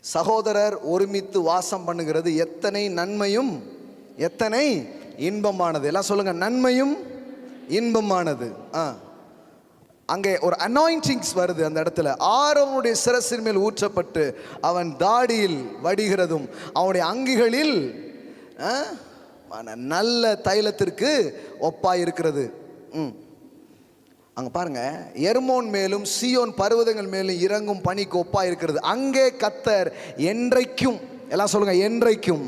சகோதரர் ஒருமித்து வாசம் பண்ணுகிறது எத்தனை நன்மையும் எத்தனை இன்பமானது. எல்லாம் சொல்லுங்க, நன்மையும் இன்பமானது. அங்கே ஒரு அனாயிண்டிங்ஸ் வருது. அந்த இடத்துல ஆரோனுடைய சிரசின் மேல் ஊற்றப்பட்டு அவன் தாடியில் வடிகிறதும் அவனுடைய அங்கிகளில் நல்ல தைலத்திற்கு ஒப்பாய் இருக்கிறது. அங்க பாருங்க, எர்மோன் மேலும் சீயோன் பர்வதங்கள் மேலும் இறங்கும் பனிக்கு ஒப்பா இருக்கிறது. அங்கே கர்த்தர் என்றைக்கும், எல்லாம் சொல்லுங்க, என்றைக்கும்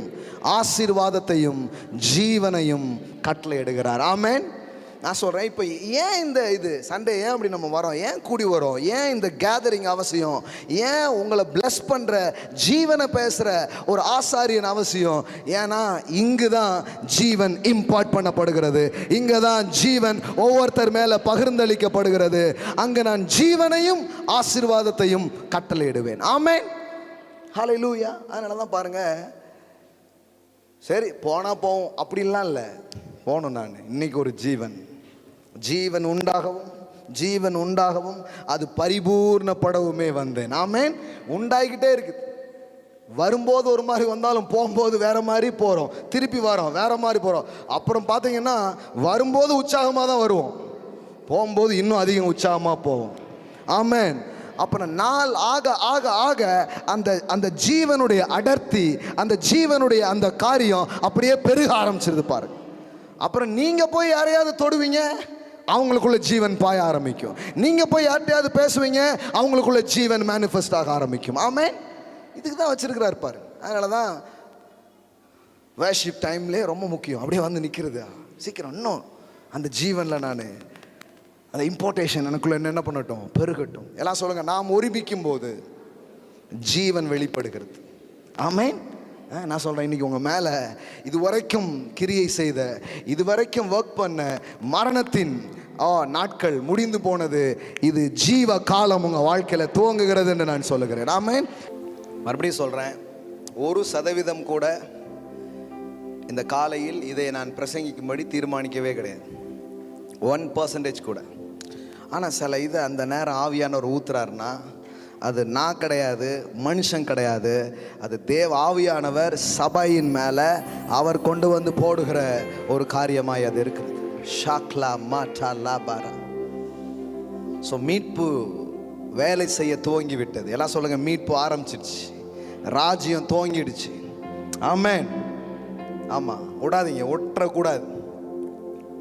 ஆசீர்வாதத்தையும் ஜீவனையும் கட்டளையிடுகிறார். ஆமென். நான் சொல்கிறேன், இப்போ ஏன் இது சண்டே ஏன் அப்படி நம்ம வரோம், ஏன் கூடி வரோம், ஏன் இந்த கேதரிங் அவசியம், ஏன் உங்களை பிளஸ் பண்ணுற ஜீவனை பேசுகிற ஒரு ஆசாரியன் அவசியம்? ஏன்னா இங்கு தான் ஜீவன் இம்பார்ட் பண்ணப்படுகிறது, இங்கே தான் ஜீவன் ஒவ்வொருத்தர் மேலே பகிர்ந்தளிக்கப்படுகிறது. அங்கே நான் ஜீவனையும் ஆசீர்வாதத்தையும் கட்டளையிடுவேன். ஆமென், ஹல்லேலூயா. அதனால தான் பாருங்கள், சரி போனால் போவோம் அப்படின்லாம் இல்லை, போகணும். நான் இன்னைக்கு ஒரு ஜீவன் உண்டாகவும் அது பரிபூர்ணப்படவுமே வந்தேன். ஆமென். உண்டாகிக்கிட்டே இருக்குது. வரும்போது ஒரு மாதிரி வந்தாலும் போகும்போது வேற மாதிரி போகிறோம், திருப்பி வரோம் வேற மாதிரி போகிறோம். அப்புறம் பார்த்தீங்கன்னா வரும்போது உற்சாகமாக தான் வருவோம், போகும்போது இன்னும் அதிகம் உற்சாகமாக போவோம். ஆமென். அப்புறம் நாள் ஆக ஆக ஆக அந்த ஜீவனுடைய அடர்த்தி, அந்த ஜீவனுடைய அந்த காரியம் அப்படியே பெருக ஆரம்பிச்சிருது பாருங்க. அப்புறம் நீங்கள் போய் யாரையாவது தொடுவீங்க, அவங்களுக்குள்ள ஜீவன் பாய ஆரம்பிக்கும். நீங்கள் போய் யார்கிட்டையாவது பேசுவீங்க, அவங்களுக்குள்ள ஜீவன் மேனிஃபெஸ்ட் ஆக ஆரம்பிக்கும். ஆமென். இதுக்கு தான் வச்சிருக்கிறார் பாரு. அதனால தான் வர்ஷிப் டைம்லேயே ரொம்ப முக்கியம். அப்படியே வந்து நிற்கிறது சீக்கிரம், இன்னும் அந்த ஜீவனில் நான் அந்த இம்போர்ட்டேஷன் எனக்குள்ள என்ன பண்ணட்டும், பெருகட்டும். எல்லாம் சொல்லுங்கள், நாம் ஒருமிக்கும் போது ஜீவன் வெளிப்படுகிறது. ஆமென். நான் சொல்கிறேன், இன்றைக்கி உங்கள் மேலே இதுவரைக்கும் கிரியை செய்த, இதுவரைக்கும் ஒர்க் பண்ண மரணத்தின் நாட்கள் முடிந்து போனது. இது ஜீவ காலம் உங்கள் வாழ்க்கையில் துவங்குகிறது என்று நான் சொல்லுகிறேன். ஆமென். மறுபடியும் சொல்கிறேன், 1% கூட இந்த காலையில் இதை நான் பிரசங்கிக்கும்படி தீர்மானிக்கவே கிடையாது, 1% கூட. ஆனால் சில இதை அந்த நேரம் ஆவியானவர் ஊத்துறாருன்னா அது நான் கிடையாது, மனுஷன் கிடையாது, அது தேவ ஆவியானவர் சபையின் மேலே அவர் கொண்டு வந்து போடுகிற ஒரு காரியமாய் அது இருக்குது. ஷாக்லா மாட்டா லாபாரா. ஸோ மீட்பு வேலை செய்ய துவங்கி விட்டது. எல்லாம் சொல்லுங்கள், மீட்பு ஆரம்பிச்சிடுச்சு, ராஜ்யம் துவங்கிடுச்சு. ஆமென். ஆமாம், விடாதீங்க,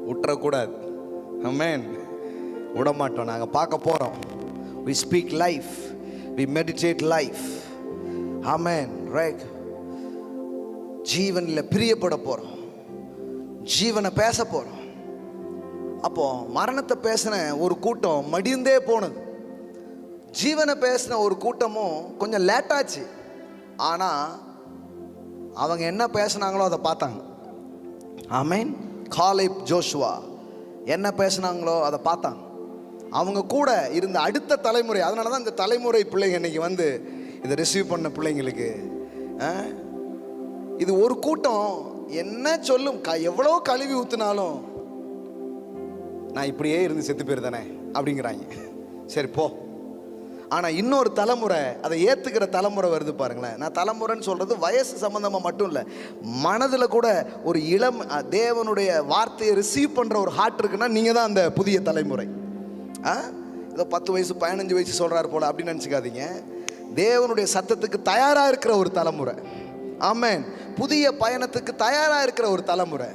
விட்டுறக்கூடாது. ஆமென். விடமாட்டோம். நாங்கள் பார்க்க போகிறோம். we speak life, we meditate life. Amen. Right. ஜீவனில் பிரியப்பட போகிறோம், ஜீவனை பேச போகிறோம். அப்போ மரணத்தை பேசின ஒரு கூட்டம் மடிந்தே போனது, ஜீவனை பேசின ஒரு கூட்டமும் கொஞ்சம் லேட்டாச்சு. ஆனால் அவங்க என்ன பேசினாங்களோ அதை பார்த்தாங்க. ஆமென். காலேப், ஜோஷுவா என்ன பேசினாங்களோ அதை பார்த்தாங்க. அவங்க கூட இருந்த அடுத்த தலைமுறை, அதனால தான் இந்த தலைமுறை பிள்ளைங்க இன்னைக்கு வந்து இதை ரிசீவ் பண்ண பிள்ளைங்களுக்கு இது ஒரு கூட்டம் என்ன சொல்லும், எவ்வளோ கழுவி ஊற்றினாலும் நான் இப்படியே இருந்து செத்து போயிருந்தானே அப்படிங்கிறாங்க. சரி போ. ஆனால் இன்னொரு தலைமுறை அதை ஏற்றுக்கிற தலைமுறை வருது பாருங்களேன். நான் தலைமுறைன்னு சொல்கிறது வயசு சம்மந்தமாக மட்டும் இல்லை, மனதில் கூட ஒரு இளம் தேவனுடைய வார்த்தையை ரிசீவ் பண்ணுற ஒரு ஹார்ட் இருக்குன்னா நீங்கள் தான் அந்த புதிய தலைமுறை. ஏதோ 10 வயசு 15 வயசு சொல்கிறார் போல் அப்படின்னு நினச்சிக்காதீங்க. தேவனுடைய சத்தத்துக்கு தயாராக இருக்கிற ஒரு தலைமுறை. ஆமென். புதிய பயணத்துக்கு தயாராக இருக்கிற ஒரு தலைமுறை.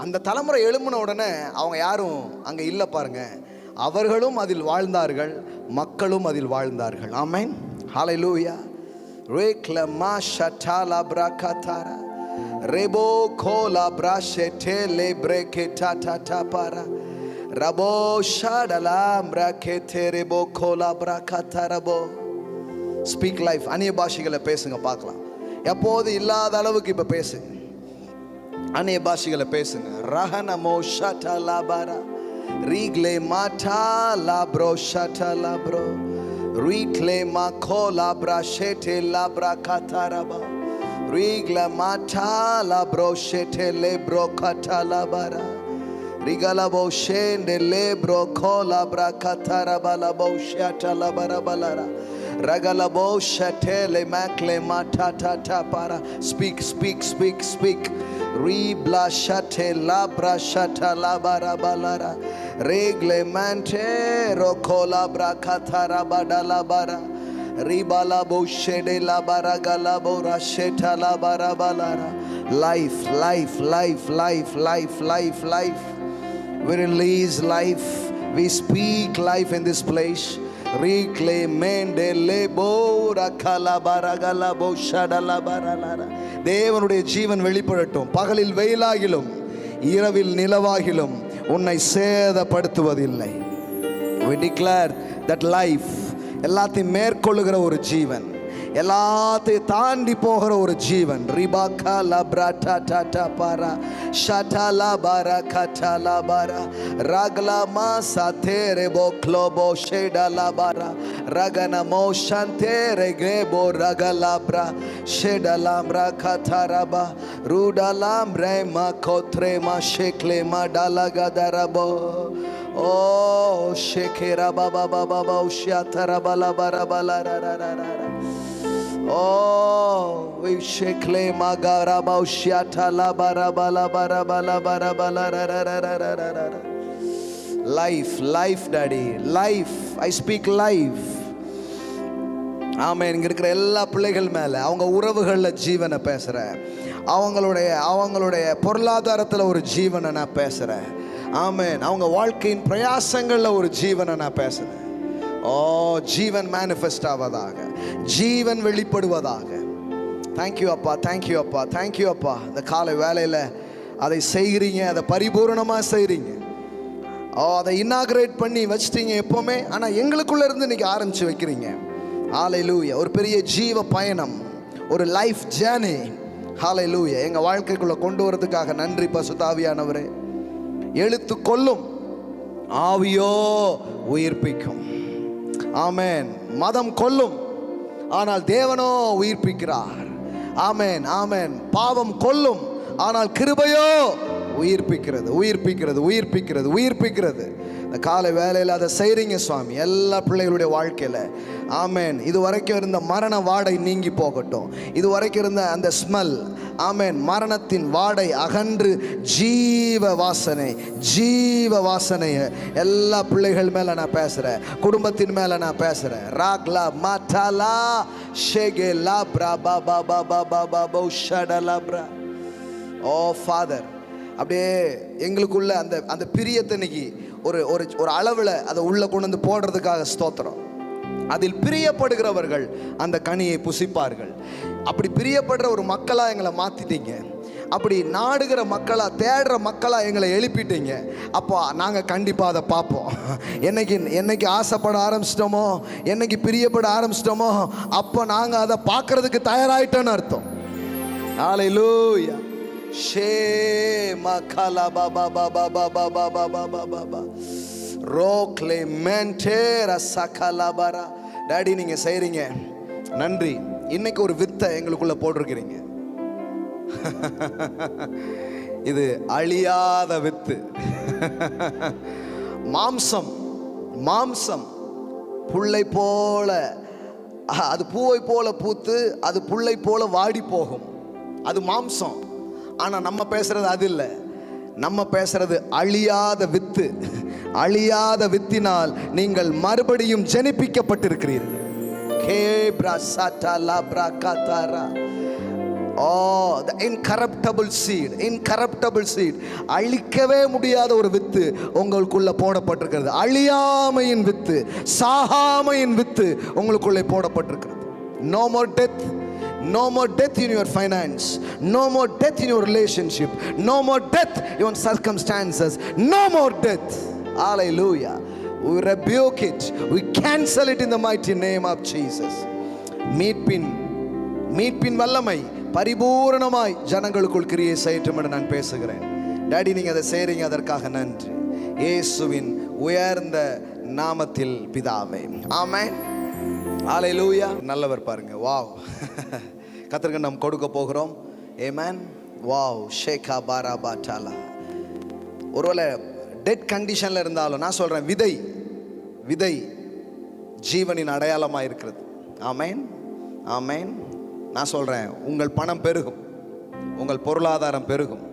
அந்த தலைமுறை எழும்பின உடனே அவங்க யாரும் அங்கே இல்லை பாருங்க, அவர்களும் அதில் வாழ்ந்தார்கள், மக்களும் அதில் வாழ்ந்தார்கள். ஆமென். ஹல்லேலூயா. ரேக்லமா ஷட்டாலா பிரகதாரா ரெபோ கோலா பிரஷெட்டே லேப்ரேகே டாடா டாபாரா ரபோ ஷடலாம் பிரகேதே ரெபோ கோலா பிரகதாரபோ. Speak life. அந்நிய பாஷைகளை பேசுங்க பார்க்கலாம். எப்போது இல்லாத அளவுக்கு இப்போ பேசுங்க, அந்நிய பாஷைகளை பேசுங்க. ரஹனமோ ஷட்டலாபாரா ரீக்லே மாட்டா லாப்ரோ ஷட்டலாப்ரோ ரீக்லே மாகோ லாப்ரா ஷெட்டே லாப்ரா கதாரபா ரீக்ல மாட்டா லாப்ரோ ஷெட்டே லேப்ரோ கட்டாலாபாரா ரிகலபோ ஷேண்டே லேப்ரோ கோலாப்ரா கதாரபா லபோ ஷட்டலாபாரா பலரா Ragalabo shatele makle matata para. Speak, speak, speak, speak. Ribla shate labra shata labara balara. Reglemente rokola brakatara badala bara. Ribala bo shede labara galabo rasheta labara balara. Life, life, life, life, life, life, life. We release life. We speak life in this place. தேவனுடைய ஜீவன் வெளிப்படட்டும். பகலில் வெயிலாகிலும் இரவில் நிலவாகிலும் உன்னை சேதப்படுத்துவதில்லை. We declare that life எல்லாத்தையும் மேற்கொள்ளுகிற ஒரு ஜீவன், எல்லாத்தையும் தாண்டி போகிற ஒரு ஜீவன். ரிபாக்கா லப்ராட்டா tata para ஷாட்டாலா para கட்டாலா para ரக்லாமா சாத்தேரே போக்லோபோ ஷேடாலா para ரகனமோ ஷாந்தேரே கேபோ ரகலாப்ரா ஷேடலாம்ரா கத்தாரபா ரூடலாம் rhema கோத்ரேமா ஷேக்லேமா டாலகதரபோ. Oh, shekera baba baba baba ushatara bala bara bala ra ra ra ra. Oh, we shekle magara ba ushata la bara bala bara bala bara bala ra ra ra ra ra ra. Life, life, daddy, life. I speak life. ஆமென். இங்க இருக்கிற எல்லா பிள்ளைகள் மேல, அவங்க உறவுகள்ல ஜீவனை பேசுறேன். அவங்களுடைய பொருளாதாரத்துல ஒரு ஜீவனை நான் பேசுறேன். ஆமென். அவங்க வாழ்க்கையின் பிரயாசங்களில் ஒரு ஜீவனை நான் பேசுறேன். ஓ, ஜீவன் மேனிஃபெஸ்ட் ஆவதாக, ஜீவன் வெளிப்படுவதாக. தேங்க்யூ அப்பா, தேங்க்யூ அப்பா, தேங்க்யூ அப்பா. இந்த காலை வேலையில் அதை செய்கிறீங்க, அதை பரிபூர்ணமாக செய்கிறீங்க. ஓ, அதை இன்னாகிரேட் பண்ணி வச்சிட்டீங்க எப்போவுமே. ஆனால் எங்களுக்குள்ளே இருந்து இன்றைக்கி ஆரம்பித்து வைக்கிறீங்க. ஹல்லேலூயா. ஒரு பெரிய ஜீவ பயணம், ஒரு லைஃப் ஜேர்னி. ஹல்லேலூயா. எங்கள் வாழ்க்கைக்குள்ளே கொண்டு வரதுக்காக நன்றி பரிசுத்த ஆவியானவரே. எழுத்து கொல்லும், ஆவியோ உயிர்ப்பிக்கும். ஆமென். மதம் கொல்லும், ஆனால் தேவனோ உயிர்ப்பிக்கிறார். ஆமென், ஆமென். பாவம் கொல்லும், ஆனால் கிருபையோ உயிர்ப்பிக்கிறது, உயிர்ப்பிக்கிறது, உயிர்ப்பிக்கிறது, உயிர்ப்பிக்கிறது. இந்த காலை வேலையில் அதை செய்கிறீங்க சுவாமி, எல்லா பிள்ளைகளுடைய வாழ்க்கையில். ஆமென். இது வரைக்கும் இருந்த மரண வாடை நீங்கி போகட்டும். இது வரைக்கும் இருந்த அந்த ஸ்மெல், ஆமென், மரணத்தின் வாடை அகன்று ஜீவ வாசனை, ஜீவ வாசனையை எல்லா பிள்ளைகள் மேலே நான் பேசுகிறேன், குடும்பத்தின் மேலே நான் பேசுகிறேன். ராக்லா மாட்டாலா ஷேகே லாப்ரா பாபா பாபா பாபா பௌஷடலாப்ரா. ஓ ஃபாதர், அப்படியே எங்களுக்குள்ள அந்த பிரியத்தை இன்னைக்கு ஒரு அளவில் அதை உள்ளே கொண்டு வந்து போடுறதுக்காக ஸ்தோத்திரம். அதில் பிரியப்படுகிறவர்கள் அந்த கனியை புசிப்பார்கள். அப்படி பிரியப்படுற ஒரு மக்களாக எங்களை மாற்றிட்டீங்க. அப்படி நாடுகிற மக்களாக, தேடுற மக்களாக எங்களை எழுப்பிட்டீங்க. அப்போ நாங்கள் கண்டிப்பாக அதை பார்ப்போம். என்னைக்கு ஆசைப்பட ஆரம்பிச்சிட்டோமோ, என்னைக்கு பிரியப்பட ஆரம்பிச்சிட்டோமோ, அப்போ நாங்கள் அதை பார்க்கறதுக்கு தயாராகிட்டோன்னு அர்த்தம். ஹல்லேலூயா. ஷே மகலா பாபா பாபா பாபா பாபா பாபா பாபா ரோக்லே மென்டேரா சகலாபரா. டாடி, நீங்கள் செய்கிறீங்க, நன்றி. இன்னைக்கு ஒரு வித்தை எங்களுக்குள்ள போட்டிருக்கிறீங்க. இது அழியாத வித்து. மாம்சம், மாம்சம் புல்லை போல, அது பூவை போல பூத்து அது புல்லை போல வாடி போகும். அது மாம்சம். ஆனால் நம்ம பேசுறது அது இல்லை. நம்ம பேசுறது அழியாத வித்து. அழியாத வித்தினால் நீங்கள் மறுபடியும் ஜெனிப்பிக்கப்பட்டிருக்கிறீர்கள். The incorruptible seed, incorruptible seed, அழிக்கவே முடியாத ஒரு வித்து உங்களுக்குள்ள போடப்பட்டிருக்கிறது. அழியாமையின் வித்து, சாகாமையின் வித்து உங்களுக்குள்ளே போடப்பட்டிருக்கிறது. No more death. No more death in your finance. No more death in your relationship. No more death in your circumstances. No more death. Hallelujah. We rebuke it. We cancel it in the mighty name of Jesus. மீட்பின் வல்லமை பரிபூரணமாய் ஜனங்களுக்குள் கிரியை செய்யட்டும் என்று நான் பேசுகிறேன். Daddy, நீங்கள் அதை செய்கிறீங்க, அதற்காக நன்றி. இயேசுவின் உயர்ந்த நாமத்தில் பிதாவே, ஆமென். ஹல்லேலூயா. நல்லவர் பாருங்க. வாவ். கர்த்தருக்கு நாம் கொடுக்க போகிறோம். ஆமென். வாவ். ஷேகா பாரா பாட்டாலா. ஒருவேளை டெட் கண்டிஷனில் இருந்தாலும் நான் சொல்கிறேன், விதை ஜீவனின் அடையாளமாக இருக்கிறது. ஆமேன், ஆமேன். நான் சொல்கிறேன், உங்கள் பணம் பெருகும், உங்கள் பொருளாதாரம் பெருகும்,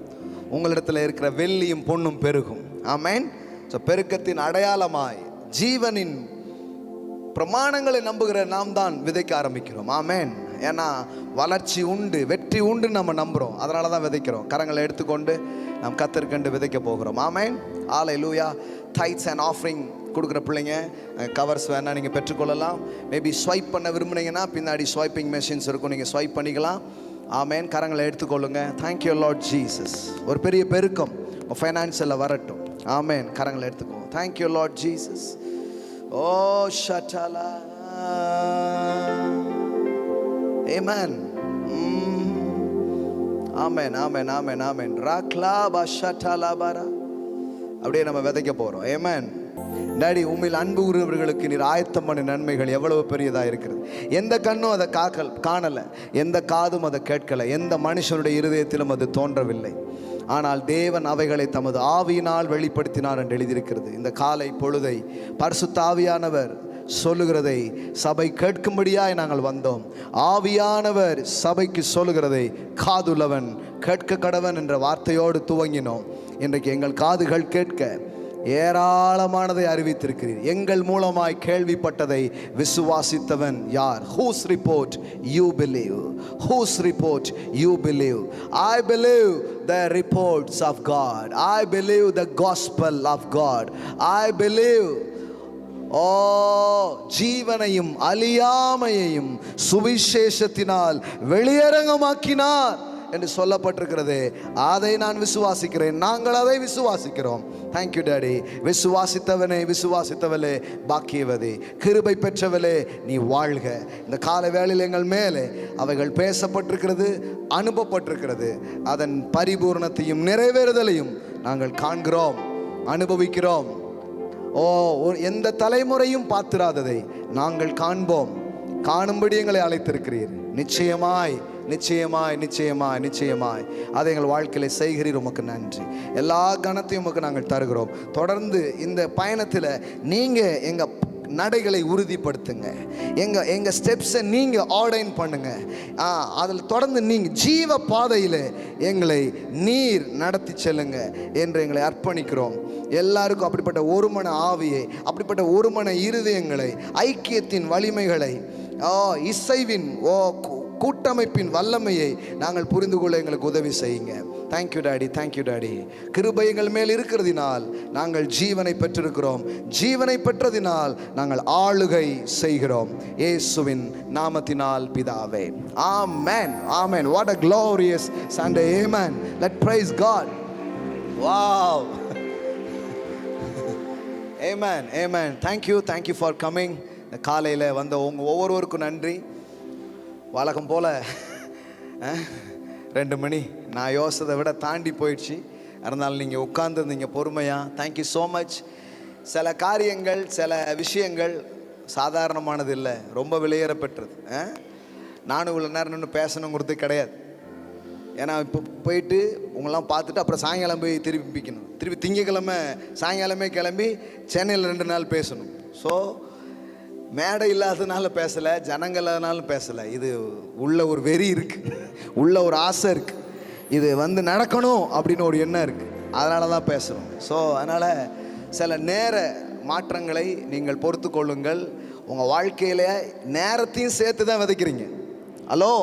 உங்களிடத்தில் இருக்கிற வெள்ளியும் பொண்ணும் பெருகும். ஆமேன். ஸோ பெருக்கத்தின் அடையாளமாய் ஜீவனின் பிரமாணங்களை நம்புகிற நாம் தான் விதைக்க ஆரம்பிக்கிறோம். ஆமேன். ஏன்னா வளர்ச்சி உண்டு, வெற்றி உண்டு நம்ம நம்புகிறோம், அதனால தான் விதைக்கிறோம். கரங்களை எடுத்துக்கொண்டு நாம் கத்தற்கண்டு விதைக்க போகிறோம். ஆமேன். ஹல்லேலூயா. டைட்ஸ் அண்ட் ஆஃபரிங் கொடுக்குற பிள்ளைங்க கவர்ஸ் வேணால் நீங்கள் பெற்றுக்கொள்ளலாம். மேபி ஸ்வைப் பண்ண விரும்புனீங்கன்னா பின்னாடி ஸ்வைப்பிங் மெஷின்ஸ் இருக்கும், நீங்கள் ஸ்வைப் பண்ணிக்கலாம். ஆமேன். கரங்களை எடுத்துக்கொள்ளுங்க. Thank you Lord Jesus. ஒரு பெரிய பெருக்கம் ஃபைனான்சியலில் வரட்டும். ஆமேன். கரங்களை எடுத்துக்கோ. Thank you Lord Jesus. ஓ ஷட்டலா. ஆமென். ஆமென், ஆமென், ஆமென், ஆமென். ராக்லா பஷட்டலா பாரா. அப்படியே நம்ம விதைக்க போகிறோம். ஆமென். டாடி, உண்மையில் அன்பு உறவுகளுக்கு நீர் ஆயத்தம் பண்ண நன்மைகள் எவ்வளவு பெரியதாக இருக்கிறது. எந்த கண்ணும் அதை காணலை, எந்த காதும் அதை கேட்கலை, எந்த மனுஷனுடைய இருதயத்திலும் அது தோன்றவில்லை. ஆனால் தேவன் அவைகளை தமது ஆவியினால் வெளிப்படுத்தினார் என்று எழுதியிருக்கிறது. இந்த காலை பொழுதை பரிசுத்த ஆவியானவர் சொல்லுகிறதை சபை கேட்கும்படியாய் நாங்கள் வந்தோம். ஆவியானவர் சபைக்கு சொல்லுகிறதை காதுள்ளவன் கேட்க கடவன் என்ற வார்த்தையோடு துவங்கினோம். இன்றைக்கு எங்கள் காதுகள் கேட்க ஏராளமானதை அறிவித்திருக்கிறீர். எங்கள் மூலமாய் கேள்விப்பட்டதை விசுவாசித்தவன் யார்? Whose report you believe? Whose report you believe? I believe the reports of God. I believe the gospel of God. I believe ஜீவனையும் அழியாமையையும் சுவிசேஷத்தினால் வெளியரங்கமாக்கினார் என்று சொல்லப்பட்டிருக்கிறது. அதை நான் விசுவாசிக்கிறேன், நாங்கள் அதை விசுவாசிக்கிறோம். Thank you daddy. விசுவாசித்தவனே, விசுவாசித்தவளே பாக்கியவதே, கிருபை பெற்றவளே நீ வாழ்க. இந்த கால வேளையில் எங்கள் மேலே அவைகள் பேசப்பட்டிருக்கிறது, அனுப்பப்பட்டிருக்கிறது. அதன் பரிபூர்ணத்தையும் நிறைவேறுதலையும் நாங்கள் காண்கிறோம், அனுபவிக்கிறோம். எந்த தலைமுறையும் பார்த்திராததை நாங்கள் காண்போம். காணும்படி எங்களை அழைத்திருக்கிறீர். நிச்சயமாய் நிச்சயமாய் நிச்சயமாய் நிச்சயமாய் அதை எங்கள் வாழ்க்கையில் செய்கிறீர். உமக்கு நன்றி. எல்லா கணத்தையும் உமக்கு நாங்கள் தருகிறோம். தொடர்ந்து இந்த பயணத்தில் நீங்கள் எங்கள் நடைகளை உறுதிப்படுத்துங்க, எங்கள் ஸ்டெப்ஸை நீங்கள் ஆர்டைன் பண்ணுங்க. அதில் தொடர்ந்து நீங்கள் ஜீவ பாதையில் எங்களை நீர் நடத்தி செல்லுங்க என்று எங்களை அர்ப்பணிக்கிறோம். எல்லாருக்கும் அப்படிப்பட்ட ஒரு மன ஆவியை, அப்படிப்பட்ட ஒரு மன இருதயங்களை, ஐக்கியத்தின் வலிமைகளை, இசைவின் கூட்டமைப்பின் வல்லமையை நாங்கள் புரிந்து கொள்ள எங்களுக்கு உதவி செய்யுங்க. Thank you daddy, thank you daddy. கிருபை எங்கள் மேல் இருக்கிறதினால் நாங்கள் ஜீவனை பெற்றிருக்கிறோம். ஜீவனை பெற்றதினால் நாங்கள் ஆளுகை செய்கிறோம். இயேசுவின் நாமத்தினால் பிதாவே. ஆமென், ஆமென். What a glorious Sunday. Amen. Let's praise God. Wow. Amen, amen. Thank you for coming. இந்த காலையில் வந்த ஒவ்வொருவருக்கும் நன்றி. வழக்கம் போல் 2 மணி நான் யோசனை விட தாண்டி போயிடுச்சு. அதனால் நீங்கள் உட்கார்ந்துருந்தீங்க பொறுமையாக. Thank you so much. சில காரியங்கள், சில விஷயங்கள் சாதாரணமானது இல்லை, ரொம்ப விலையேறப்பெற்றது. நானும் இவ்வளோ நேரம் நின்று பேசணுங்கிறது கிடையாது. ஏன்னா இப்போ போயிட்டு உங்களெலாம் பார்த்துட்டு அப்புறம் சாயங்காலம் போய் திருப்பி பிக்கணும். திருப்பி திங்கக்கிழமை சாயங்காலமே கிளம்பி சென்னையில் 2 நாள் பேசணும். ஸோ மேடை இல்லாததுனால பேசலை, ஜனங்களானாலும் பேசலை. இது உள்ள ஒரு வெறி இருக்குது, உள்ள ஒரு ஆசை இருக்குது, இது நடக்கணும் அப்படின்னு ஒரு எண்ணம் இருக்குது. அதனால தான் பேசுகிறோம். ஸோ அதனால் சில நேர மாற்றங்களை நீங்கள் பொறுத்து கொள்ளுங்கள். உங்கள் வாழ்க்கையில் நேரத்தையும் சேர்த்து தான் விதைக்கிறீங்க. ஹலோ,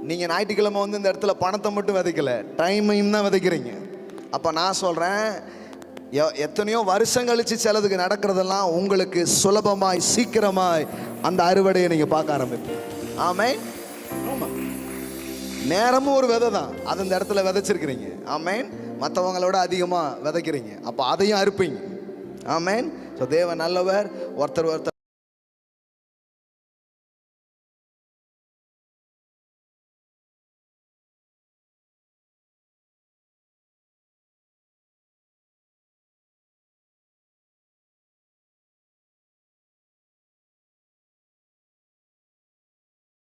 நீங்கள் ஞாயிற்றுக்கிழமை இந்த இடத்துல பணத்தை மட்டும் விதைக்கலை, டைமையும் தான் விதைக்கிறீங்க. அப்போ நான் சொல்கிறேன், எத்தனையோ வருஷம் கழித்து சிலதுக்கு நடக்கிறதெல்லாம் உங்களுக்கு சுலபமாய் சீக்கிரமாய் அந்த அறுவடையை நீங்கள் பார்க்க ஆரம்பிப்பீங்க. ஆமென். ஆமாம், நேரமும் ஒரு விதை தான், அது இந்த இடத்துல விதைச்சிருக்கிறீங்க. ஆமென். மற்றவங்களோட அதிகமாக விதைக்கிறீங்க, அப்போ அதையும் அறுப்பீங்க. ஆமென். ஸோ தேவன் நல்லவர். ஒருத்தர்